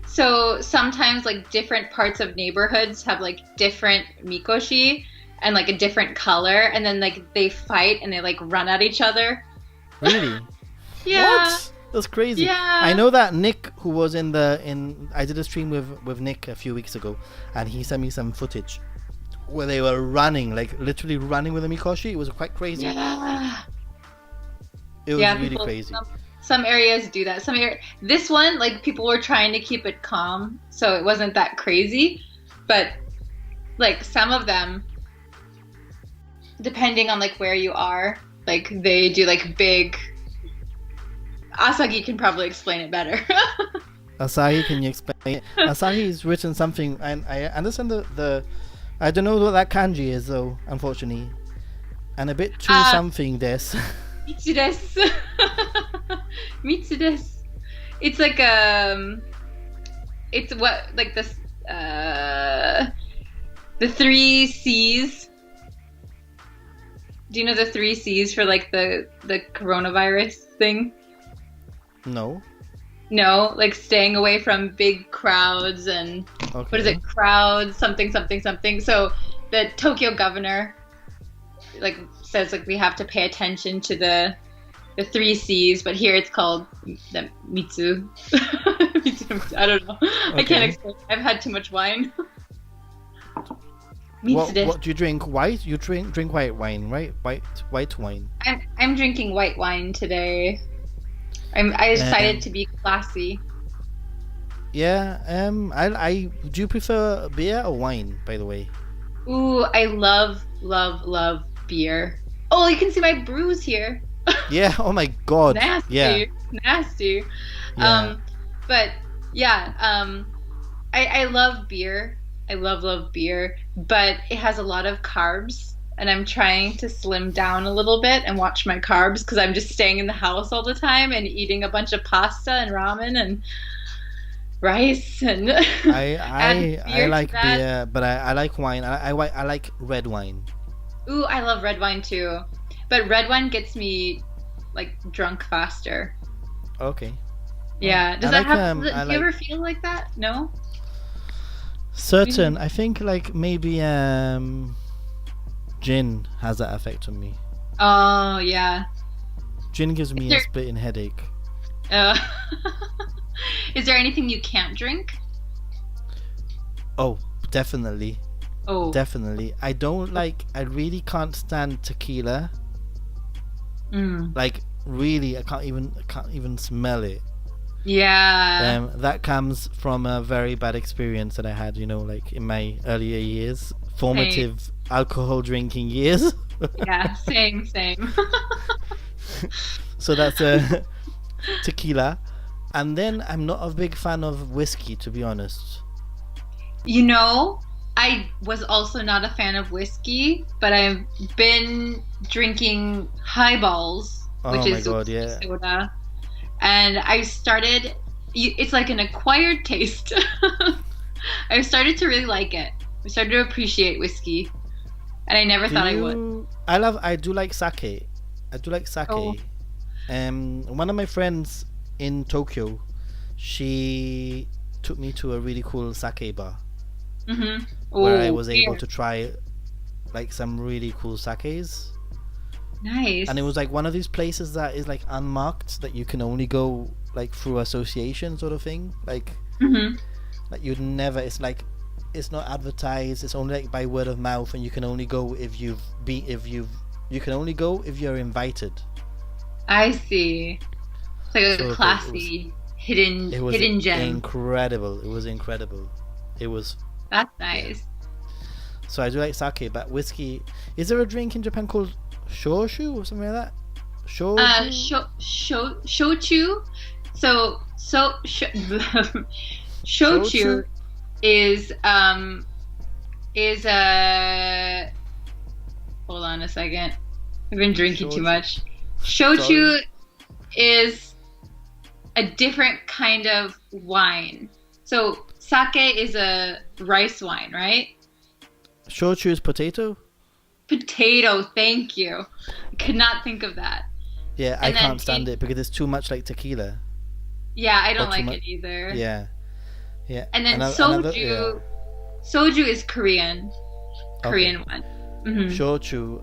So sometimes like different parts of neighborhoods have like different mikoshi and like a different color, and then like they fight and they like run at each other. Really? Yeah. What? That's crazy. Yeah. I know that Nick, who was I did a stream with Nick a few weeks ago, and he sent me some footage where they were running, like literally running with a mikoshi. It was quite crazy. Yeah. It was really crazy. Some areas do that. This one, like people were trying to keep it calm, so it wasn't that crazy. But like some of them, depending on like where you are, like they do like big. Asagi can probably explain it better. Asahi, can you explain it? Asahi's written something, and I understand the I don't know what that kanji is though, unfortunately, and a bit too something des. Mitsu desu. Mitsu desu. It's like it's what like this the 3 C's. Do you know the 3 C's for like the coronavirus thing? No, like staying away from big crowds and what is it? Crowds, something. So the Tokyo governor like says like we have to pay attention to the 3 C's, but here it's called the Mitsu. I don't know. Okay. I can't explain. I've had too much wine. What do you drink? White? You drink white wine, right? White wine. I'm drinking white wine today. I decided to be classy. Yeah. I do you prefer beer or wine, by the way? Ooh, I love beer. Oh, you can see my bruise here. Yeah. Oh my God. Nasty. Yeah. Nasty. Yeah. But yeah. I love beer. I love beer, but it has a lot of carbs. And I'm trying to slim down a little bit and watch my carbs because I'm just staying in the house all the time and eating a bunch of pasta and ramen and rice and. I like beer, but I like wine. I like red wine. Ooh, I love red wine too, but red wine gets me like drunk faster. Okay. Yeah. Does that happen? Do you ever feel like that? No. Certain. I think like maybe gin has that effect on me. Oh, yeah. Gin gives me a splitting headache. Is there anything you can't drink? Oh, definitely. Oh. Definitely. I really can't stand tequila. Like, really, I can't even smell it. Yeah. That comes from a very bad experience that I had, like in my earlier years. Formative alcohol drinking years. Yeah, same. So that's tequila, and then I'm not a big fan of whiskey, to be honest. I was also not a fan of whiskey, but I've been drinking highballs, which is soda, and I started. It's like an acquired taste. I've started to really like it. I started to appreciate whiskey, and I never thought I would. I do like sake. Oh. One of my friends in Tokyo, she took me to a really cool sake bar, where I was able to try like some really cool sakes. Nice. And it was like one of these places that is like unmarked, that you can only go like through association sort of thing. Like you'd never. It's like it's not advertised. It's only like by word of mouth, and you can only go if you can only go if you're invited. I see. It's like a classy hidden gem. Incredible. It was incredible. It was. That's nice. So I do like sake, but whiskey. Is there a drink in Japan called shochu or something like that? Shochu. Shochu. Shochu is hold on a second. I've been drinking too much. Shochu is a different kind of wine. So sake is a rice wine, right? Shochu is potato? Potato, thank you. I could not think of that. Yeah, I can't stand it because it's too much like tequila. Yeah, I don't like it either. Yeah. And then soju soju is Korean one. Mm-hmm. Shochu,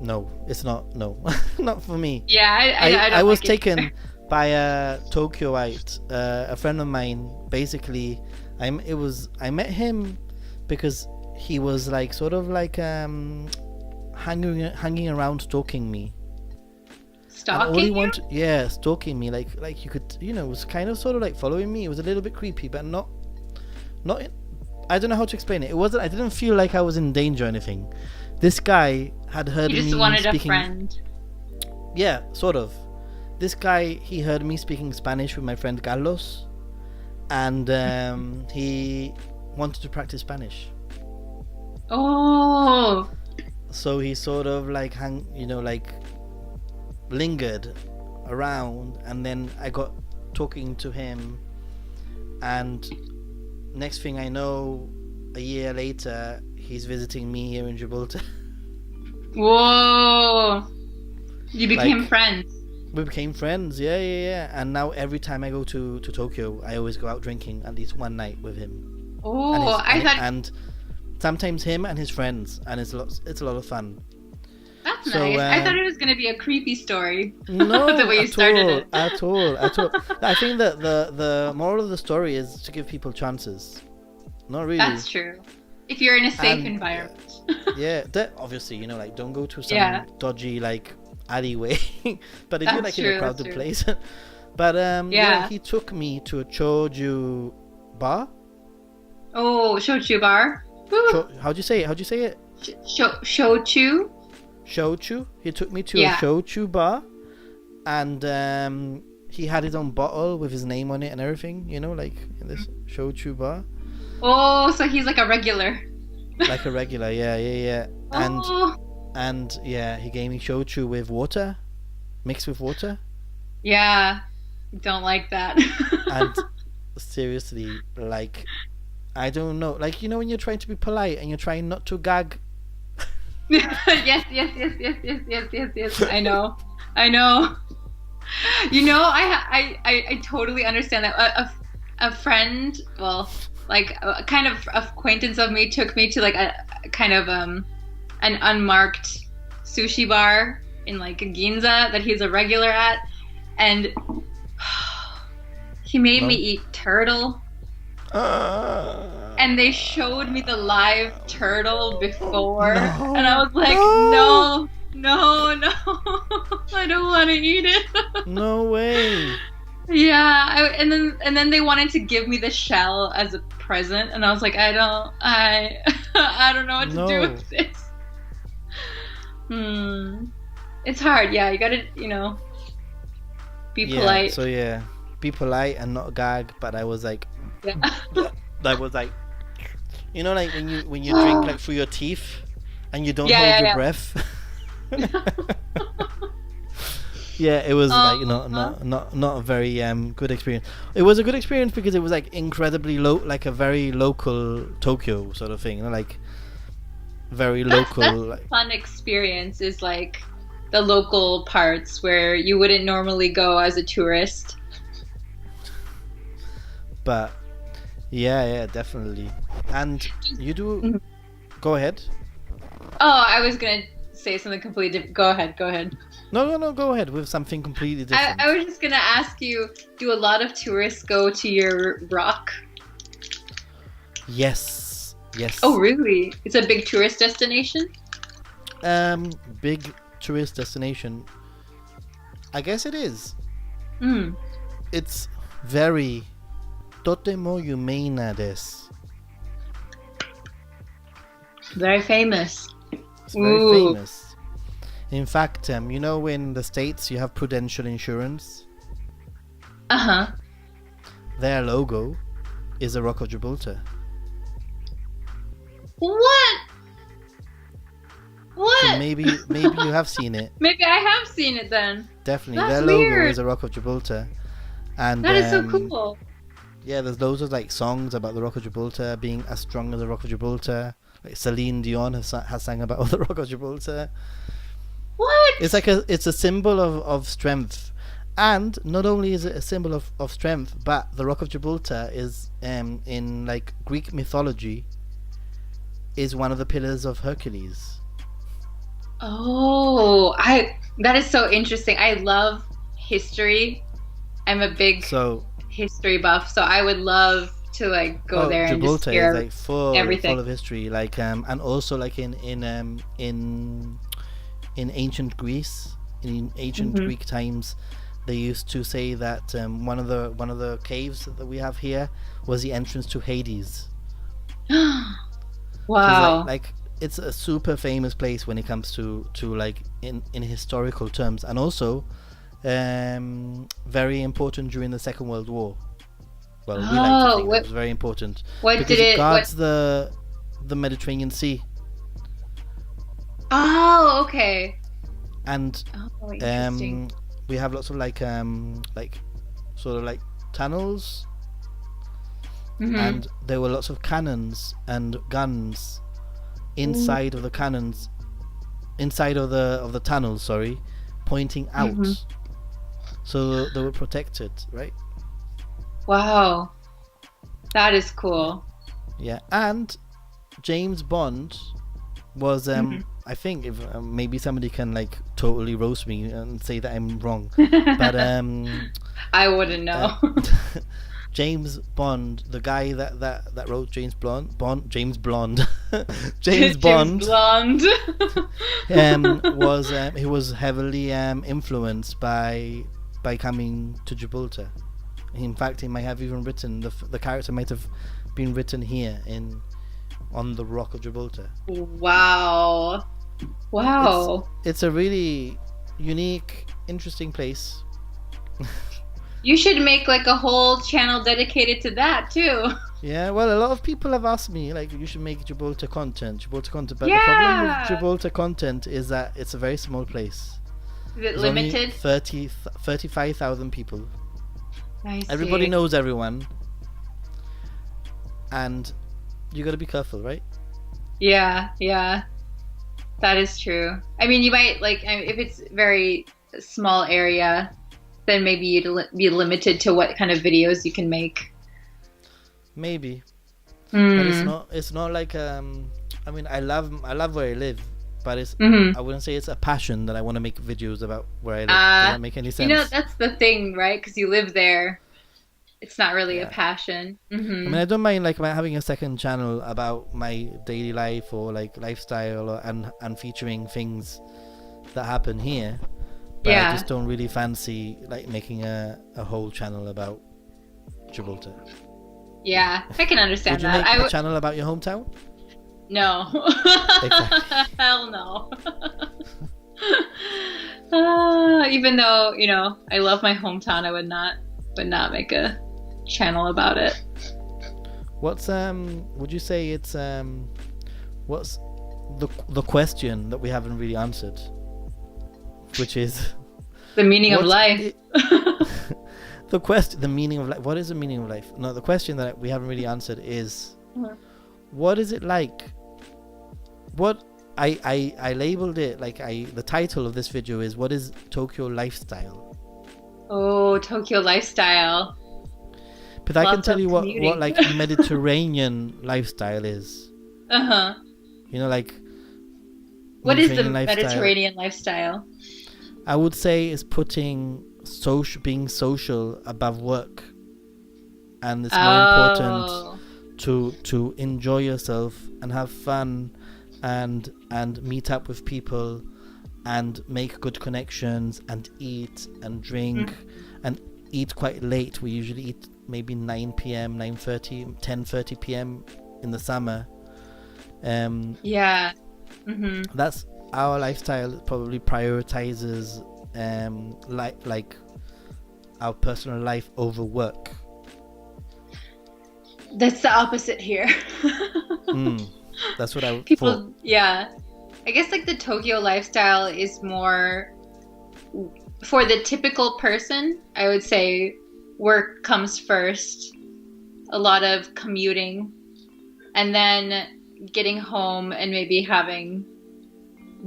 no, it's not. No, not for me. Yeah, I was taken by a Tokyoite, a friend of mine. Basically, I met him because he was like sort of like hanging around stalking me. Stalking you? Stalking me. Like you could, it was kind of sort of like following me. It was a little bit creepy, but not. I don't know how to explain it. It wasn't. I didn't feel like I was in danger or anything. This guy had heard me speaking. You just wanted a friend. Yeah, sort of. This guy, he heard me speaking Spanish with my friend Carlos, and he wanted to practice Spanish. Oh. So he sort of like lingered around, and then I got talking to him, and next thing I know, a year later, he's visiting me here in Gibraltar. Whoa! You became friends. We became friends, yeah. And now every time I go to Tokyo, I always go out drinking at least one night with him. Oh, and sometimes him and his friends, and it's a lot of fun. That's nice. I thought it was going to be a creepy story. No, the way you started it. At all. I think that the moral of the story is to give people chances. Not really. That's true. If you're in a safe environment. Yeah, obviously, like don't go to some dodgy like alleyway. But if you're like in a crowded place. But he took me to a choju bar. Oh, shochu bar. How'd you say it? Shochu. Shochu. He took me to a shochu bar, and he had his own bottle with his name on it and everything. Like in this shochu bar. Oh, so he's like a regular. Like a regular, yeah. And he gave me shochu with water, mixed with water. Yeah, don't like that. And seriously, like, I don't know, like when you're trying to be polite and you're trying not to gag. Yes. I know. I totally understand that. A friend, well, like a kind of acquaintance of me took me to like a kind of an unmarked sushi bar in like Ginza that he's a regular at, and he made me eat turtle. And they showed me the live turtle before, and I was like, no, I don't want to eat it. No way. Yeah, and then they wanted to give me the shell as a present, and I was like, I don't know what to do with this. It's hard. Yeah, you gotta, be polite. So be polite and not gag. But I was like, I was like, like when you drink like through your teeth and you don't hold your breath. Yeah, it was like not a very good experience. It was a good experience because it was like incredibly like a very local Tokyo sort of thing, like very local. That's like fun experience is like the local parts where you wouldn't normally go as a tourist. But yeah, definitely. And you do. Go ahead. Oh, I was gonna say something completely different. Go ahead. Go ahead. No, go ahead with something completely different. I was just gonna ask you, do a lot of tourists go to your rock? Yes. Oh, really? It's a big tourist destination? Big tourist destination. I guess it is. Mm. It's very totemo yumeina desu. Very famous. It's very famous. In fact, you know, in the States you have Prudential Insurance. Uh-huh. Their logo is a Rock of Gibraltar. What? So maybe you have seen it. Maybe I have seen it then. Definitely. That's Their weird. logo is a Rock of Gibraltar. And That is so cool. yeah, there's loads of like songs about the Rock of Gibraltar being as strong as the Rock of Gibraltar. Like Celine Dion has sang about the Rock of Gibraltar. What? It's a symbol of strength. And not only is it a symbol of strength, but the Rock of Gibraltar is in like Greek mythology is one of the pillars of Hercules. Oh, that is so interesting. I love history. I'm a big history buff, so I would love to like go there and just Gibraltar hear is like full of history, like and also like in ancient Greece, in ancient Greek times, they used to say that one of the caves that we have here was the entrance to Hades. Wow. Like it's a super famous place when it comes to like in historical terms, and also very important during the Second World War. Well, we like to think it was very important because it guards the Mediterranean Sea. Oh, okay. And we have lots of like sort of like tunnels, and there were lots of cannons and guns inside of the cannons, inside of the tunnels. Sorry, pointing out, so they were protected, right? Wow, that is cool. Yeah, and James Bond was I think if maybe somebody can like totally roast me and say that I'm wrong, but I wouldn't know. James Bond, the guy that wrote James Bond, James Bond, James Bond, he was heavily influenced by coming to Gibraltar. In fact, he might have even written the character might have been written here on the Rock of Gibraltar. Wow. It's a really unique, interesting place. You should make like a whole channel dedicated to that too. Yeah, well, a lot of people have asked me like you should make Gibraltar content, but the problem with Gibraltar content is that it's a very small place. Is it limited? 35,000 people. I see. Everybody knows everyone, and you got to be careful, right? Yeah, that is true. I mean, you might like if it's very small area, then maybe you'd be limited to what kind of videos you can make. Maybe, but it's not like I mean, I love where I live, but it's I wouldn't say it's a passion that I want to make videos about where I live. Does that make any sense? You know, that's the thing, right? Because you live there. It's not really a passion. I mean, I don't mind like having a second channel about my daily life or like lifestyle and featuring things that happen here. But I just don't really fancy like making a whole channel about Gibraltar. Yeah, I can understand that. Would you make a channel about your hometown? No. Exactly. Hell no. Even though, you know, I love my hometown, I would not make a channel about it. What's would you say it's what's the question that we haven't really answered, which is the meaning of life? The meaning of life. What is the meaning of life? No, the question that we haven't really answered is what is it like? What I labeled it like the title of this video is what is Tokyo lifestyle? Oh, Tokyo lifestyle. But I can tell you what like Mediterranean lifestyle is. You know, like What is the Mediterranean lifestyle, Mediterranean lifestyle? I would say, is putting being social above work, and it's more important Oh. to enjoy yourself and have fun, and meet up with people, and make good connections, and eat and drink, and eat quite late. We usually eat maybe 9 p.m., 9:30, 10:30 p.m. in the summer. Yeah. Mm-hmm. That's our lifestyle. Probably prioritizes like our personal life over work. That's the opposite here. That's what I People, thought. yeah. I guess like the Tokyo lifestyle is more for the typical person. I would say work comes first, a lot of commuting, and then getting home and maybe having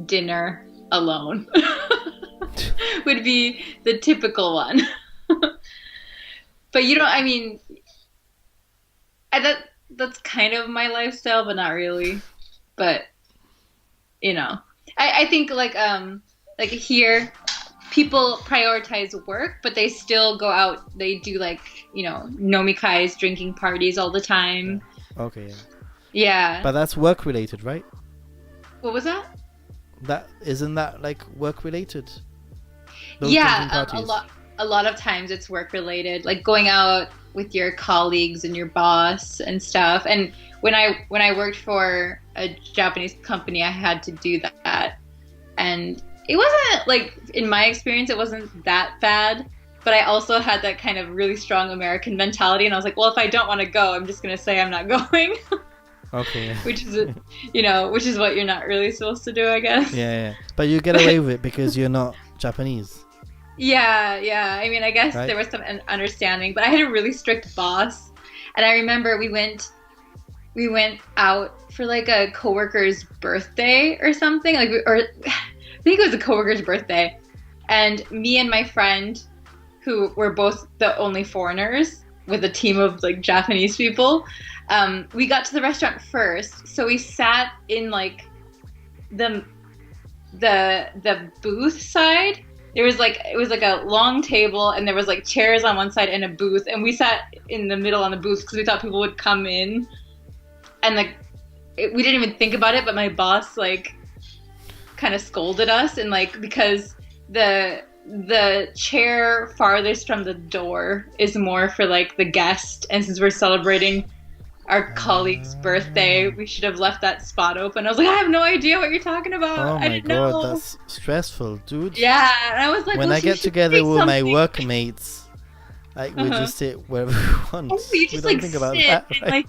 dinner alone would be the typical one. But you don't, I mean, that's kind of my lifestyle, but not really. But you know, I think like here, people prioritize work, but they still go out. They do like, you know, nomikais, drinking parties all the time. Okay. Yeah. But that's work related, right? What was that? That isn't that like work related? Yeah, a lot of times it's work related, like going out with your colleagues and your boss and stuff. And when I worked for a Japanese company, I had to do that. And it wasn't like, in my experience, it wasn't that bad. But I also had that kind of really strong American mentality, and I was like, well, if I don't want to go, I'm just going to say I'm not going. Okay. Which is what you're not really supposed to do, I guess. Yeah. But you get away with it because you're not Japanese. Yeah. I mean, I guess there was some understanding, but I had a really strict boss, and I remember we went out for like a coworker's birthday or something, I think it was a coworker's birthday, and me and my friend, who were both the only foreigners with a team of like Japanese people, we got to the restaurant first, so we sat in like the booth side. It was like a long table, and there was like chairs on one side and a booth, and we sat in the middle on the booth because we thought people would come in, and like we didn't even think about it, but my boss like kind of scolded us, and like because the chair farthest from the door is more for like the guest, and since we're celebrating our colleague's birthday, we should have left that spot open. I was like, I have no idea what you're talking about. Oh I my didn't god, know. that's stressful, dude. Yeah, and I was like, when well, I get together with my workmates, like we just sit wherever we want. Oh, you just we don't like think about sit that, and, right? like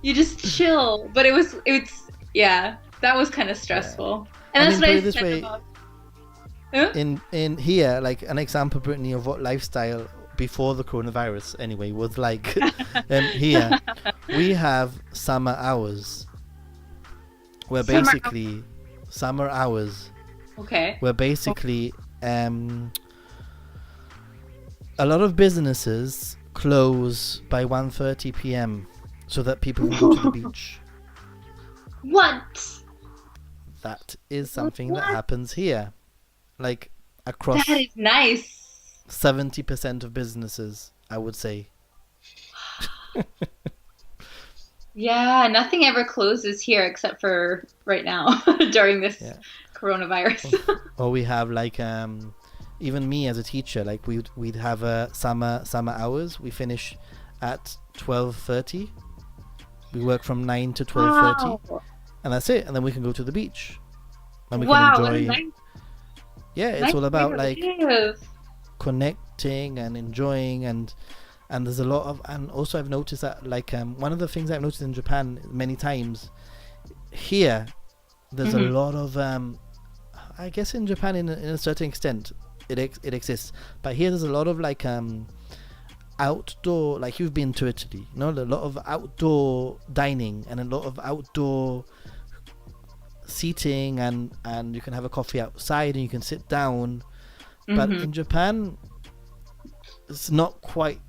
you just chill. But it's yeah, that was kind of stressful. And that's what I said about. Huh? In here, like an example, Brittany, of what lifestyle before the coronavirus anyway was like. Here we have summer hours, where basically summer hours. Okay. Where basically a lot of businesses close by 1:30 p.m. so that people can go to the beach. What? That is something that happens here, like across. That is nice. 70% of businesses, I would say. Yeah, nothing ever closes here except for right now during this coronavirus. Or we have like even me as a teacher, like we'd have summer hours. We finish at 12:30. We work from 9 to 12:30, and that's it. And then we can go to the beach, and we can enjoy. Nice. Yeah, it's all about like connecting and enjoying, and there's a lot of, and also I've noticed that like one of the things I've noticed in Japan many times, here there's a lot of I guess in Japan in a certain extent it exists, but here there's a lot of like outdoor, like you've been to Italy, you know, a lot of outdoor dining and a lot of outdoor seating, and you can have a coffee outside and you can sit down. But in Japan, it's not quite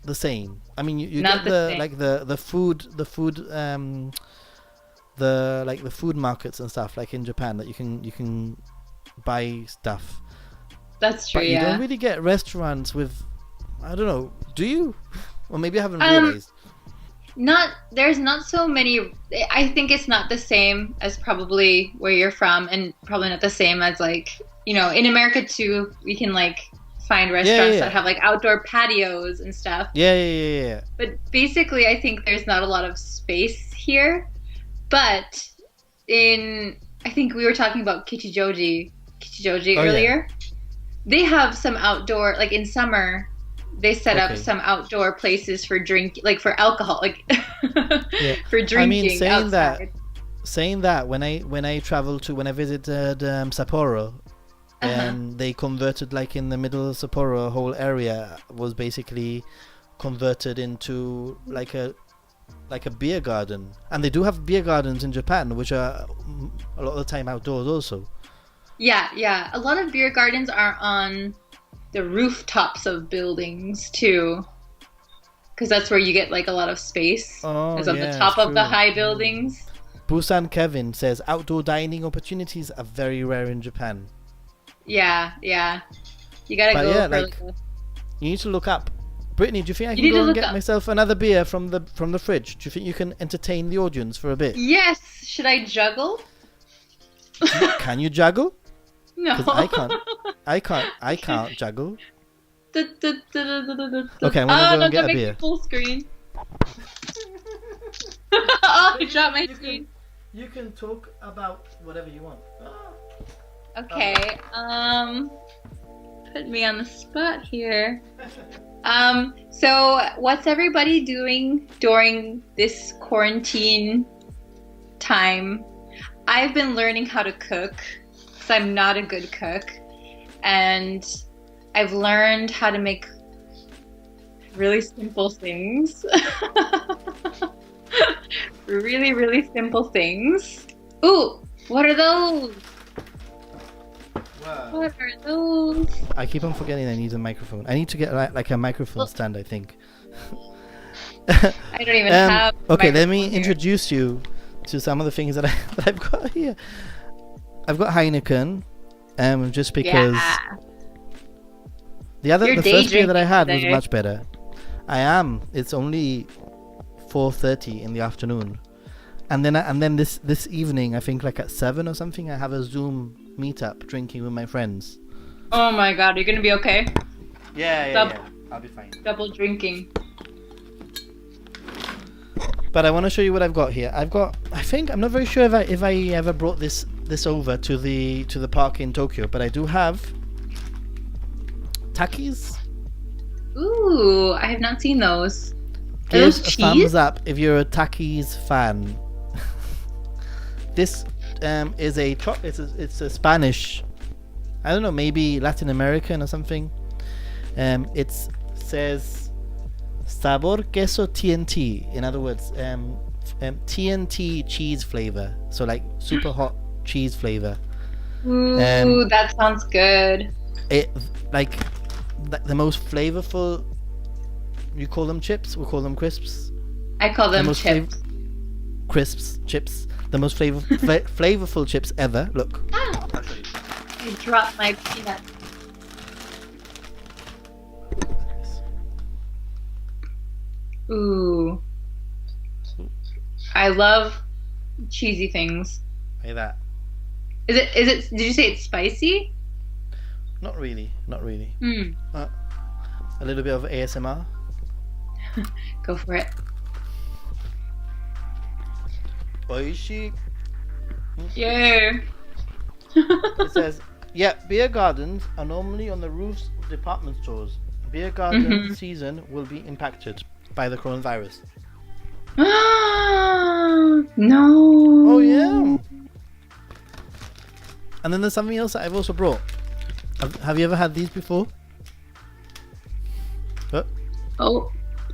the same. I mean, you get the food the food markets and stuff like in Japan that you can buy stuff. That's true. But you Yeah. don't really get restaurants with, I don't know. Do you? Or maybe I haven't realized. There's not so many. I think it's not the same as probably where you're from, and probably not the same as like, in America too. We can like find restaurants that have like outdoor patios and stuff. Yeah. But basically, I think there's not a lot of space here. But I think we were talking about Kichijoji earlier. Yeah. They have some outdoor, like in summer, they set up some outdoor places for for alcohol, like for drinking. I mean, saying that when I visited Sapporo, and they converted, like in the middle of Sapporo, a whole area was basically converted into like a beer garden, and they do have beer gardens in Japan, which are a lot of the time outdoors also. Yeah. A lot of beer gardens are on the rooftops of buildings too, because that's where you get like a lot of space. It's on the top of the high buildings. Busan Kevin says outdoor dining opportunities are very rare in Japan. Yeah. You gotta go for you need to look up. Brittany, do you think I can go and get myself another beer from the fridge? Do you think you can entertain the audience for a bit? Yes. Should I juggle? Can you juggle? No. Because I can't juggle. Okay, I'm gonna go and get a beer. Full screen. Oh, I dropped my screen. You can talk about whatever you want. Okay. Put me on the spot here. So what's everybody doing during this quarantine time? I've been learning how to cook, because I'm not a good cook, and I've learned how to make really simple things. Really, really simple things. Ooh, what are those? Wow. What are those? I keep on forgetting I need a microphone. I need to get like a microphone stand, I think. I don't even have. Okay, let me introduce you to some of the things that I've got here. I've got Heineken, just because the first beer that I had was much better. I am. It's only 4:30 in the afternoon, and then this evening, I think like at 7 or something, I have a Zoom meetup drinking with my friends. Oh my god, you're gonna be okay? Yeah. I'll be fine. Double drinking. But I want to show you what I've got here. I think I'm not very sure if I ever brought this over to the park in Tokyo, but I do have Takis. Ooh, I have not seen those. Are Give those a cheese? thumbs up if you're a Takis fan. This is it's a Spanish, I don't know, maybe Latin American or something. It says sabor queso TNT. In other words, TNT cheese flavor. So like super hot cheese flavor. Ooh, that sounds good. It like the most flavorful. You call them chips? We call them crisps. I call them chips. Crisps, chips. The most flavorful chips ever. Look. Ah, I dropped my peanut. Ooh. I love cheesy things. Like that. Is it? Did you say it's spicy? Not really. Hmm. A little bit of ASMR. Go for it. Oishi. Yeah. It says, beer gardens are normally on the roofs of department stores. Beer garden season will be impacted by the coronavirus. No. Oh yeah. And then there's something else that I've also brought. Have you ever had these before?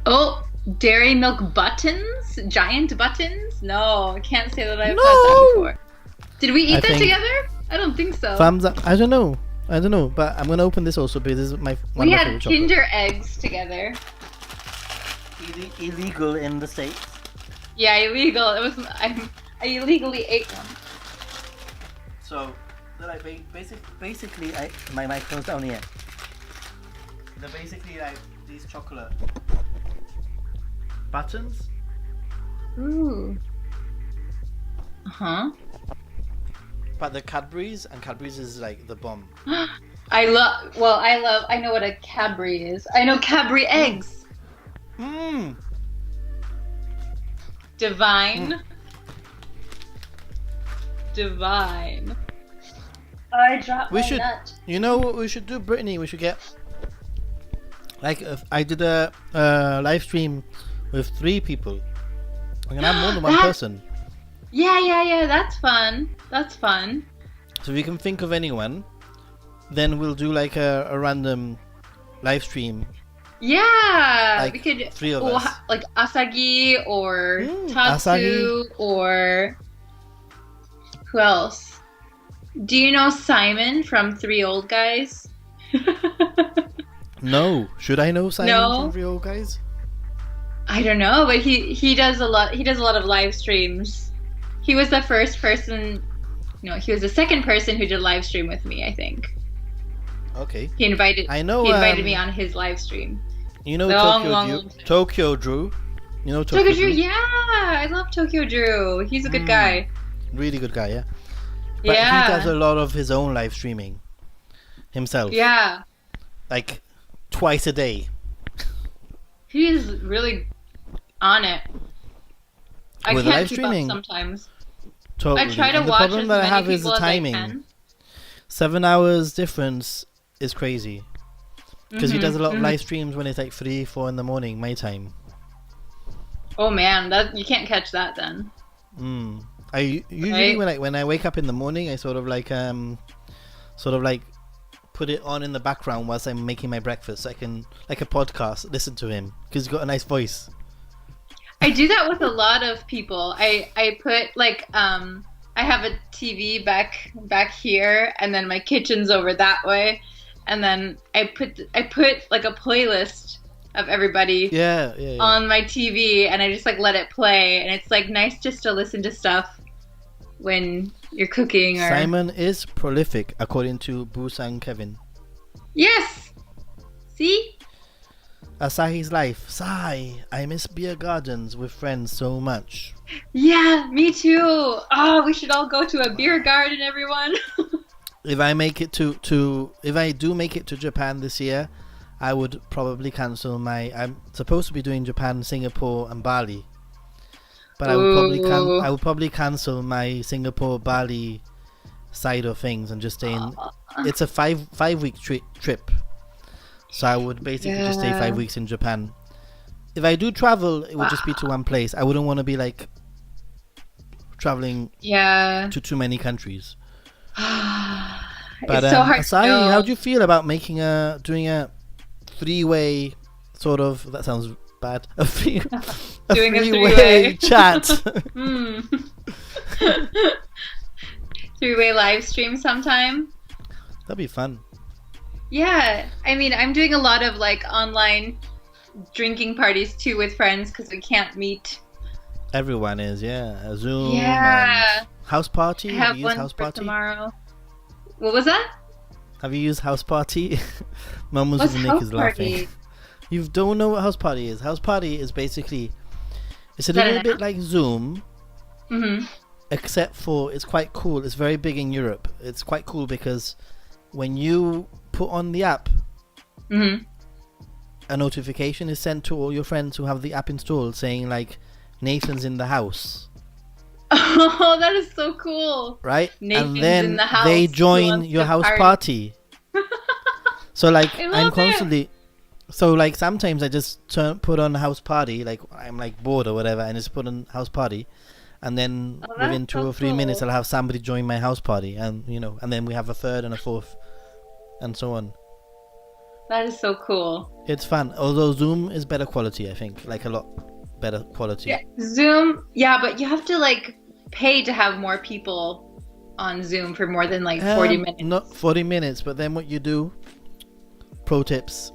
Oh, dairy milk buttons? Giant buttons? No, I can't say that I've had that before. Did we eat that together? I don't think so. Thumbs up. I don't know, but I'm gonna open this also because this is one of my favorite chocolate. We had Kinder eggs together. Illegal in the States. Yeah, illegal. I illegally ate one. So, they're like basically, my microphone's down here. They're basically like these chocolate buttons. Ooh. But the Cadbury's, and Cadbury's is like the bomb. I know what a Cadbury is. I know Cadbury eggs. Mmm. Divine. Divine. I dropped my nut. You know what we should do, Brittany? We should get, like, I did a live stream with 3 people. I'm gonna have more than one person. Yeah. That's fun. So if you can think of anyone, then we'll do like a random live stream. Yeah, like we could 3 of us. Like Asagi or Tatsu Asagi. or who else? Do you know Simon from 3 Old Guys? No, should I know Simon No? from 3 Old Guys? I don't know, but he does a lot. He does a lot of live streams. He was the first person. No, he was the second person who did a live stream with me, I think. Okay. He invited me on his live stream. You know Tokyo Drew? You know Tokyo Drew? Yeah, I love Tokyo Drew. He's a good guy. Really good guy, yeah. But he does a lot of his own live streaming himself. Yeah. Like twice a day. He's really on it. I With can't live keep streaming, up sometimes. Totally. I try to and watch the problem as that I many have is people the as I timing. can. 7 hours difference is crazy. Because he does a lot of live streams when it's like 3, 4 in the morning, my time. Oh man, that you can't catch that then. I usually when I wake up in the morning, I sort of like put it on in the background whilst I'm making my breakfast, so I can, like a podcast, listen to him because he's got a nice voice. I do that with a lot of people. I put like I have a TV back here, and then my kitchen's over that way, and then I put like a playlist of everybody on my TV, and I just like let it play, and it's like nice just to listen to stuff when you're cooking. Or Simon is prolific, according to Busan Kevin. Yes. See? Asahi's life. Sigh. I miss beer gardens with friends so much. Yeah, me too. Oh, we should all go to a beer garden, everyone. If I make it if I do make it to Japan this year, I would probably cancel I'm supposed to be doing Japan, Singapore, and Bali, but I would probably cancel my Singapore Bali side of things and just stay in. It's a 5-week trip. So I would basically just stay 5 weeks in Japan. If I do travel, it would just be to one place. I wouldn't want to be like traveling to too many countries. But it's so hard. Asahi, how do you feel about doing a 3-way sort of? That sounds bad. A three-way chat. 3-way live stream sometime. That'd be fun. Yeah, I mean, I'm doing a lot of like online drinking parties too with friends because we can't meet. Everyone is, Zoom. Yeah. House party. Have you used House Party tomorrow. What was that? Have you used House Party? Mama's Nick is laughing. You don't know what House Party is? House Party is basically, it's a little bit like Zoom, except for it's quite cool. It's very big in Europe. It's quite cool because when you put on the app, a notification is sent to all your friends who have the app installed saying like Nathan's in the house. Oh, that is so cool. Right? Nathan's and then in the house. They join your house party. So like I'm constantly so like sometimes I just put on house party, like I'm like bored or whatever, and just put on house party, and then within 2 or 3 minutes I'll have somebody join my house party, and and then we have a third and a fourth and so on. That is so cool. It's fun, although Zoom is better quality, I think, like a lot better quality. Yeah, Zoom, but you have to like pay to have more people on Zoom for more than like 40 minutes. Not 40 minutes, but then what you do, pro tips,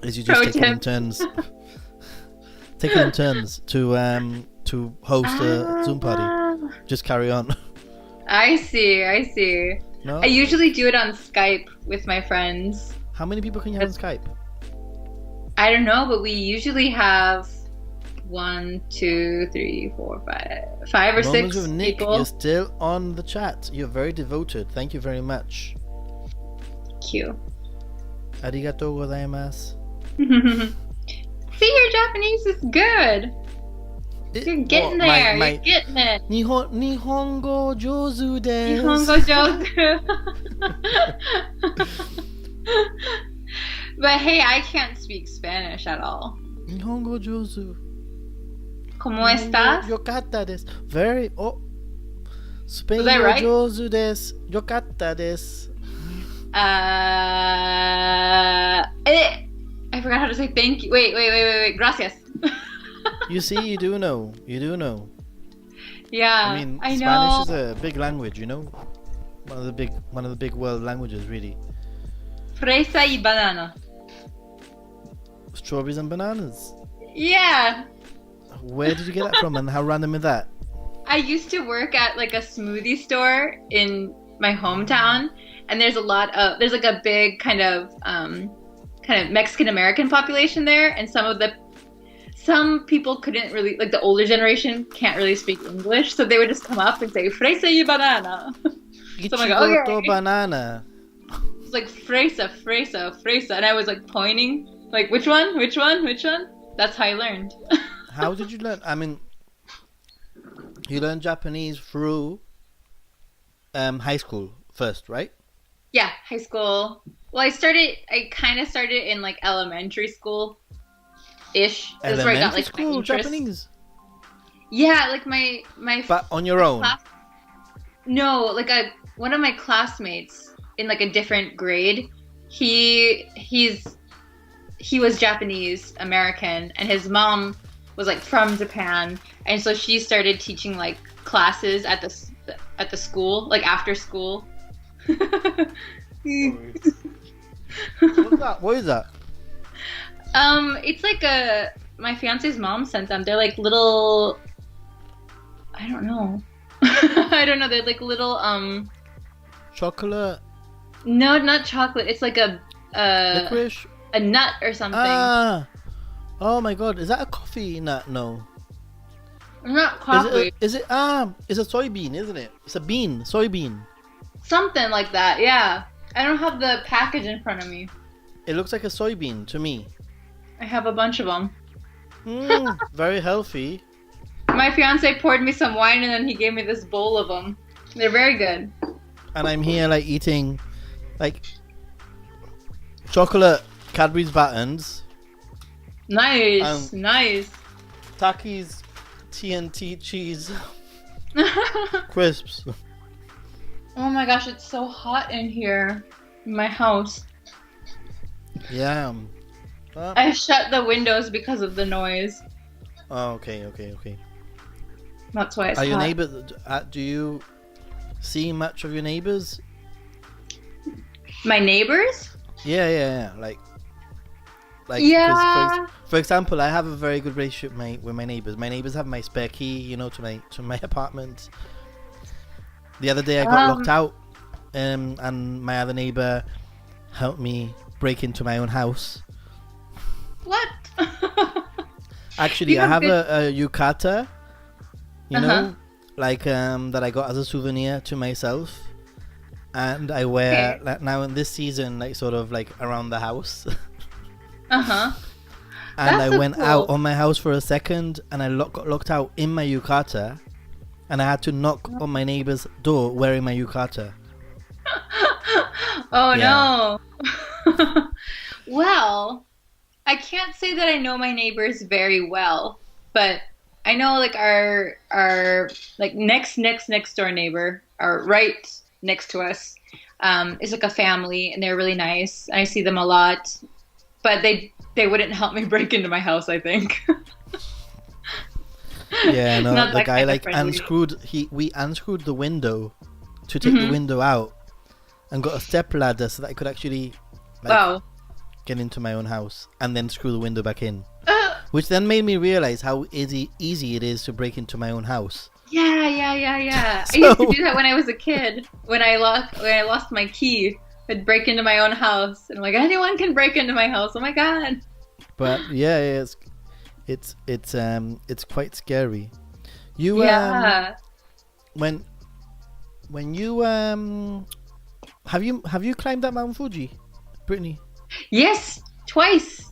is you just take it in turns. Take it in turns to host a Zoom party. just carry on. I see. No? I usually do it on Skype with my friends. How many people can you have on Skype? I don't know, but we usually have 1, 2, 3, 4, 5 or Moments 6 with Nick, people. you're still on the chat. You're very devoted. Thank you very much. Cute. Arigatou gozaimasu. See, your Japanese is good. You're getting there. You're getting it. Nihongo jozu desu. Nihongo jozu. But hey, I can't speak Spanish at all. Nihongo jozu. ¿Cómo estás? Yokata desu. Very. Oh. Spain that right? jozu desu. Yokata desu. I forgot how to say thank you. Wait. Gracias. You see, you do know. Yeah, I mean, I Spanish know. is a big language, you know. One of the big world languages, really. Fresa y banana. Strawberries and bananas. Yeah. Where did you get that from, and how random is that? I used to work at like a smoothie store in my hometown, and there's like a big kind of Mexican American population there, and some people couldn't really, like the older generation can't really speak English, so they would just come up and say fresa y banana. So I'm like, okay. Banana. It's like fresa, and I was like pointing, like which one? That's how I learned. How did you learn? I mean, you learned Japanese through high school first, right? Yeah, high school. Well, I kind of started in like elementary school ish. That's where I got like school my interest. Japanese. Yeah, like my But on your own. No, like one of my classmates in like a different grade. He was Japanese American, and his mom was like from Japan, and so she started teaching like classes at the school, like after school. What is that? It's like my fiance's mom sent them. They're like little, I don't know. They're like little Chocolate. No, not chocolate. It's like a licorice. A nut or something. Oh my god, is that a coffee nut? No. Not coffee. It's a soybean, isn't it? It's a bean, soybean. Something like that, yeah. I don't have the package in front of me. It looks like a soybean to me. I have a bunch of them. Very healthy. My fiance poured me some wine and then he gave me this bowl of them. They're very good. And I'm here like eating like chocolate Cadbury's Battens. Nice. Takis TNT cheese crisps. Oh my gosh, it's so hot in here. In my house. Yeah. I shut the windows because of the noise. Oh, okay. That's why it's hot. Are your neighbors? Do you see much of your neighbors? My neighbors? Yeah. Like. Yeah. For example, I have a very good relationship with my neighbors. My neighbors have my spare key, to my apartment. The other day I got locked out, and my other neighbor helped me break into my own house. What? Actually, I have a yukata, that I got as a souvenir to myself, and I wear like, now in this season, like sort of like around the house. And I went out on my house for a second, and I got locked out in my yukata, and I had to knock on my neighbor's door wearing my yukata. Oh no. Well, I can't say that I know my neighbors very well, but I know like our like next door neighbor, or right next to us, is like a family, and they're really nice. I see them a lot, but they wouldn't help me break into my house, I think. Yeah, no, the guy like we unscrewed the Mm-hmm. window to take the window out, and got a step ladder so that I could actually get into my own house and then screw the window back in. Which then made me realize how easy it is to break into my own house. Yeah. I So used to do that when I was a kid. When I lost my key, I'd break into my own house, and I'm like, anyone can break into my house. Oh my god. but yeah, it's quite scary. You Yeah. when you have you climbed that Mount Fuji, Brittany? Yes, twice.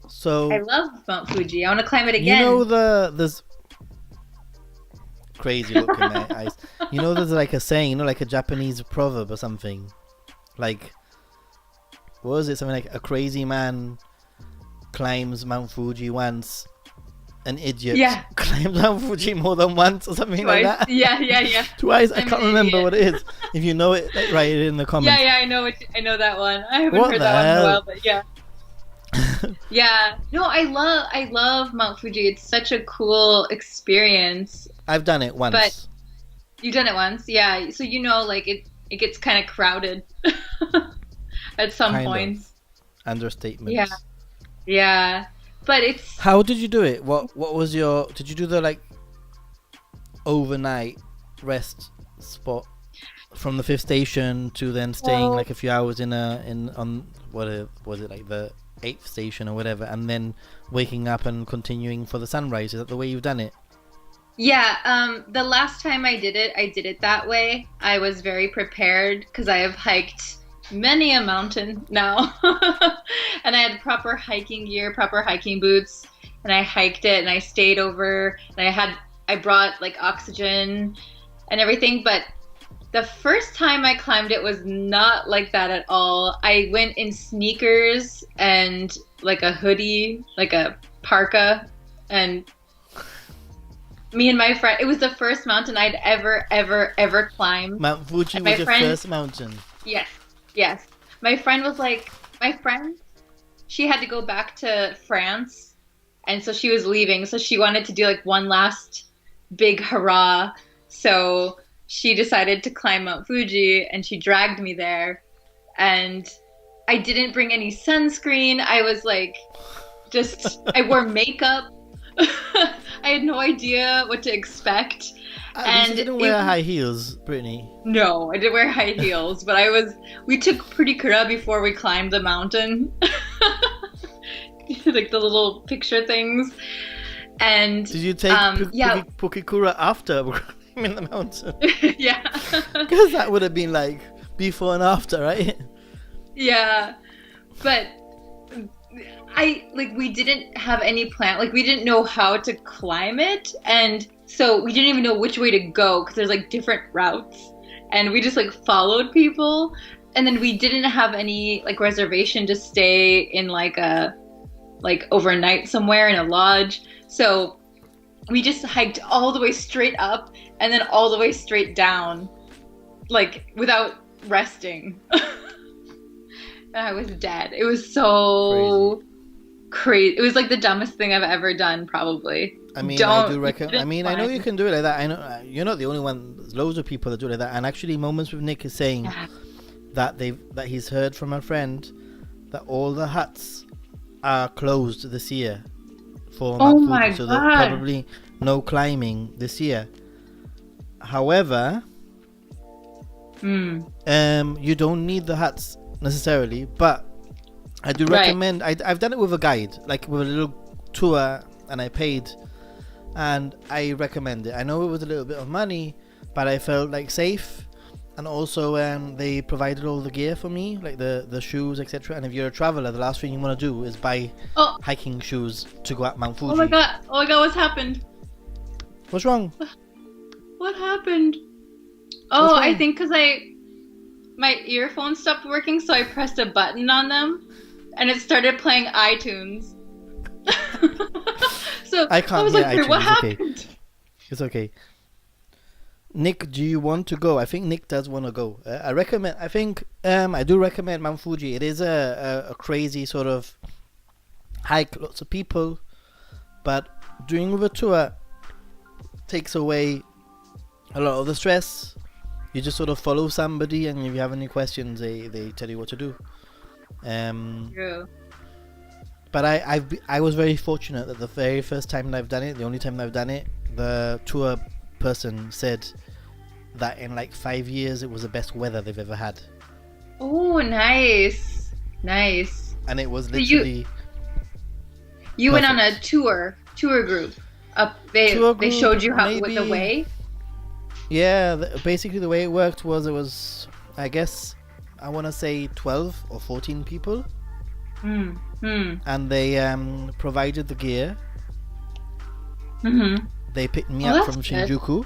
I So love Mount Fuji. I want to climb it you know again. there's crazy look in my eyes. You know there's like a saying, you know, like a Japanese proverb or something. Like what was it? Something like a crazy man climbs Mount Fuji once, an idiot Yeah, climbs Mount Fuji more than once or something like twice. that. Yeah. Twice, I I'm an can't remember idiot. what it is. If you know it, like, write it in the comments. Yeah. I know that one. I haven't What heard the that one in a hell? while, but yeah. Yeah. No, I love Mount Fuji. It's such a cool experience. I've done it once. But you've done it once, yeah. So like it gets kind of crowded at some Kind of. points. Understatement. Yeah. Yeah. But it's How did you do it? What was your? Did you do the like overnight rest spot from the fifth station to then staying well, like a few hours on was it like the eighth station or whatever, and then waking up and continuing for the sunrise? Is that the way you've done it? yeah, the last time I did it that way. I was very prepared because I have hiked many a mountain now. And I had proper hiking gear, proper hiking boots, and I hiked it and I stayed over and I brought like oxygen and everything, but the first time I climbed it was not like that at all. I went in sneakers and like a hoodie, like a parka, and me and my friend, it was the first mountain I'd ever climbed. Mount Fuji And was my your friend, first mountain. yes, yes. My friend, she had to go back to France, and so she was leaving. So she wanted to do like one last big hurrah. So she decided to climb Mount Fuji, and she dragged me there. And I didn't bring any sunscreen. I was like, I wore makeup. I had no idea what to expect. At least you And didn't wear high heels, Brittany. no, I didn't wear high heels, but we took pretty kura before we climbed the mountain. Like the little picture things. And Did you take yeah, Pukikura after climbing the mountain? yeah. Because that would have been like before and after, right? Yeah. But we didn't have any plan. Like we didn't know how to climb it, and so we didn't even know which way to go because there's like different routes, and we just like followed people, and then we didn't have any like reservation to stay in like overnight somewhere in a lodge. So we just hiked all the way straight up and then all the way straight down, like without resting. And I was dead. It was so crazy. It was like the dumbest thing I've ever done, probably. I mean, Don't. I do reckon. I mean, I know you can do it like that. I know you're not the only one. There's loads of people that do it like that. And actually, Moments with Nick is saying that he's heard from a friend that all the huts are closed this year for Oh Mount my Fuji, so there's God. probably no climbing this year. However, you don't need the huts necessarily, but I do Right. recommend. I've done it with a guide, like with a little tour, and I paid, and I recommend it. I know it was a little bit of money, but I felt like safe, and also they provided all the gear for me, like the shoes, etc. And if you're a traveler, the last thing you want to do is buy Oh, hiking shoes to go up Mount Fuji. oh my god. Oh my god, what's happened? What's wrong? What happened? Oh, wrong? I think because my earphones stopped working, so I pressed a button on them, and it started playing iTunes. So I can't was hear like, "Wait, what iTunes, okay. happened?" It's okay. Nick, do you want to go? I think Nick does want to go. I recommend. I think I do recommend Mount Fuji. It is a crazy sort of hike. Lots of people, but doing with a tour takes away a lot of the stress. You just sort of follow somebody, and if you have any questions, they tell you what to do. True. But I was very fortunate that the very first time that I've done it, the only time that I've done it, the tour person said that in like 5 years it was the best weather they've ever had. Oh, nice. Nice. And it was So literally you went on a perfect. tour group. They Tour they group, showed you how with the maybe. way. Yeah, basically the way it worked was, I guess, I want to say 12 or 14 people, Hmm. Hmm. and they provided the gear. Mm-hmm. They picked me Oh, up that's from good. Shinjuku,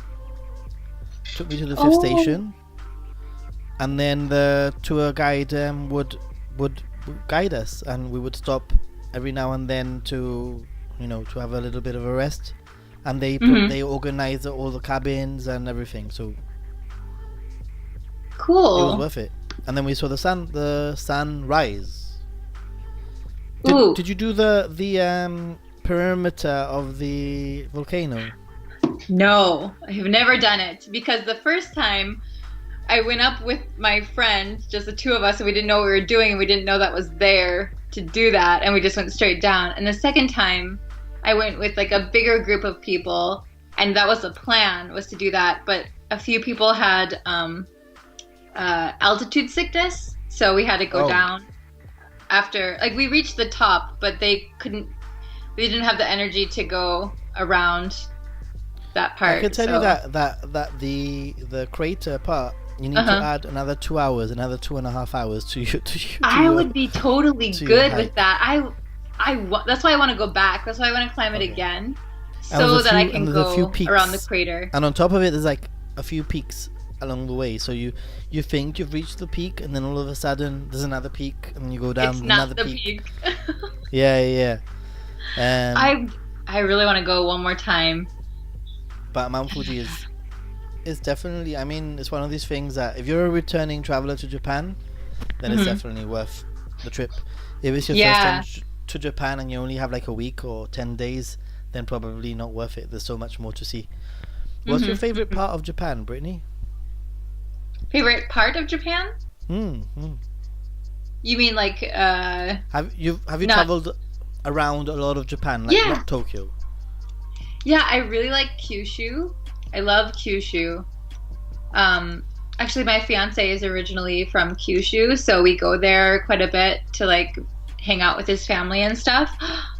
took me to the fifth Oh. station, and then the tour guide would guide us, and we would stop every now and then to to have a little bit of a rest, and they organized all the cabins and everything, so it was Cool. worth it. And then we saw the sunrise. Ooh. Did you do the perimeter of the volcano? No, I have never done it because the first time I went up with my friend, just the two of us, and we didn't know what we were doing, and we didn't know that was there to do that, and we just went straight down. And the second time, I went with like a bigger group of people, and that was the plan, was to do that. But a few people had altitude sickness, so we had to go Oh. down after. Like we reached the top, but they didn't have the energy to go around that part. I can tell so. you that the crater part, you need to add another 2 hours, another 2.5 hours to I your, would be totally to your good hike. with that. That's why I want to go back. That's why I want to climb it Okay. again, And so there's a that I few- can and there's a few go peaks. around the crater. And on top of it, there's like a few peaks along the way. So you think you've reached the peak, and then all of a sudden there's another peak, and you go down It's not another the peak. peak. Yeah. I really want to go one more time. But Mount Fuji is definitely. I mean, it's one of these things that if you're a returning traveler to Japan, then it's definitely worth the trip. If it's your first time to Japan and you only have like a week or 10 days, then probably not worth it. There's so much more to see. What's your favorite part of Japan, Brittany? Favorite part of Japan? You mean like Have you Not- traveled around a lot of Japan, like Yeah. not Tokyo? Yeah, I really like Kyushu. I love Kyushu. Actually, my fiance is originally from Kyushu, so we go there quite a bit to like hang out with his family and stuff.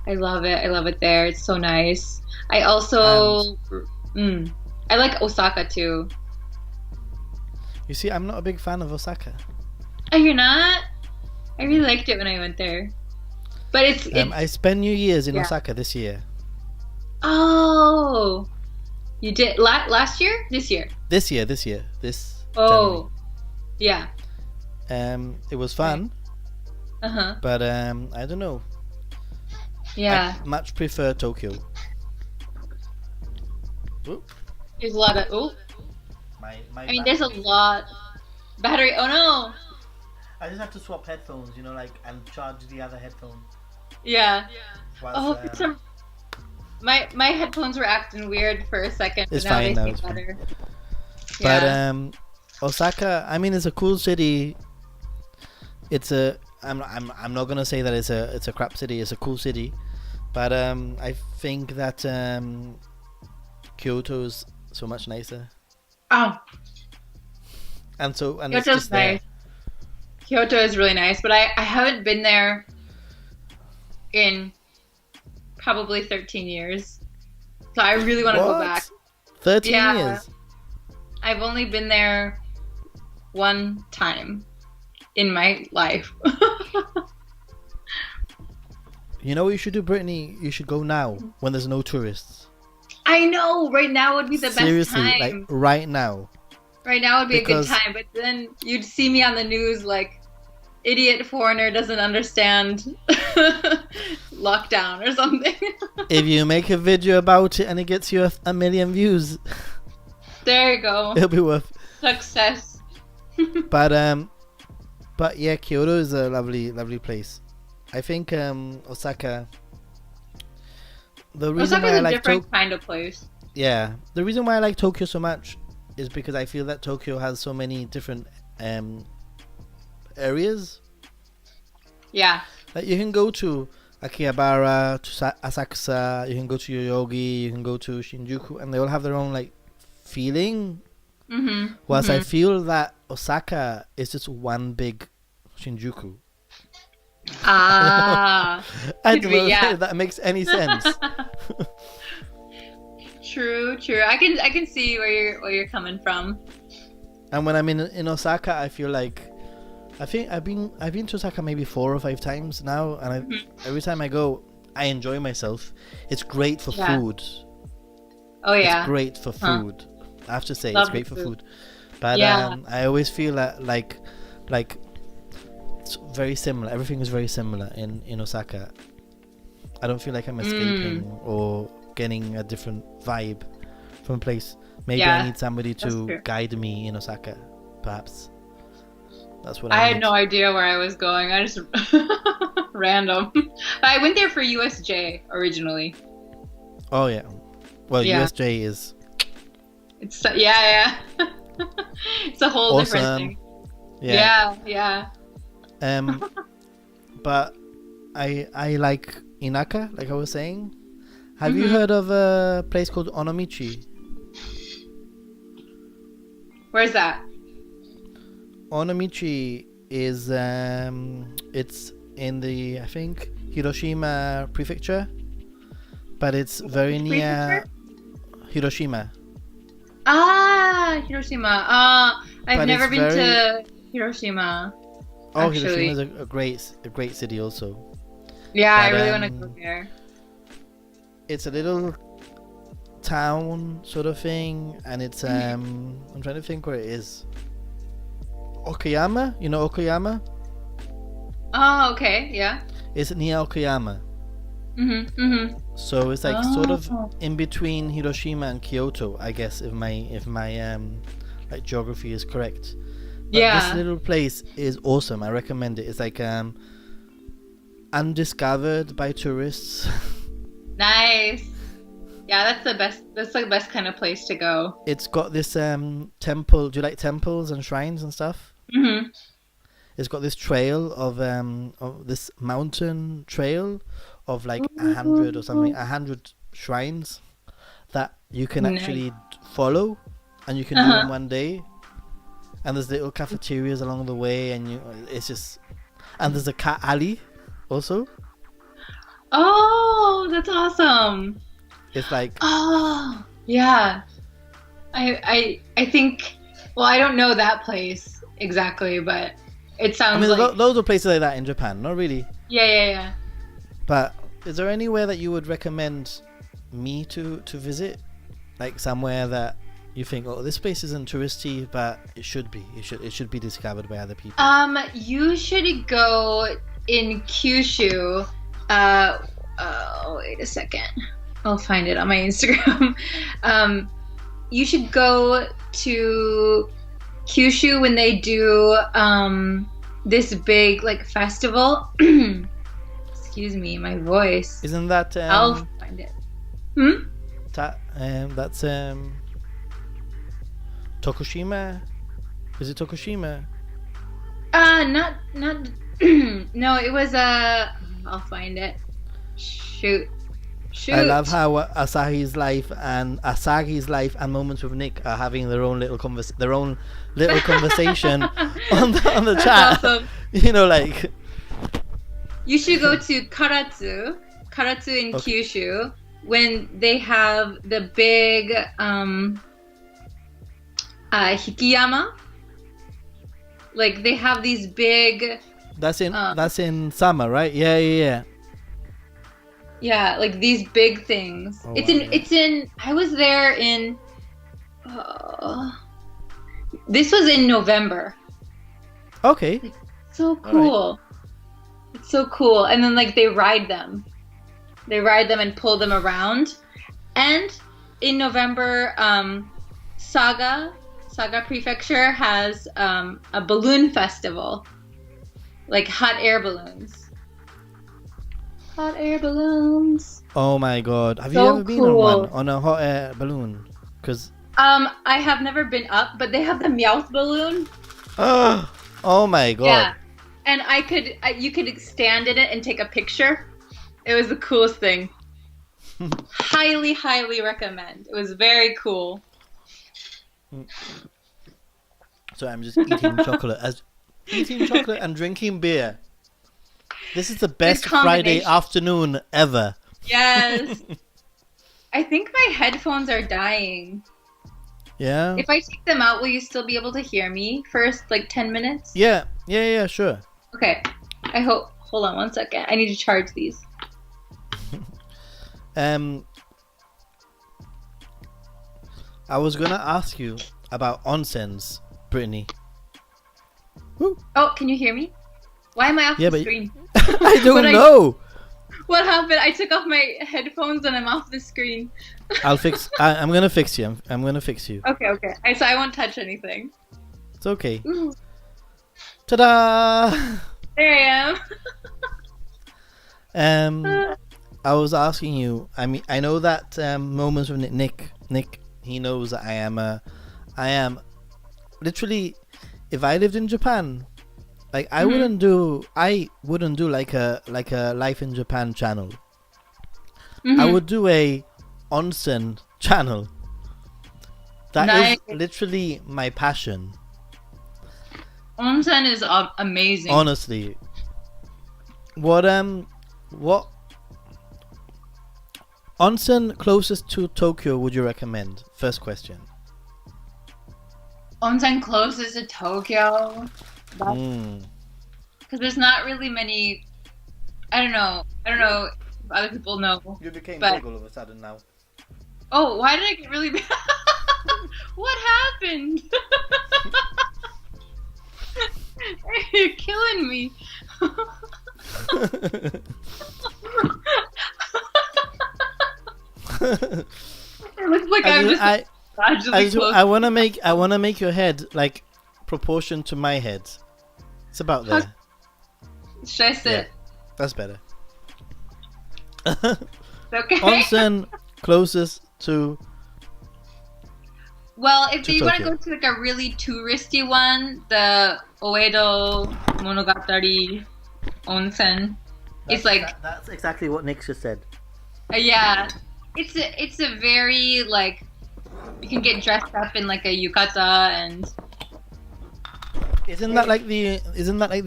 I love it. I love it there. It's so nice. I also, I like Osaka too. You see, I'm not a big fan of Osaka. Oh, you're not? I really liked it when I went there. But it's I spent New Year's in Yeah. Osaka this year. oh, you did last year? This year? This Oh, yeah. January. It was fun, but I don't know. Yeah. I much prefer Tokyo. Ooh, There's a lot of my I mean, there's a lot. Battery. Oh no. I just have to swap headphones, and charge the other headphone. Yeah. Whilst, Oh, for some. My headphones were acting weird for a second, but It's now fine they now, seem it's fine. better. But Yeah. Osaka, I mean, it's a cool city. It's a. I'm not gonna say that it's a crap city. It's a cool city, but I think that Kyoto's so much nicer, Oh, and it's Kyoto's just there. nice. Kyoto is really nice, but I haven't been there in probably 13 years. So I really want to go What? back. 13 Yeah. years. I've only been there one time in my life. You know what you should do, Brittany? You should go now when there's no tourists. I know, right now would be the Seriously, best like time. right now. Right now would be Because- a good time, but then you'd see me on the news like idiot foreigner doesn't understand lockdown or something. If you make a video about it and it gets you a million views, There you go. it'll be worth. Success. But yeah, Kyoto is a lovely place. I think Osaka. The reason Osaka's why I a like different kind of place. the reason why I like Tokyo so much is because I feel that Tokyo has so many different areas Yeah. that you can go to, Akihabara to Asakusa. You can go to Yoyogi. You can go to Shinjuku, and they all have their own like feeling. Whilst I feel that Osaka is just one big Shinjuku. Ah, I don't know if that makes any sense. True. I can see where you're coming from. And when I'm in Osaka, I feel like I think I've been to Osaka maybe 4 or 5 times now, and every time I go, I enjoy myself. It's great for food. Oh yeah, it's great for food. I have to say, Love it's great for food. food. But I always feel that like it's very similar. Everything is very similar in Osaka. I don't feel like I'm escaping or getting a different vibe from a place. Maybe I need somebody to guide me in Osaka, perhaps. That's what I had no idea where I was going. I just random. I went there for USJ originally. Oh yeah. Well, USJ is. It's it's a whole different thing. Yeah. But I like Inaka, like I was saying. Have you heard of a place called Onomichi? Where's that? Onomichi is it's in the, I think, Hiroshima prefecture, but it's very near Hiroshima. Ah, Hiroshima. I've never been to Hiroshima. Oh, Hiroshima is a great city also. Yeah, I really want to go there. It's a little town sort of thing, and it's I'm trying to think where it is. Okayama, you know Okayama? Oh, okay, yeah. It's near Okayama. So it's like sort of in between Hiroshima and Kyoto, I guess, if my like geography is correct. But this little place is awesome. I recommend it. It's like undiscovered by tourists. Nice. Yeah, that's the best. That's the best kind of place to go. It's got this temple. Do you like temples and shrines and stuff? It's got this trail of this mountain trail of like 100 or something, 100 shrines that you can actually follow, and you can do in one day. And there's little cafeterias along the way, and it's just, and there's a cat alley also. Oh, that's awesome. It's like, oh yeah, I think, well, I don't know that place exactly, but it sounds, I mean, like there's loads of places like that in Japan. Not really. Yeah. But is there anywhere that you would recommend me to visit, like somewhere that you think, oh, this place isn't touristy, but it should be. It should be discovered by other people. You should go in Kyushu. Wait a second. I'll find it on my Instagram. You should go to Kyushu when they do this big like festival. Excuse me, my voice. Isn't that? I'll find it. That's Tokushima. Is it Tokushima? Not. No, it was I'll find it. Shoot. I love how Asahi's life and Moments with Nick are having their own little conversation on the chat. Awesome. You know, like, you should go to Karatsu in Kyushu when they have the big Hikiyama. Like, they have these big. That's in summer, right? Yeah. Yeah, like these big things. Oh, It's in. I was there in. This was in November. Okay. Like, so cool. Right. It's so cool, and then like they ride them and pull them around. And in November, Saga Prefecture has a balloon festival, like hot air balloons. Oh my god! Have you ever been on a hot air balloon? Because I have never been up, but they have the Meowth balloon. Oh my god! Yeah, and you could stand in it and take a picture. It was the coolest thing. Highly, highly recommend. It was very cool. So I'm just eating chocolate and drinking beer. This is the best Friday afternoon ever. Yes. I think my headphones are dying. Yeah. If I take them out, will you still be able to hear me first, like 10 minutes? Yeah, sure. Okay. I hope. Hold on one second. I need to charge these. I was gonna ask you about onsens, Brittany. Woo. Oh, can you hear me? Why am I off the screen? I don't know. What happened? I took off my headphones and I'm off the screen. I'm gonna fix you. I'm gonna fix you. Okay. So I won't touch anything. It's okay. Ta-da! There I am. I was asking you. I mean, I know that moments with Nick. He knows that I am literally. If I lived in Japan, like I wouldn't do like a Life in Japan channel. I would do a onsen channel. That is literally my passion. Onsen is amazing. Honestly. What onsen closest to Tokyo would you recommend? First question. Onsen closest to Tokyo. Because there's not really many. I don't know if other people know. You became big all of a sudden now. Oh, why did I get really big? What happened? You're killing me. It looks like I want to make your head like proportion to my head. It's about there. Should I sit? Yeah, that's better. Okay. Onsen closest to. Well, if you want to go to like a really touristy one, the Oedo Monogatari Onsen. It's like that's exactly what Nick just said. Yeah, it's a very like you can get dressed up in like a yukata and. Isn't that like the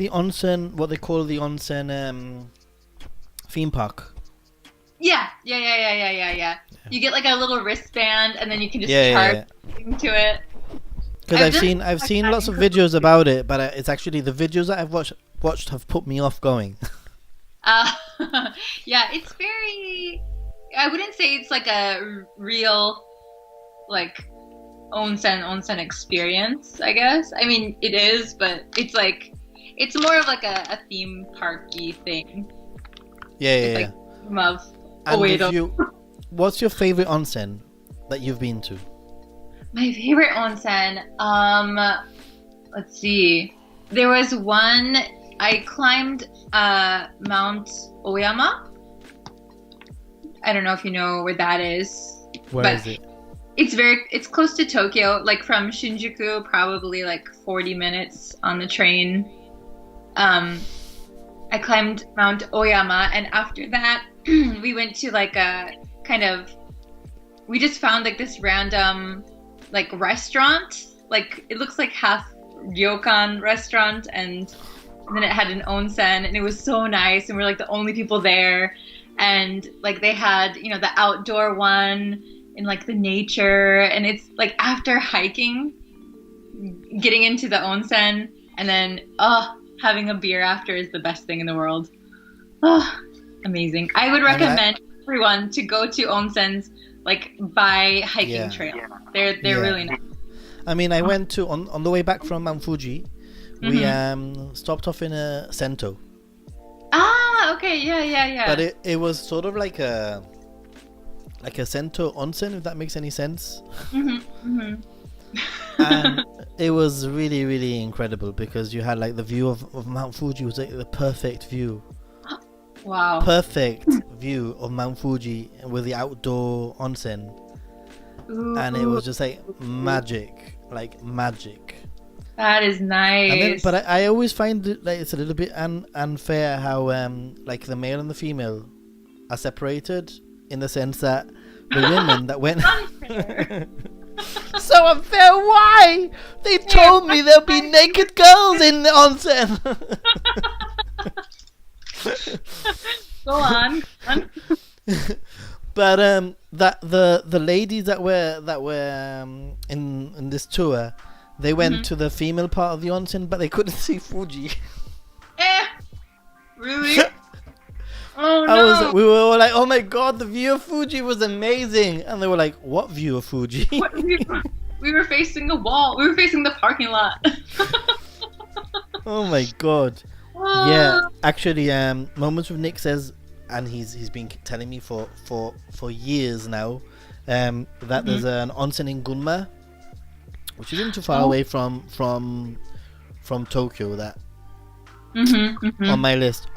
onsen? What they call the onsen theme park? Yeah. You get like a little wristband, and then you can just charge into it. Because I've seen lots of videos about it, but it's actually the videos that I've watched have put me off going. Yeah, it's very. I wouldn't say it's like a real, like, onsen experience. I guess. I mean, it is, but it's like, it's more of like a theme parky thing. Yeah. Love. And what's your favorite onsen that you've been to? My favorite onsen. Let's see. There was one. I climbed Mount Oyama. I don't know if you know where that is. Where is it? It's close to Tokyo, like from Shinjuku, probably like 40 minutes on the train. I climbed Mount Oyama, and after that, we went to like a kind of. We just found like this random, like restaurant. Like it looks like half ryokan restaurant, and then it had an onsen, and it was so nice, and we're like the only people there, and like they had the outdoor one in like the nature, and it's like after hiking, getting into the onsen, and then having a beer after is the best thing in the world. Amazing. I would recommend everyone to go to onsens like by hiking trail. They're really nice. I mean, I went to on the way back from Mount Fuji. We stopped off in a Sento. Okay, yeah. But it was sort of like a Sento onsen, if that makes any sense. And it was really, really incredible because you had like the view of Mount Fuji was like the perfect view. Wow. Perfect view of Mount Fuji with the outdoor onsen. Ooh. And it was just like magic. That is nice. But I always find it like it's a little bit unfair how like the male and the female are separated in the sense that the women that went Unfair. so unfair. Why? They told me there'll be naked girls in the onsen. Go on. But that the ladies that were in this tour, they went to the female part of the onsen, but they couldn't see Fuji. Really? Oh no! We were all like, "Oh my god, the view of Fuji was amazing," and they were like, "What view of Fuji?" We were facing a wall. We were facing the parking lot. Oh my god! Yeah, actually, Moments with Nick says, and he's been telling me for years now, that there's an onsen in Gunma, which isn't too far away from Tokyo. That on my list.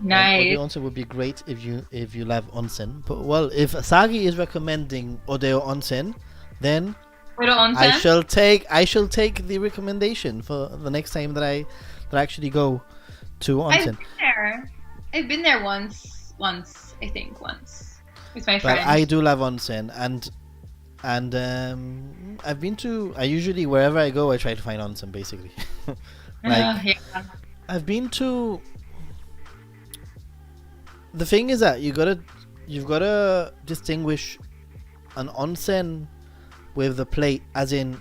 Nice. Onsen would be great if you love onsen. But well, if Sagi is recommending Odeo Onsen, then I shall take the recommendation for the next time that I actually go to onsen. I've been there once I think with my friends. But I do love onsen, and I usually wherever I go I try to find onsen basically. I've been to. The thing is that you've got to distinguish an onsen with the plate, as in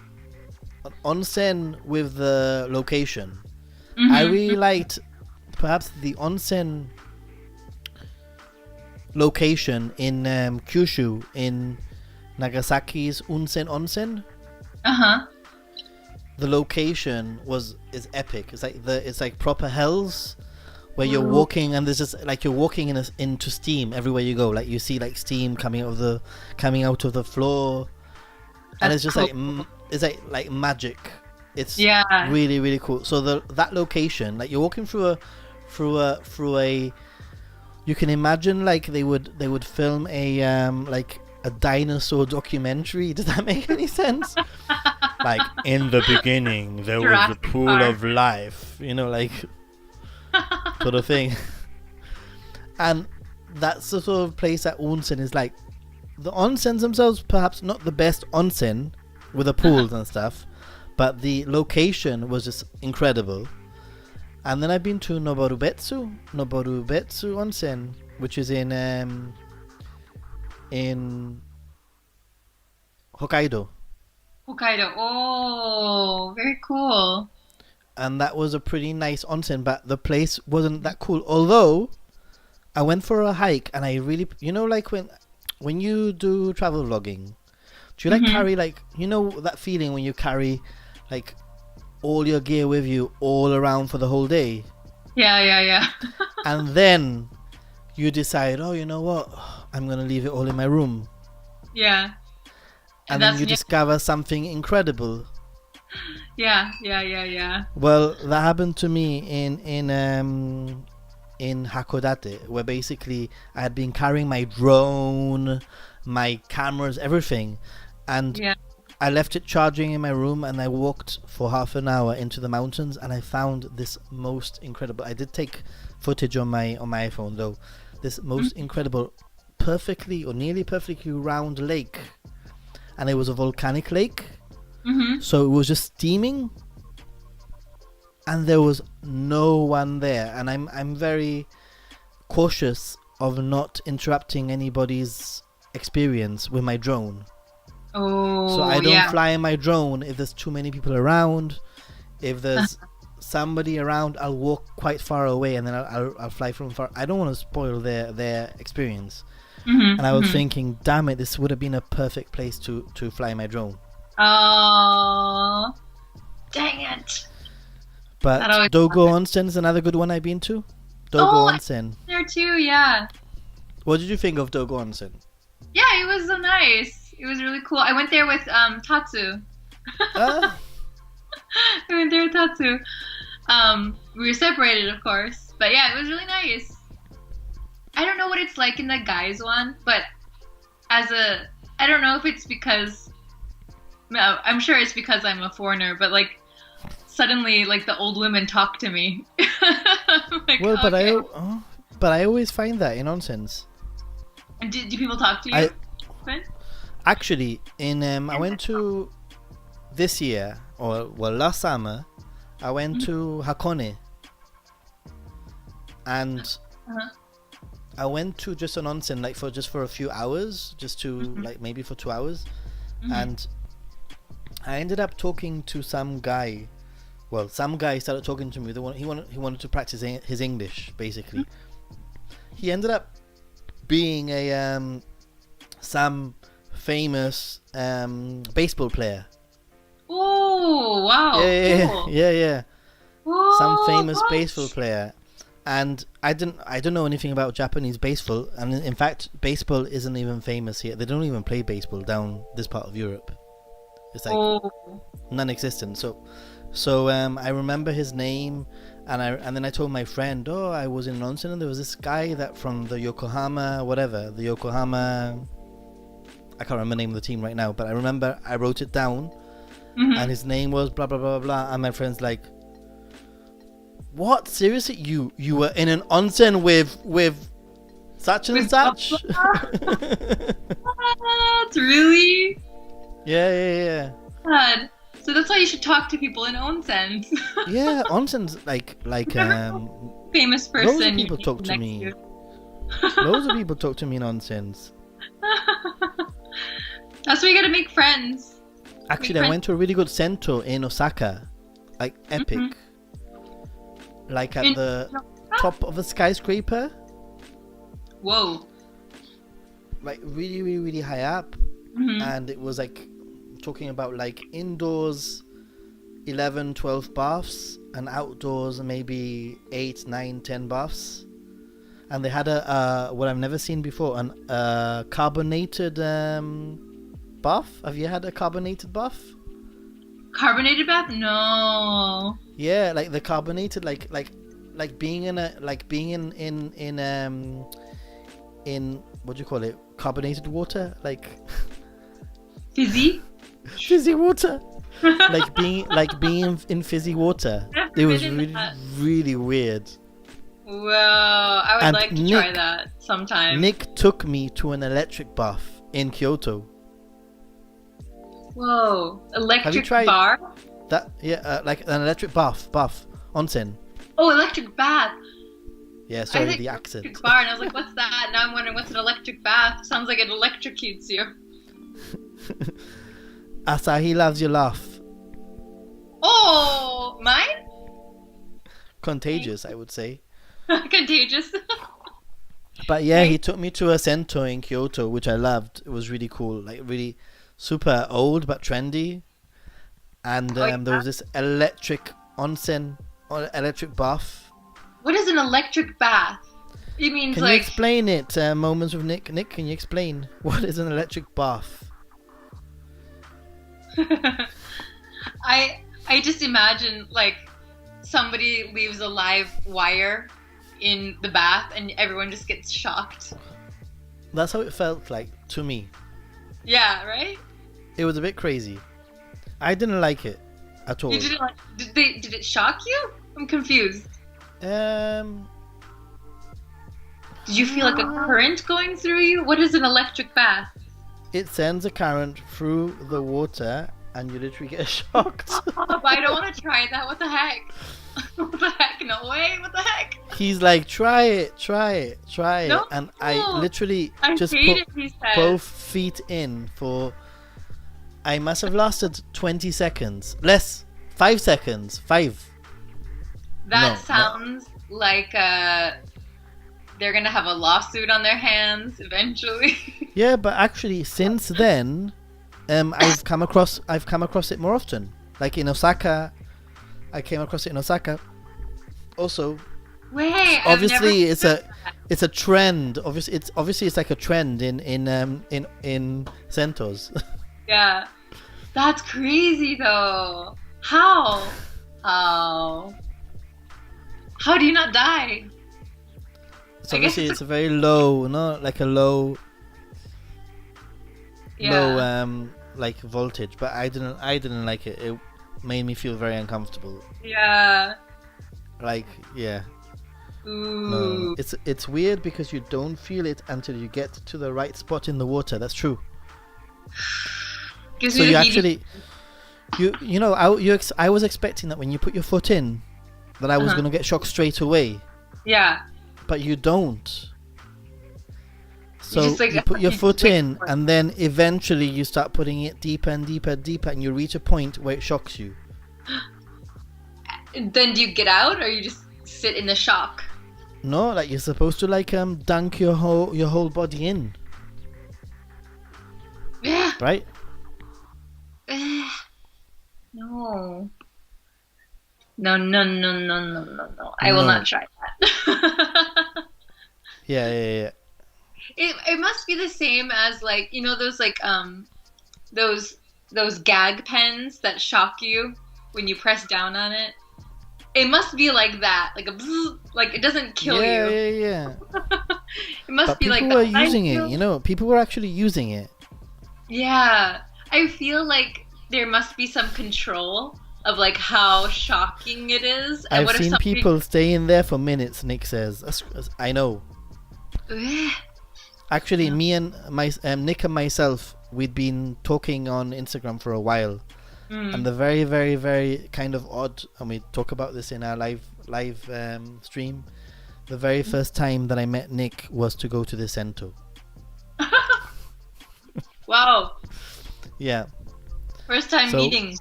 an onsen with the location. I really liked perhaps the onsen location in Kyushu, in Nagasaki's onsen. The location is epic. It's like proper hills where you're walking, and there's just like you're walking into steam everywhere you go. Like you see like steam coming out of the floor, and it's just cool. It's like magic. It's really really cool. So that location, like you're walking through a you can imagine like they would film a like a dinosaur documentary. Does that make any sense? Like, in the beginning there was a pool of life, like sort of thing. And that's the sort of place that onsen is like. The onsens themselves perhaps not the best onsen with the pools and stuff, but the location was just incredible. And then I've been to Noborubetsu onsen, which is in Hokkaido. Oh, very cool. And that was a pretty nice onsen, but the place wasn't that cool. Although I went for a hike, and I really, like when you do travel vlogging, do you like carry like, that feeling when you carry like all your gear with you all around for the whole day? Yeah. And then you decide, oh, you know what? I'm going to leave it all in my room. Yeah. And then you discover something incredible. Yeah. Well, that happened to me in Hakodate, where basically I had been carrying my drone, my cameras, everything, and I left it charging in my room, and I walked for half an hour into the mountains, and I found this most incredible. I did take footage on my iPhone though. This most incredible, perfectly or nearly perfectly round lake, and it was a volcanic lake, so it was just steaming. And there was no one there, and I'm very cautious of not interrupting anybody's experience with my drone. Oh, so I don't fly in my drone if there's too many people around. If there's somebody around, I'll walk quite far away, and then I'll fly from far. I don't want to spoil their experience. And I was thinking, damn it, this would have been a perfect place to fly my drone. Oh, dang it. But Dogo Onsen is another good one I've been to. Dogo Onsen. There too, yeah. What did you think of Dogo Onsen? Yeah, it was so nice. It was really cool. I went there with Tatsu. I went there with Tatsu. We were separated, of course. But yeah, it was really nice. I don't know what it's like in the guys one, but I don't know if it's because, no, I'm sure it's because I'm a foreigner, but like, suddenly, like, the old women talk to me. Like, well, but but I always find that in onsens. And do people talk to you? Actually, I went to this year, or well, last summer, I went to Hakone, and I went to just an onsen, like for a few hours, just to like maybe for 2 hours, and I ended up talking to some guy. Well, some guy started talking to me. He wanted to practice his English, basically. He ended up being some famous baseball player. Oh wow! Yeah. Whoa, Some famous gosh. baseball player, and I don't know anything about Japanese baseball, and in fact, baseball isn't even famous here. They don't even play baseball down this part of Europe. It's like non-existent. So I remember his name, and then I told my friend, oh, I was in an onsen, and there was this guy that from the Yokohama, I can't remember the name of the team right now, but I remember I wrote it down, and his name was blah blah blah blah, and my friend's like, what, seriously, you were in an onsen with such and such? What? Really? Yeah. God. So that's why you should talk to people in onsens. Yeah, onsens like famous person. Loads of people talk to me. Loads of people talk to me in onsens. That's why you gotta make friends. Actually, I went to a really good sento in Osaka, like epic, like at the top of a skyscraper. Whoa! Like really, really, really high up, and it was like talking about like indoors 11, 12 baths, and outdoors maybe 8, 9, 10 baths. And they had a what I've never seen before, an carbonated bath. Have you had a carbonated bath? Carbonated bath? No. Yeah, like the carbonated, like being in what do you call it? Carbonated water, like fizzy water. like being in fizzy water. It was really, really weird. Well, I would like to try that sometime. Nick took me to an electric bath in Kyoto. Whoa, electric Have you tried bar? That? Yeah, like an electric bath, onsen. Oh, electric bath. Yeah, sorry, the accent. Electric bar, and I was like, what's that? Now I'm wondering, what's an electric bath? Sounds like it electrocutes you. Asahi loves your laugh. Oh, mine? Contagious, I would say. Contagious. But yeah, he took me to a sento in Kyoto, which I loved. It was really cool, like really super old but trendy. And there was this electric onsen or electric bath. What is an electric bath? It means Can you explain it? Moments with Nick. Nick, can you explain what is an electric bath? I just imagine like somebody leaves a live wire in the bath and everyone just gets shocked. That's how it felt like to me. Yeah, right? It was a bit crazy. I didn't like it at all. You didn't like, did it shock you? I'm confused. Did you feel like a current going through you? What is an electric bath? It sends a current through the water and you literally get shocked. I don't want to try that. What the heck? What the heck? No way. What the heck? He's like, try it. No, and I literally just put both feet in for, I must have lasted 20 seconds. Less. 5 seconds. 5. That sounds like they're going to have a lawsuit on their hands eventually. Yeah, but actually since then, I've come across it more often. Like in Osaka, I came across it in Osaka. Also, wait, obviously it's a trend. Obviously it's like a trend in centers. Yeah, that's crazy though. How do you not die? So obviously it's a very low, like a low, like voltage. But I didn't like it. It made me feel very uncomfortable. Yeah. Like, yeah. Ooh. Ooh. It's weird because you don't feel it until you get to the right spot in the water. That's true. Gives So me you the actually, I was expecting that when you put your foot in, that I was Uh-huh. gonna get shocked straight away, Yeah. but you don't. So just, like, you put your you foot just wait in, for it. and then eventually you start putting it deeper and deeper and deeper, and you reach a point where it shocks you. Then do you get out or you just sit in the shock? No, like you're supposed to like dunk your whole body in, Yeah. right? No. No, no, no, no, no, no, no. I will No. not try that. Yeah. It must be the same as, like, you know, those like those gag pens that shock you when you press down on it. It must be like that, like a bzz, like it doesn't kill you. Yeah. It must But be like people were that. using it, you know. People were actually using it. Yeah, I feel like there must be some control of like how shocking it is. And I've what if seen somebody... people stay in there for minutes. Nick says, I know. Actually, Yeah. me and Nick and myself, we'd been talking on Instagram for a while, and the very, very, very kind of odd, and we talk about this in our live stream. The very first time that I met Nick was to go to the Cento. Wow, Yeah, first time So- meeting.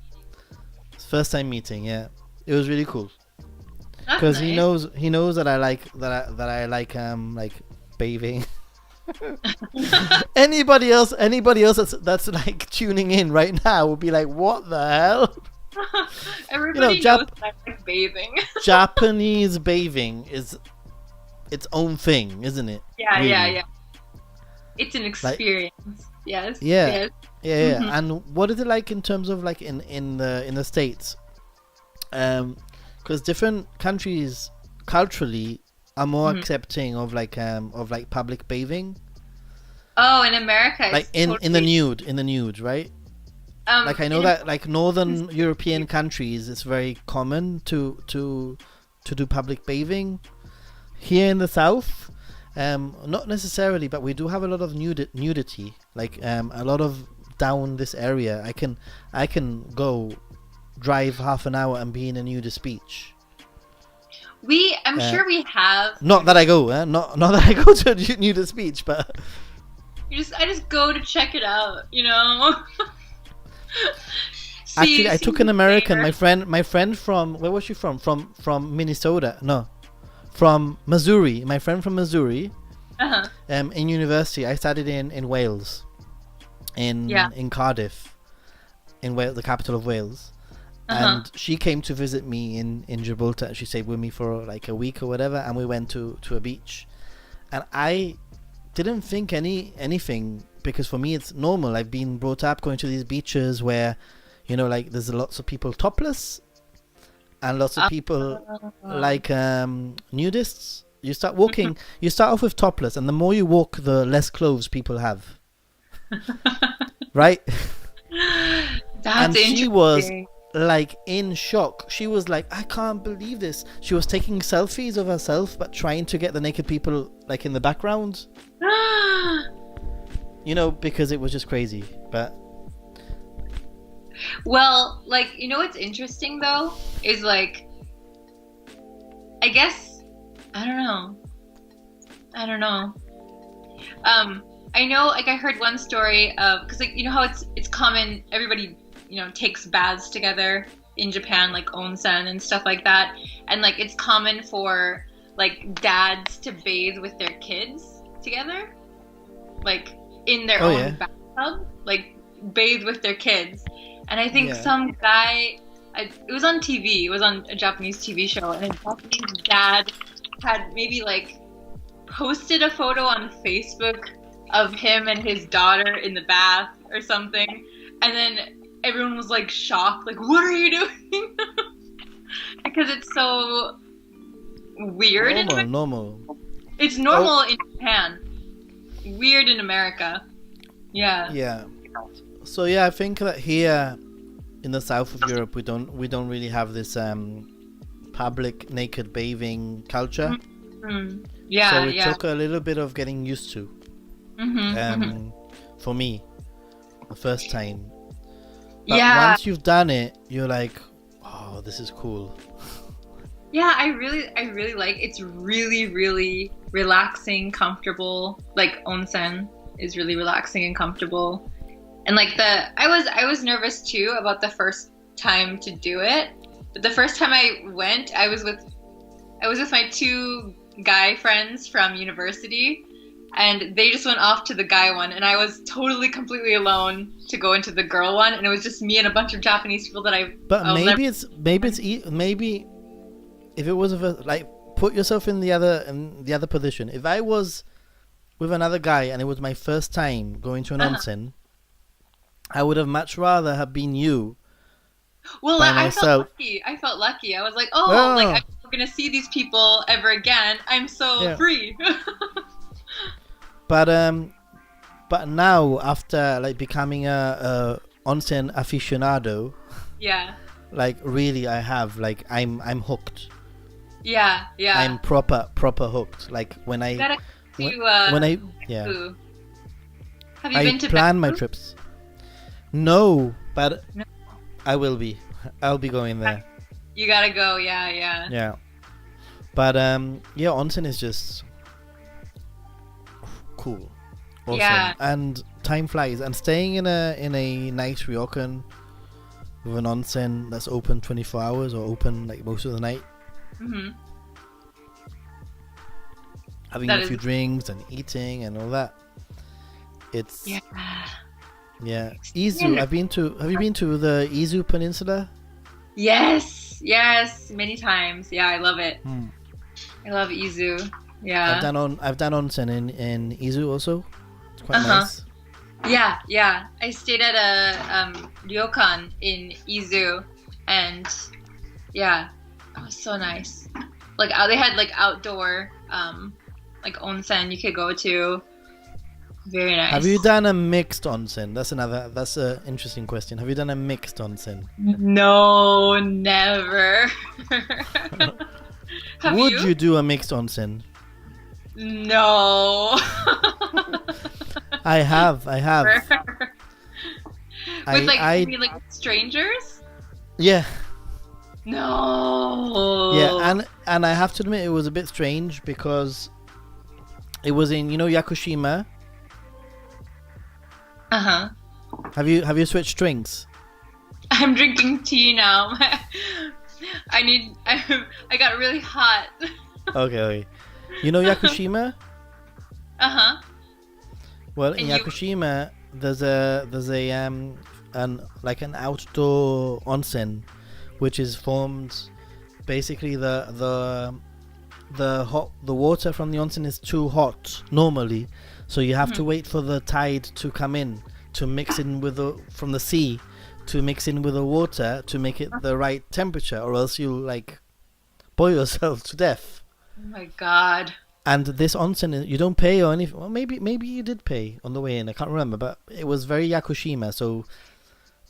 first time meeting. Yeah, it was really cool That's because nice. he knows that I like bathing. Anybody else that's like tuning in right now would be like, what the hell? Everybody Jap- knows that I like bathing. Japanese bathing is its own thing, isn't it? Yeah, Really. yeah. It's an experience. Yes. Yeah. Yes. Yeah. Mhm. And what is it like in terms of like in the States? Because different countries culturally are more Mhm. accepting of like public bathing, Oh, in America, like it's in the nude, right? Like I know in- that like northern European countries, it's very common to do public bathing. Here in the south, not necessarily, but we do have a lot of nudity. Like a lot of down this area. I can go drive half an hour and be in a nudist beach. I'm sure we have. Not that I go, not that I go to a nudist beach, but I just go to check it out, you know. actually, I took an American. there. My friend from where was she from? From Minnesota? No, from Missouri. My friend from Missouri. Uh-huh. In university, I studied in Wales, in Cardiff, in Wales, the capital of Wales. Uh-huh. And she came to visit me in Gibraltar. She stayed with me for like a week or whatever, and we went to a beach. And I didn't think anything, because for me it's normal. I've been brought up going to these beaches where, you know, like there's lots of people topless, and lots of people like nudists. You start walking. You start off with topless, and the more you walk, the less clothes people have. Right? That's And she was interesting. like in shock. She was like, I can't believe this. She was taking selfies of herself, but trying to get the naked people like in the background, you know, because it was just crazy. But Well, like, you know what's interesting though is like, I guess I don't know. I know, like, I heard one story of, because, like, you know how it's common, everybody, you know, takes baths together in Japan, like onsen and stuff like that, and like it's common for like dads to bathe with their kids together, like in their own yeah. bathtub, like bathe with their kids. And I think Yeah. some guy, it was on TV, it was on a Japanese TV show, and a Japanese dad had maybe like posted a photo on Facebook of him and his daughter in the bath or something, and then everyone was like shocked, like, what are you doing? Because it's so weird. normal. It's normal in Japan, weird in America. Yeah. So yeah, I think that here in the south of Europe we don't really have this public naked bathing culture. Mm. So Yeah, it yeah. took a little bit of getting used to. Mm-hmm. For me, the first time. But Yeah. once you've done it, you're like, oh, this is cool. Yeah, I really like it's really, really relaxing, comfortable. Like onsen is really relaxing and comfortable. And like I was nervous too about the first time to do it. But the first time I went, I was with my two guy friends from university, and they just went off to the guy one, and I was totally completely alone to go into the girl one, and it was just me and a bunch of Japanese people that But I'll never. maybe if it was like, put yourself in the other position. If I was with another guy and it was my first time going to an Uh-huh. onsen, I would have much rather have been you Well, by I felt myself. lucky. I felt lucky. I was like, oh, like Oh, I'm not gonna see these people ever again. I'm so yeah. free. But now after like becoming a onsen aficionado, Yeah, like really I have like I'm hooked. yeah, I'm yeah. proper hooked. Like You gotta go when, to when I yeah Bamboo. Have you I been to plan my Bamboo? trips. No, but No. I will be. I'll be going there. You gotta go. Yeah, yeah, Yeah. But yeah, onsen is just cool, awesome, yeah. and time flies. And staying in a nice ryokan with an onsen that's open 24 hours or open like most of the night, Hmm. having That a is, few drinks and eating and all that. It's yeah. yeah. Izu. Yeah. Have you been to the Izu Peninsula? Yes, yes, many times. Yeah, I love it. Hmm. I love Izu. I've Yeah. done onsen in Izu also. It's quite Uh-huh. nice. Yeah, yeah. I stayed at a ryokan in Izu, and yeah, it was so nice. Like they had like outdoor like onsen you could go to. Very nice. Have you done a mixed onsen? That's a interesting question. Have you done a mixed onsen? No, never. Have Would you? you do a mixed onsen? No. I have. With like I you mean like strangers? yeah. No. Yeah, and I have to admit it was a bit strange because it was in, Yakushima. Uh-huh. Have you switched drinks? I'm drinking tea now. I got really hot. Okay. You know Yakushima? Uh-huh. Well, in And you Yakushima there's an outdoor onsen which is formed basically the water from the onsen is too hot normally, so you have to wait for the tide to come in to mix in with from the sea to mix in with the water to make it the right temperature, or else you like boil yourself to death. Oh my God. And this onsen, you don't pay or anything. Well, maybe you did pay on the way in. I can't remember, but it was very Yakushima. So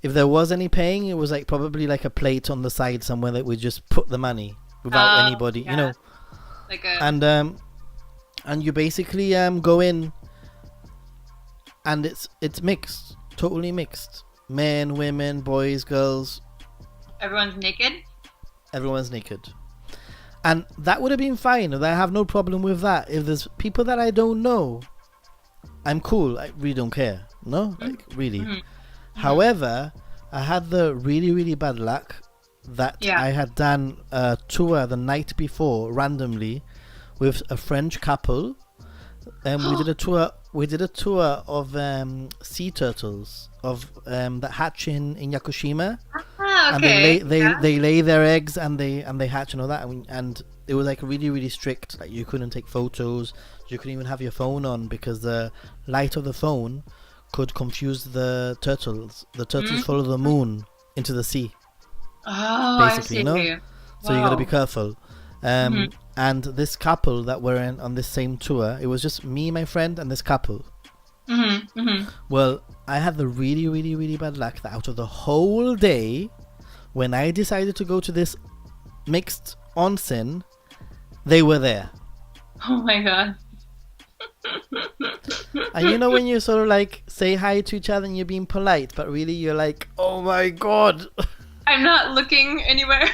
if there was any paying, it was like probably like a plate on the side somewhere that we just put the money without anybody, Yeah. Like a And you basically go in, and it's mixed, totally mixed. Men, women, boys, girls, everyone's naked? everyone's naked. And that would have been fine. I have no problem with that. If there's people that I don't know, I'm cool. I really don't care. No? Like, really. However, I had the really, really bad luck that Yeah. I had done a tour the night before randomly with a French couple. And we did a tour. We did a tour of sea turtles that hatch in Yakushima. Ah, And okay. they lay their eggs and they hatch and all that, and it was like really, really strict. Like you couldn't take photos, you couldn't even have your phone on because the light of the phone could confuse the turtles. The turtles follow the moon into the sea, Oh, basically, I see. so you got to be Wow. careful. And this couple that were on this same tour, it was just me, my friend, and this couple. Well, I had the really, really, really bad luck that out of the whole day, when I decided to go to this mixed onsen, they were there. Oh my god. And you know when you sort of like say hi to each other and you're being polite, but really you're like, oh my god. I'm not looking anywhere.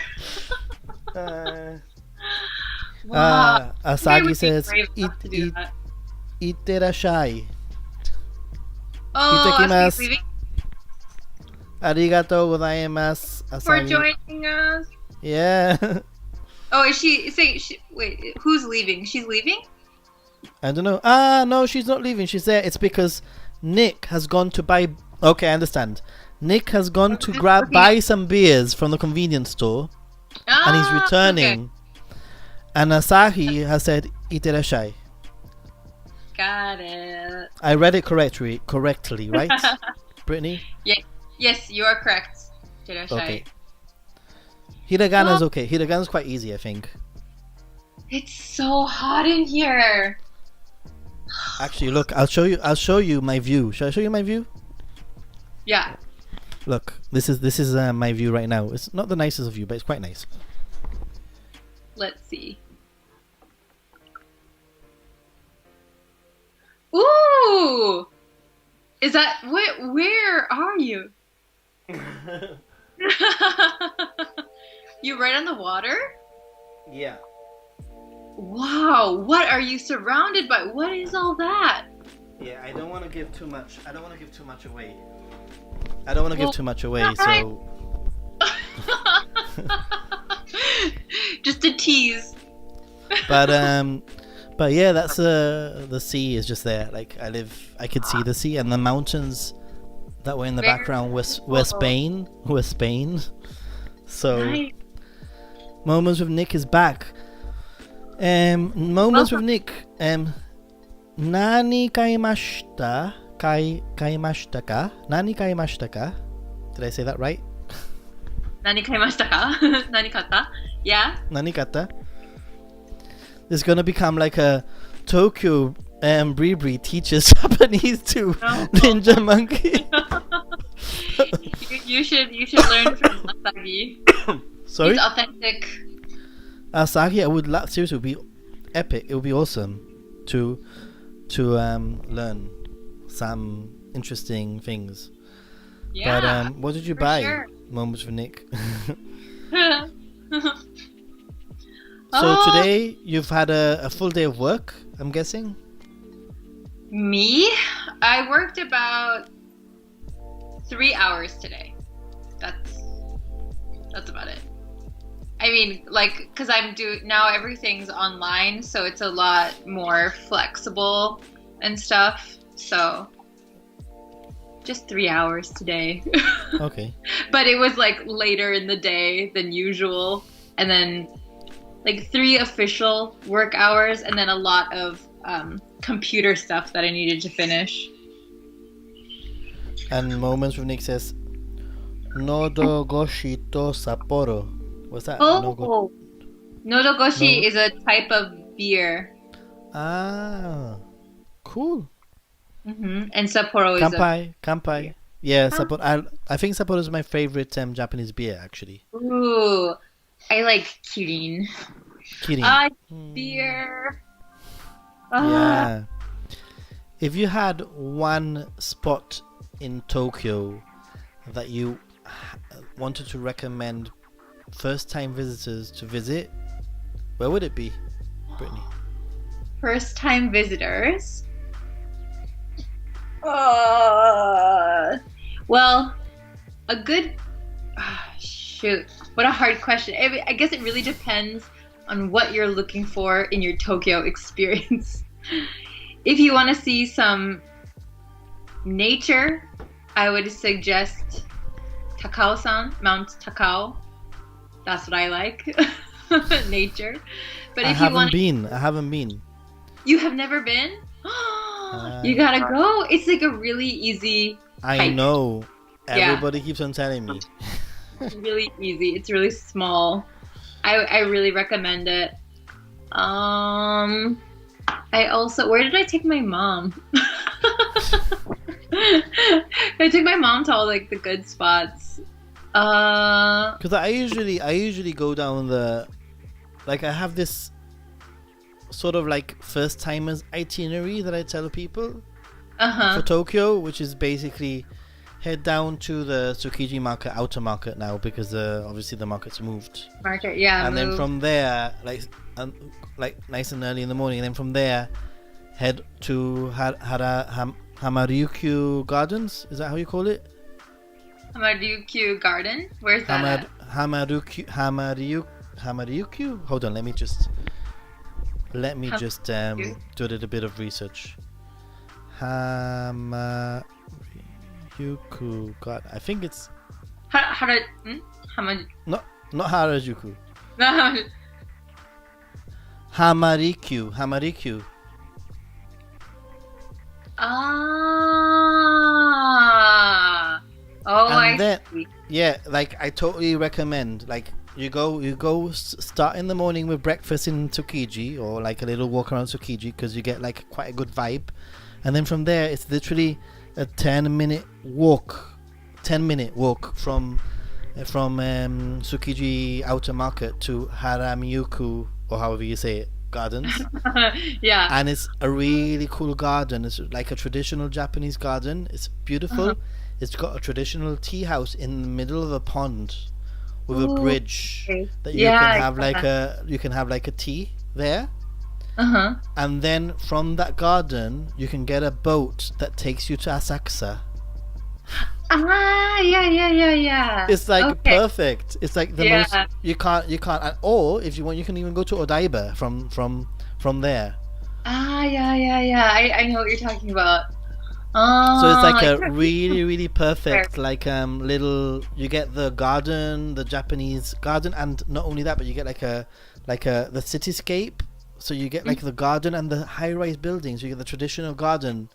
uh, Wow. I think I Asagi would be says, brave enough to do that. "Itterashai." Oh, Asuka's Itakimasu. leaving Arigatou gozaimasu, for Asagi. joining us. Yeah. Oh, is she saying? Wait, who's leaving? She's leaving? I don't know. No, she's not leaving. She's there. It's because Nick has gone to buy. Okay, I understand. Nick has gone to buy some beers from the convenience store, and he's returning. Okay. And Asahi has said, "Itterashai." Got it. I read it correctly, right, Brittany? Yeah. Yes, you are correct. Jirashai. Okay. Hiragana's okay. Hiragana's quite easy, I think. It's so hot in here. Actually, look, I'll show you my view. Shall I show you my view? Yeah. Look, this is my view right now. It's not the nicest view, but it's quite nice. Let's see. Ooh! Is that where are you? You right on the water? Yeah. Wow, what are you surrounded by? What is all that? Yeah, I don't want to give too much. I don't want to give too much away. So just a tease. But yeah, that's the sea is just there. Like I could see the sea and the mountains that were in the background were Spain. So Nice. Moments with Nick is back. Moments with Nick. Nani kaimashita? Kaimashita ka? Nani kaimashita ka? Did I say that right? Nani kaimashita ka? Nani katta? Yeah. Nani kata? This is gonna become like a Tokyo BriBri teaches Japanese to Ninja Monkey. you should learn from Asagi. Sorry? He's authentic. Asagi, I would love, seriously, it would be epic. It would be awesome to learn some interesting things. Yeah. But what did you for buy? sure. Moments for Nick. So today you've had a full day of work, I'm guessing? Me? I worked about 3 hours today. That's about it. I mean, like, because now everything's online, so it's a lot more flexible and stuff. So just 3 hours today. Okay. But it was like later in the day than usual, and then like 3 official work hours, and then a lot of computer stuff that I needed to finish. And Moments with Nick says, Nodogoshi to Sapporo. What's that? Oh, Nodogoshi is a type of beer. Ah, cool. And Sapporo is Kampai. Yeah, Sapporo. I think Sapporo is my favorite Japanese beer, actually. Ooh, I like Kirin. Beer. Yeah. If you had one spot in Tokyo that you wanted to recommend first-time visitors to visit, where would it be, Brittany? First-time visitors. Well, a good. Shoot, what a hard question. I guess it really depends on what you're looking for in your Tokyo experience. If you want to see some nature, I would suggest Takao-san, Mount Takao. That's what I like. Nature. But I if haven't been. You have never been? You gotta go. It's like a really easy hike. I know. Everybody keeps on telling me. Really easy. It's really small. I really recommend it. I also, where did I take my mom? I took my mom to all like the good spots. Because I usually go down the, like I have this sort of like first timers itinerary that I tell people Uh-huh. for Tokyo, which is basically head down to the Tsukiji market, outer market now, because obviously the market's moved. Market, yeah. And then move. from there, like nice and early in the morning, and then from there, head to Hamaryukyu Gardens. Is that how you call it? Hamaryukyu Garden? Where's that at? Hamaryukyu. Hold on, let me just do a little bit of research. Hamaryukyu Garden. I think it's not Harajuku. No. Hamarikyu. Ah. Oh, And I see. Yeah, like I totally recommend. Like you go start in the morning with breakfast in Tsukiji, or like a little walk around Tsukiji, because you get like quite a good vibe. And then from there, it's literally a 10-minute walk from Tsukiji Outer Market to Haramyuku, or however you say it, Gardens. Yeah. And it's a really cool garden. It's like a traditional Japanese garden. It's beautiful. It's got a traditional tea house in the middle of a pond with a bridge that you can have like a tea there. Uh-huh. And then from that garden, you can get a boat that takes you to Asakusa. Ah, yeah. It's like Okay. perfect. It's like the most you can't. Or if you want, you can even go to Odaiba from there. Ah, yeah. I know what you're talking about. Oh, So it's like a really perfect little. You get the garden, the Japanese garden, and not only that, but you get the cityscape. So you get like the garden and the high-rise buildings. You get the traditional garden,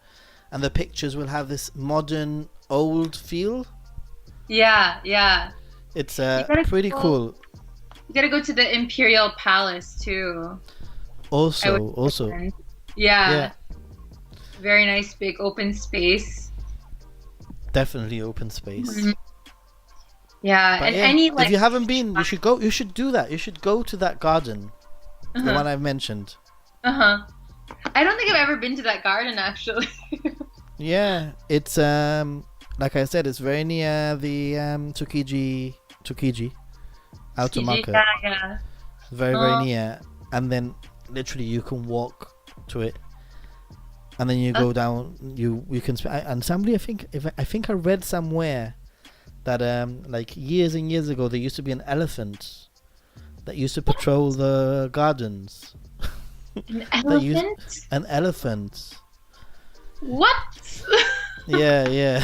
and the pictures will have this modern, old feel. Yeah. It's pretty cool. You gotta go to the Imperial Palace too. Also. Yeah. Very nice, big open space. Definitely open space. Mm-hmm. Yeah, But and yeah, any if you haven't been, you should go. You should do that. You should go to that garden, the one I've mentioned. I don't think I've ever been to that garden actually. Yeah, it's like I said, it's very near the Tsukiji outer market. Yeah. Very near, and then literally you can walk to it, and then you go down. You can and somebody I think I read somewhere that like years and years ago there used to be an elephant that used to patrol the gardens. An elephant? An elephant. What? Yeah.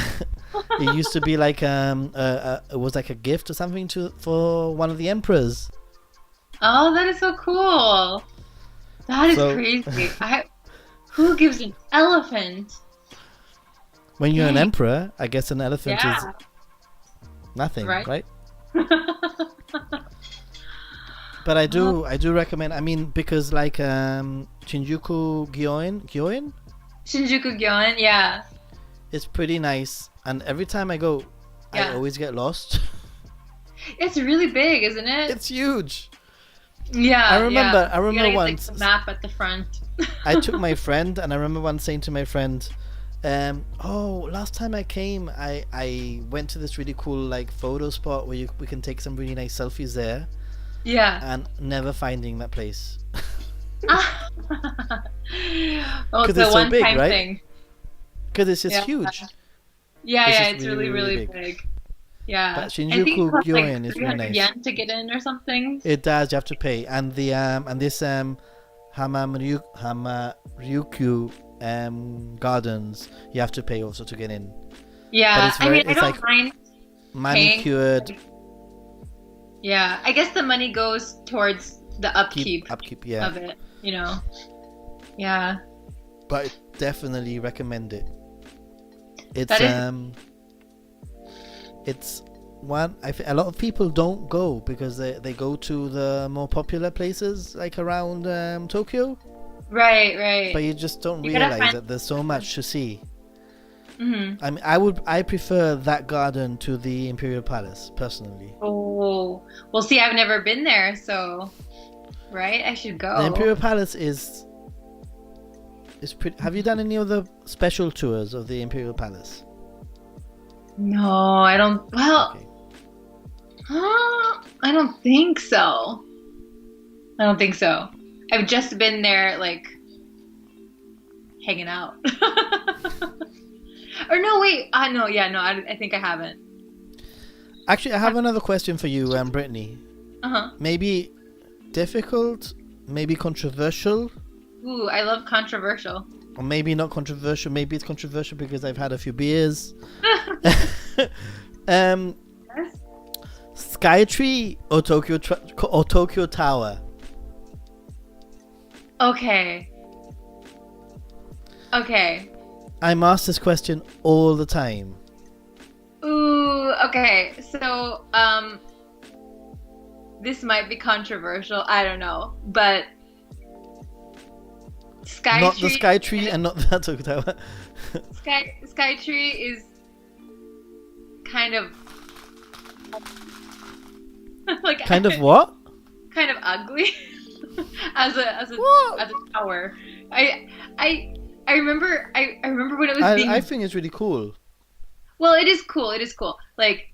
It used to be like it was like a gift or something for one of the emperors. Oh, that is so cool. That is crazy. Who gives an elephant? When you're an emperor, I guess an elephant is nothing, right? But I do recommend. I mean, because like Shinjuku Gyoen, yeah. it's pretty nice, and every time I go, I always get lost. It's really big, isn't it? It's huge. Yeah. I remember You gotta get, once the map at the front. I took my friend, and I remember once saying to my friend, last time I came, I went to this really cool like photo spot where we can take some really nice selfies there. Yeah. And never finding that place. Well, it's a so big, one-time right? thing. Because it's just huge. It's really big. Yeah. But I think Shinjuku it costs Gyoen like is really 300 nice. yen to get in or something. It does. You have to pay, and the and this Hamaryukyu gardens, you have to pay also to get in. Yeah, But I don't mind manicured. paying. Yeah, I guess the money goes towards the upkeep Yeah. of it. Yeah. But I definitely recommend it. It's it's one. A lot of people don't go because they go to the more popular places like around Tokyo. Right. But you just don't You gotta realize that there's so much to see. Mm-hmm. I mean, I prefer that garden to the Imperial Palace personally. Oh, well, see, I've never been there, so right? I should go. The Imperial Palace is pretty. Have you done any of the special tours of the Imperial Palace? No, I don't. Well, Okay. I don't think so. I don't think so. I've just been there, like, hanging out. Or no, wait. No, yeah, no, I think I haven't. Actually, I have another question for you, Brittany. Uh-huh. Maybe difficult, maybe controversial, Ooh, I love controversial. or maybe not controversial. Maybe it's controversial because I've had a few beers. Yes? Skytree or Tokyo Tower? Okay. Okay. I'm asked this question all the time. Ooh, okay. So, this might be controversial. I don't know, but Skytree. Not the Skytree and not the Tokyo Tower. Skytree is kind of like Kind of what? kind of ugly as a What? tower. I remember when it was being. I think it's really cool. Well, it is cool. It is cool. Like,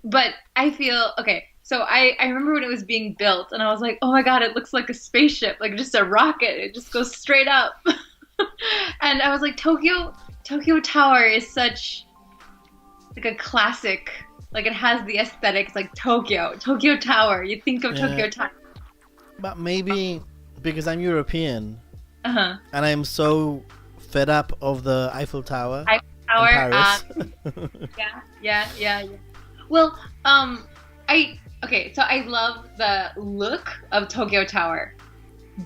but I feel okay. So I remember when it was being built, and I was like, oh my god, it looks like a spaceship, like just a rocket. It just goes straight up. And I was like, Tokyo Tower is such like a classic. Like it has the aesthetics like Tokyo Tower. You think of Tokyo Tower. But maybe because I'm European Uh-huh. and I'm so fed up of the Eiffel Tower. Eiffel Tower. in Paris. Yeah. Well, so I love the look of Tokyo Tower,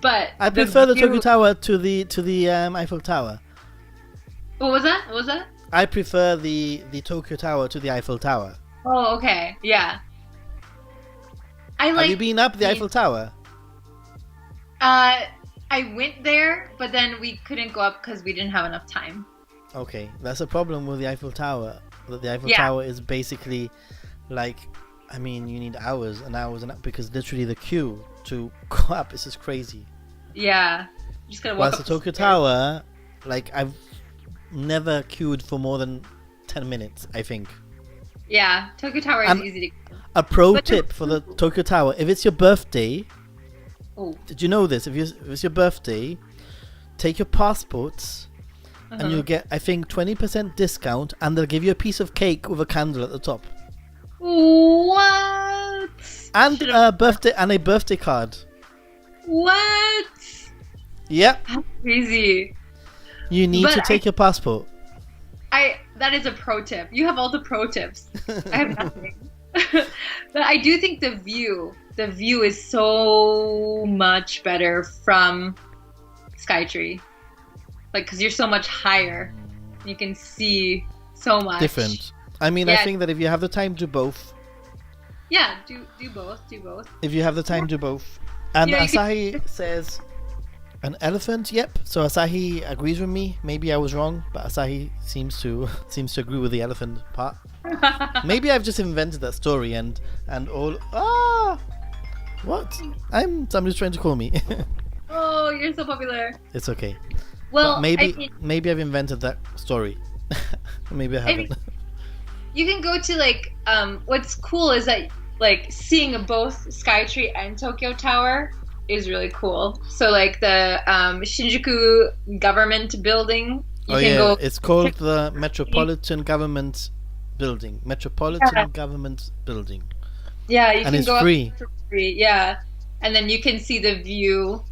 but I prefer the view- Tokyo Tower to the Eiffel Tower. What was that? What was that? I prefer the Tokyo Tower to the Eiffel Tower. Oh, okay. Yeah. Have you been up the Eiffel Tower? I went there, but then we couldn't go up because we didn't have enough time. Okay, that's a problem with the Eiffel Tower. That the Eiffel Yeah. Tower is basically like, I mean, you need hours and hours because literally the queue to go up is just crazy. Yeah. You just gotta walk Whilst up the Tokyo stairs. Tower, like I've never queued for more than 10 minutes, I think. Yeah, Tokyo Tower is And- easy to. A pro But tip for the Tokyo Tower: if it's your birthday, Oh. did you know this? If it's your birthday, take your passports, and you'll get, I think, 20% discount, and they'll give you a piece of cake with a candle at the top, What? and Should've- a birthday card. What? Yep, That's crazy. you need But to take your passport. That is a pro tip. You have all the pro tips. I have nothing. But I do think the view is so much better from Skytree. Like, because you're so much higher. You can see so much. Different. I mean, I Yeah. think that if you have the time, do both. Yeah, do both. If you have the time, do both. And You know, you could- Asahi says an elephant. Yep. So Asahi agrees with me. Maybe I was wrong, but Asahi seems to agree with the elephant part. Maybe I've just invented that story and all. What? Somebody's trying to call me. Oh, you're so popular. It's okay. Well, But maybe I mean, maybe I've invented that story. Maybe I haven't. mean- you can go to like what's cool is that like seeing both Skytree and Tokyo Tower is really cool. So like the Shinjuku government building, you can go. It's called the Metropolitan Government Building. Government Building. Yeah, you and can it's go free. up for free. Yeah, and then you can see the view.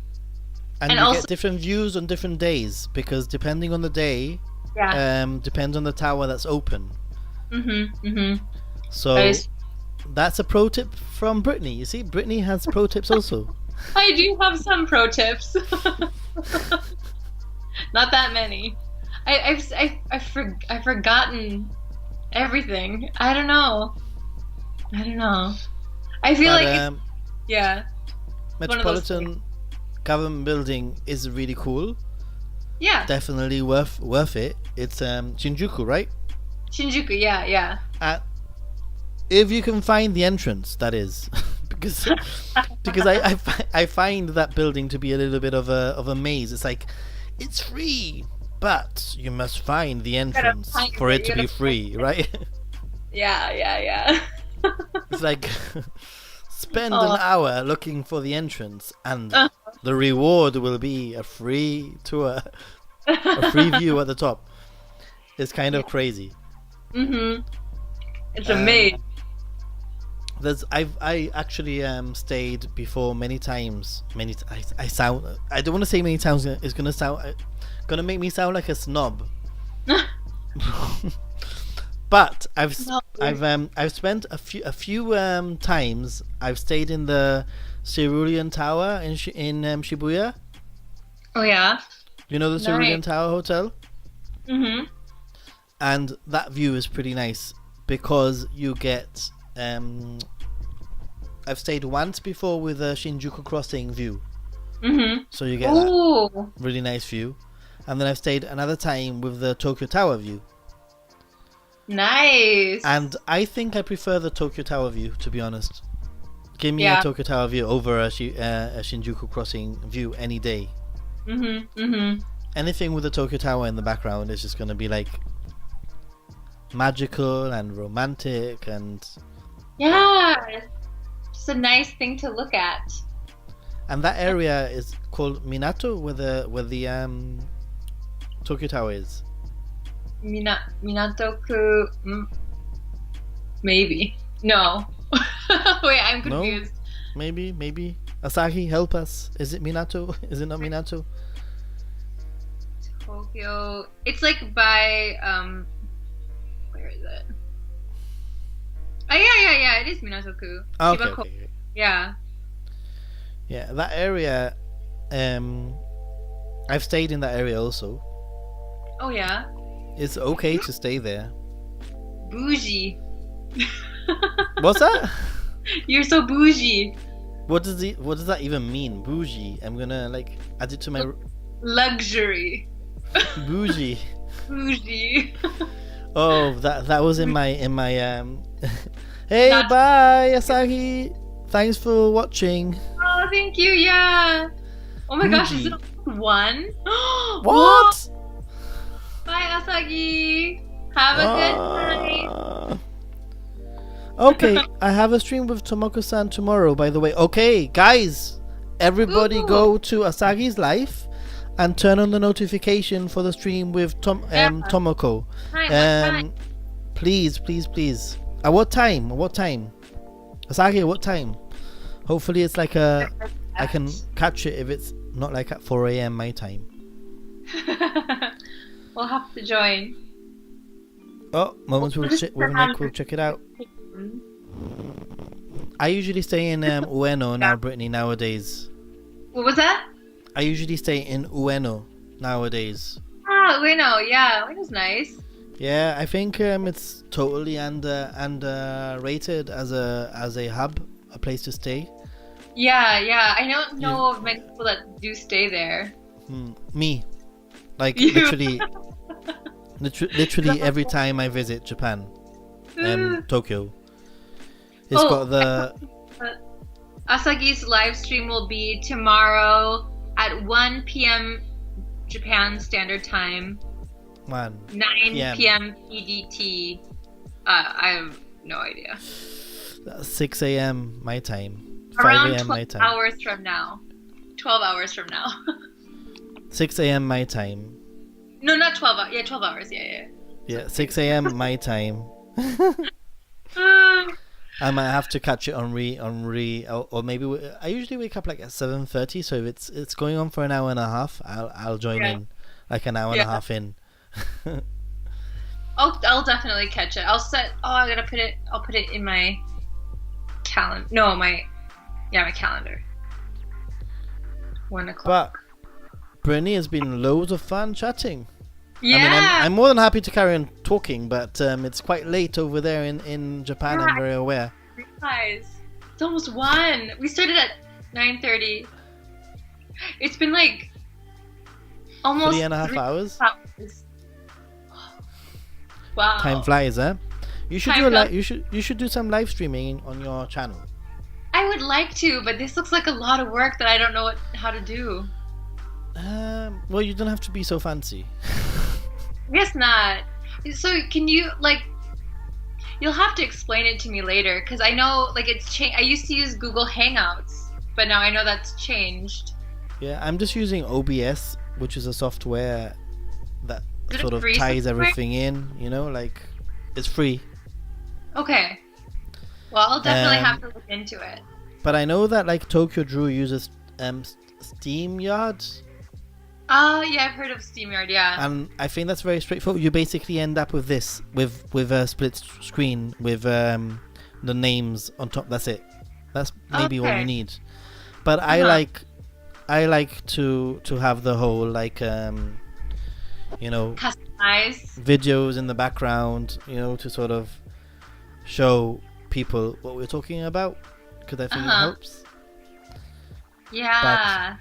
And And you also- get different views on different days because depending on the day, Yeah. depends on the tower that's open. Mhm. So That is- that's a pro tip from Brittany. You see, Brittany has pro tips also. I do have some pro tips. Not that many. I've forgotten everything. I don't know. I feel But, like it's, yeah. one of those Metropolitan Government Building is really cool. Yeah. Definitely worth it. It's Shinjuku, right? Shinjuku, yeah. If you can find the entrance, that is, because I find that building to be a little bit of a maze. It's like, it's free, but you must find the entrance for it to be free, right? Yeah. It's like, spend an hour looking for the entrance, and the reward will be a free tour, a free view at the top. It's kind of crazy. It's a maze. I actually stayed before many times. I don't want to say many times. It's gonna make me sound like a snob. But I've spent a few times. I've stayed in the Cerulean Tower in Shibuya. Oh yeah. You know the Cerulean Tower Hotel? Mhm. And that view is pretty nice because you get. I've stayed once before with a Shinjuku Crossing view. So you get that really nice view, and then I've stayed another time with the Tokyo Tower view. Nice. And I think I prefer the Tokyo Tower view, to be honest. Give me a Tokyo Tower view over a Shinjuku Crossing view any day. Anything with the Tokyo Tower in the background is just going to be like magical and romantic and just a nice thing to look at. And that area is called Minato, where the Tokyo Tower is. Minatoku. Maybe. No. Wait, I'm confused. No? Maybe. Asahi, help us. Is it Minato? Is it not Minato? Tokyo. It's like by where is it? Oh yeah. It is Minatoku. Okay. Yeah. Yeah, that area. I've stayed in that area also. Oh yeah. It's okay to stay there. Bougie. What's that? You're so bougie. What does that even mean? Bougie. I'm gonna add it to my luxury. Bougie. Bougie. Oh, that was in my Hey, bye, Asahi. Thanks for watching. Oh, thank you. Yeah. Oh my gosh, is it one? What? Bye, Asagi. Have a good night. Okay, I have a stream with Tomoko-san tomorrow, by the way. Okay, guys, everybody go to Asagi's live and turn on the notification for the stream with Tomoko. Please. At what time? Asagi, at what time? Hopefully it's I can catch it if it's not like at 4 a.m. my time. We'll have to join. Oh, moments we'll check it out. I usually stay in Ueno now, Brittany, nowadays. What was that? I usually stay in Ueno nowadays. Ah, Ueno, yeah. Ueno's nice. Yeah, I think it's totally underrated as a hub, a place to stay. Yeah. I don't know of many people that do stay there. Me. Literally every time I visit Japan, Tokyo. It's got the... Asagi's live stream will be tomorrow at 1 p.m. Japan Standard Time. 9 p.m. EDT. I have no idea. 6 a.m. my time. 5 Around a.m. my time. 12 hours from now. 12 hours from now. 6 a.m. my time. No, not 12 hours. Yeah, 12 hours. Yeah. Yeah, 6 a.m. my time. I might have to catch it on re, or maybe I usually wake up at 7:30. So if it's going on for an hour and a half, I'll join in, an hour and a half in. I'll definitely catch it. I'll put it in my calendar. No, my calendar. 1 o'clock. But Brittany, has been loads of fun chatting. Yeah. I mean, I'm more than happy to carry on talking, but it's quite late over there in Japan. I'm very aware. Guys, it's almost 1. We started at 9:30. It's been almost 3.5 hours. Wow. Time flies, huh? You should you should do some live streaming on your channel. I would like to, but this looks like a lot of work that I don't know how to do. Well, you don't have to be so fancy. I guess not. So can you you'll have to explain it to me later because I know it's changed. I used to use Google Hangouts, but now I know that's changed. Yeah, I'm just using OBS, which is a software that Is it sort of free ties software? everything in. It's free. Okay. Well, I'll definitely have to look into it. But I know that TokyoBri uses SteamYard. Yeah, I've heard of SteamYard, yeah. And I think that's very straightforward. You basically end up with this, with a split screen with the names on top. That's it. That's maybe all you need. But I like to have the whole Customize videos in the background, to sort of show people what we're talking about, because I think it helps. Yeah.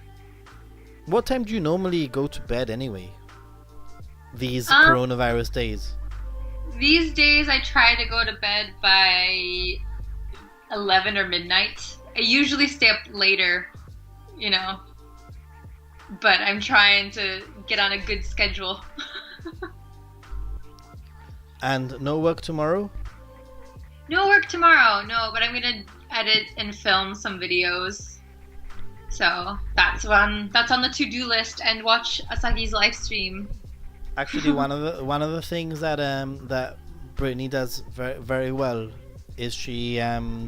But what time do you normally go to bed anyway? These coronavirus days. These days I try to go to bed by 11 or midnight. I usually stay up later, but I'm trying to get on a good schedule. And no work tomorrow? No work tomorrow, no, but I'm going to edit and film some videos. So that's on the to-do list, and watch Asagi's live stream. Actually, one of the things that that Brittany does very very well is she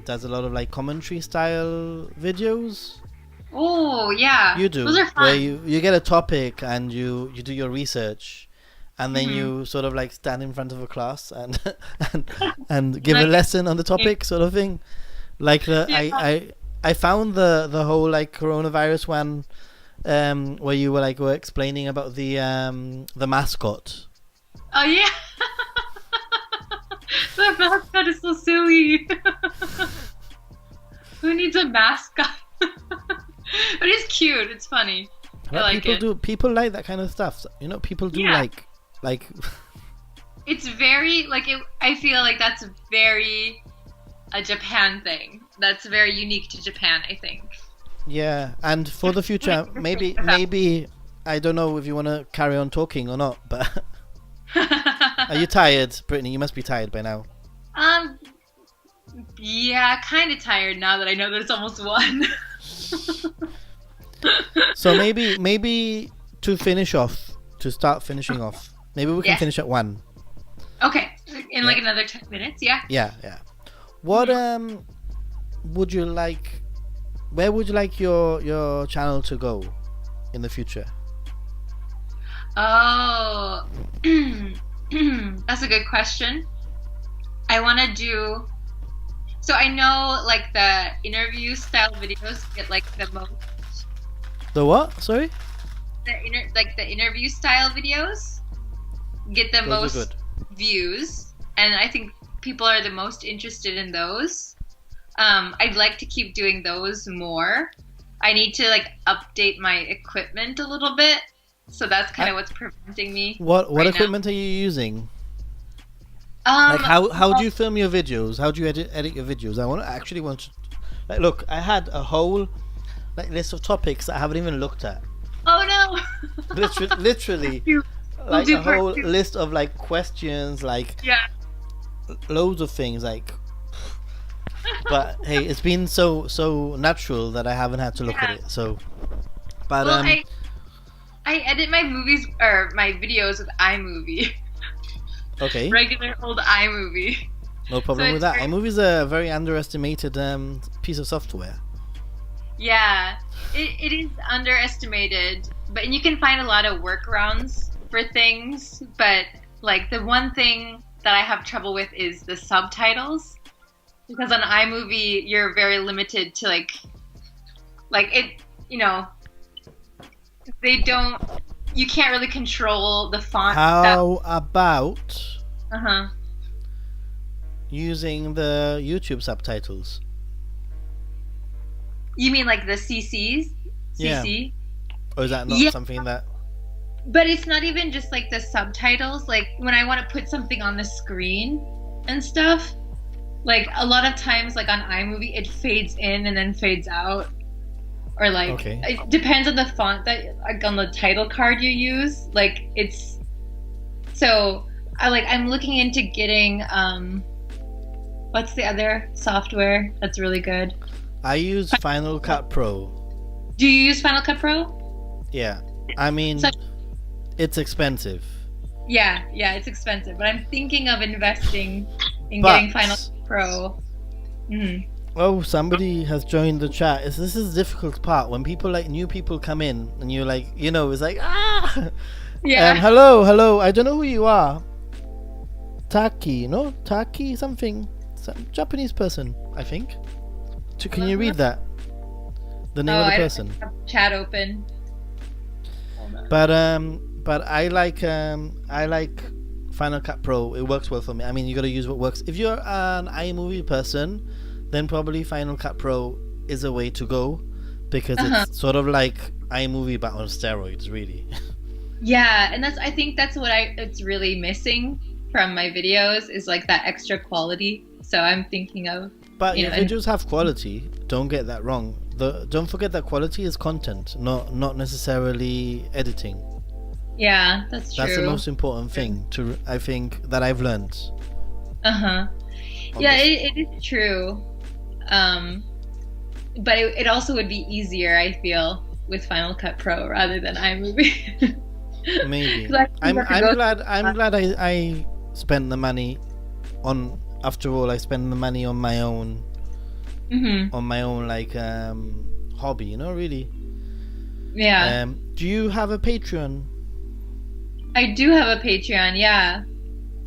does a lot of commentary style videos. Oh yeah, you do. Those are fun. Where you get a topic and you do your research, and then you sort of stand in front of a class and and give a lesson on the topic, sort of thing. I found the whole coronavirus one where you were explaining about the mascot. Oh yeah. The mascot is so silly. Who needs a mascot? But it's cute. It's funny. Well, I like it. People like that kind of stuff. People do like. It's very I feel like that's very a Japan thing. That's very unique to Japan, I think. Yeah, and for the future, maybe I don't know if you want to carry on talking or not, but are you tired, Brittany? You must be tired by now. Yeah, kind of tired now that I know that it's almost 1. So maybe to start finishing off, maybe we can finish at 1. Okay, in another 10 minutes, yeah. Yeah. What would you like? Where would you like your channel to go in the future? Oh, that's a good question. I want to do. So I know the interview style videos get the most. The what? Sorry. The interview style videos get the most views, and I think people are the most interested in those. I'd like to keep doing those more. I need to update my equipment a little bit, so that's kind of what's preventing me. What right equipment now. are you using? How do you film your videos? How do you edit your videos? I actually want to look. I had a whole list of topics that I haven't even looked at. Oh no! Literally, a whole list of questions, loads of things, But hey, it's been so natural that I haven't had to look at it. So, but I edit my movies or my videos with iMovie. Okay. Regular old iMovie. No problem with that. iMovie is a very underestimated piece of software. Yeah, it is underestimated, and you can find a lot of workarounds for things. But the one thing that I have trouble with is the subtitles, because on iMovie you're very limited to it. They don't. You can't really control the font. How about Uh-huh. using the YouTube subtitles? You mean the CCs? Yeah. CC? Or is that not something that... But it's not even just the subtitles. When I want to put something on the screen and stuff, Like a lot of times, like on iMovie, it fades in and then fades out, or like Okay. it depends on the font that like on the title card you use. Like it's so I'm looking into getting what's the other software that's really good? I use Final Cut Pro. Do you use Final Cut Pro? Yeah. I mean, So- it's expensive. Yeah, it's expensive, but I'm thinking of investing in But- getting Final Cut Pro. Oh, somebody has joined the chat. This is the difficult part when people like new people come in and you're like, you know, it's like Yeah. hello. I don't know who you are. Taki, no? Taki something. Some Japanese person, I think. Can you read that? The name of the I don't person. have chat open. Hold on. But I like Final Cut Pro. It works well for me. I mean, you got to use what works. If you're an iMovie person, then probably Final Cut Pro is a way to go because it's sort of like iMovie but on steroids, really. Yeah, and I think that's what it's really missing from my videos is like that extra quality. So I'm thinking of But you your know, videos have quality. Don't get that wrong. Don't forget that quality is content, not necessarily editing. yeah, that's true. That's the most important thing I think that I've learned. Yeah, it is true. But it also would be easier, I feel, with Final Cut Pro rather than iMovie. Maybe. 'Cause I'm have to glad I spent the money on. After all, I spend the money on my own. On my own like hobby, you know, really. Yeah. Do you have a Patreon? I do have a Patreon, yeah.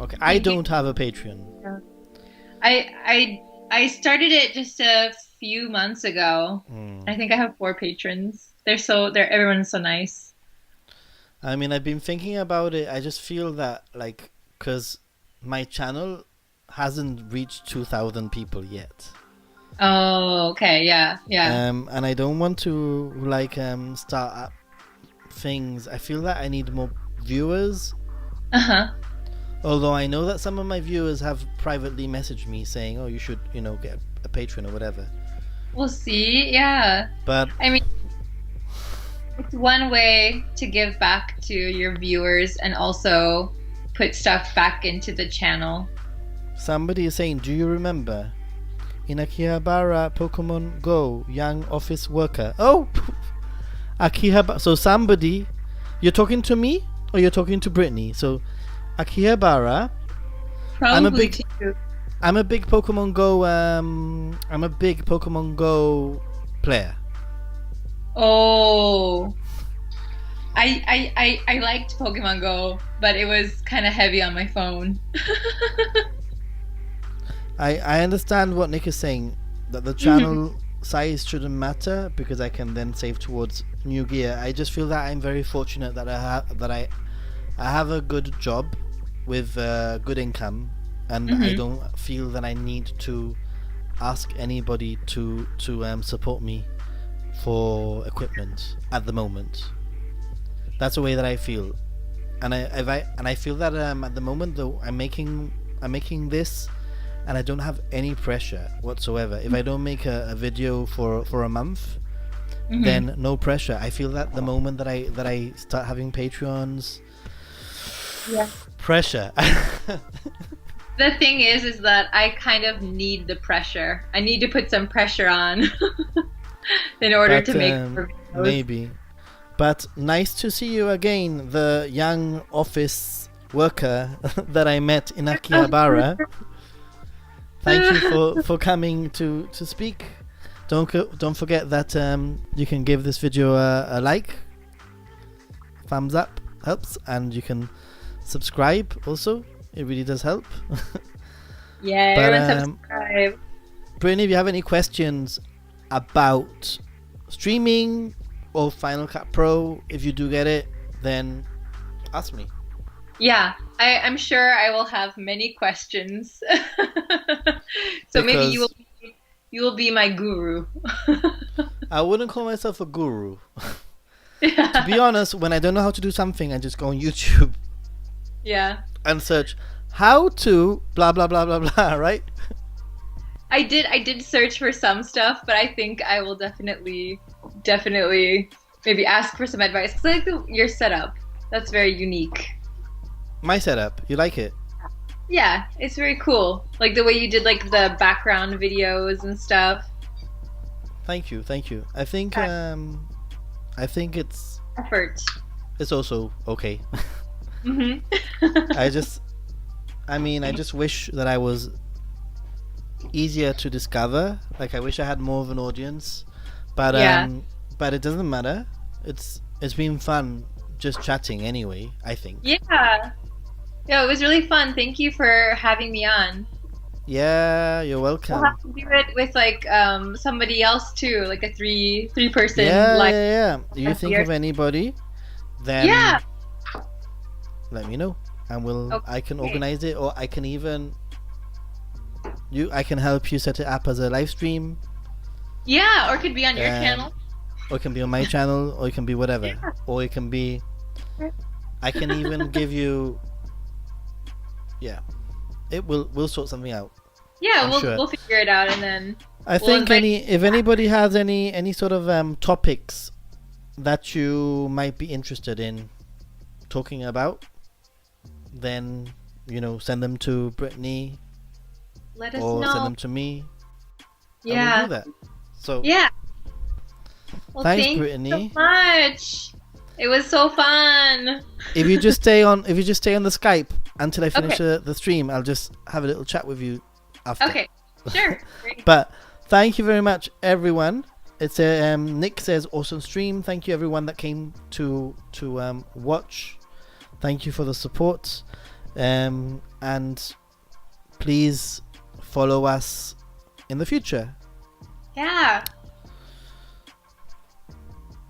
Okay, I don't have a Patreon. I started it just a few months ago. I think I have 4 patrons. Everyone's so nice. I mean, I've been thinking about it. I just feel that like because my channel hasn't reached 2,000 people yet. Oh, okay, yeah. And I don't want to like start up things. I feel that I need more viewers. Although I know that some of my viewers have privately messaged me saying, "Oh, you should, you know, get a Patreon or whatever." We'll see, yeah. But I mean, it's one way to give back to your viewers and also put stuff back into the channel. somebody is saying, "Do you remember in Akihabara Pokemon Go young office worker?" Oh, Akihabara. So somebody, you're talking to me or you're talking to Brittany? So Akihabara. Probably too. I'm a big Pokemon Go. I'm a big Pokemon Go player. Oh, I liked Pokemon Go, but it was kind of heavy on my phone. I understand what Nick is saying, that the channel size shouldn't matter because I can then save towards new gear. I just feel that I'm very fortunate that I have a good job with good income, and I don't feel that I need to ask anybody to support me for equipment at the moment. That's the way that I feel, and I feel that at the moment though I'm making this, and I don't have any pressure whatsoever. If I don't make a video for a month, then no pressure. I feel that the moment that I start having Patreons, pressure. The thing is that I kind of need the pressure. I need to put some pressure on in order to make more videos. Maybe. But nice to see you again, the young office worker that I met in Akihabara. Thank you for coming to speak. Don't forget that you can give this video a like, thumbs up helps, and you can subscribe also. It really does help. Yeah, But, everyone subscribe. Brittany, if you have any questions about streaming or Final Cut Pro, if you do get it, then ask me. Yeah, I'm sure I will have many questions. So maybe you will be my guru. I wouldn't call myself a guru. Yeah. To be honest, when I don't know how to do something, I just go on YouTube Yeah. and search how to blah blah blah blah blah, right? I did search for some stuff, but I think I will definitely maybe ask for some advice because I like your setup. That's very unique. My setup, you like it? Yeah, it's very cool. Like the way you did like the background videos and stuff. Thank you, thank you. I think Effort. it's also okay. Mhm. I just, I just wish that I was easier to discover. Like I wish I had more of an audience, but Yeah. but it doesn't matter. It's been fun just chatting anyway, I think. Yeah. Yeah, it was really fun. Thank you for having me on. Yeah, you're We'll welcome. have to do it with like somebody else too, like a three person Yeah, like yeah, yeah. You think of anybody, then Yeah. let me know, and I can Okay. organize it, or I can even I can help you set it up as a live stream, Yeah, or it could be on your um, channel. or it can be on my channel, or it can be whatever, Yeah. or it can be. I can even give you. Yeah, we'll sort something out. Yeah, I'm sure. we'll figure it out and then I we'll think invite if anybody has any sort of topics that you might be interested in talking about, then send them to Brittany let us or send know. them to me, and we'll Yeah. do that. So Yeah. Well, thanks, thank you Brittany. so much. It was so fun. If you just stay on the Skype until I finish Okay. the stream, I'll just have a little chat with you after. Okay. Sure. Great. But thank you very much, everyone. It's a Nick says awesome stream. Thank you everyone that came to watch. Thank you for the support, and please follow us in the future. Yeah.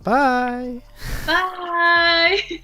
Bye. Bye.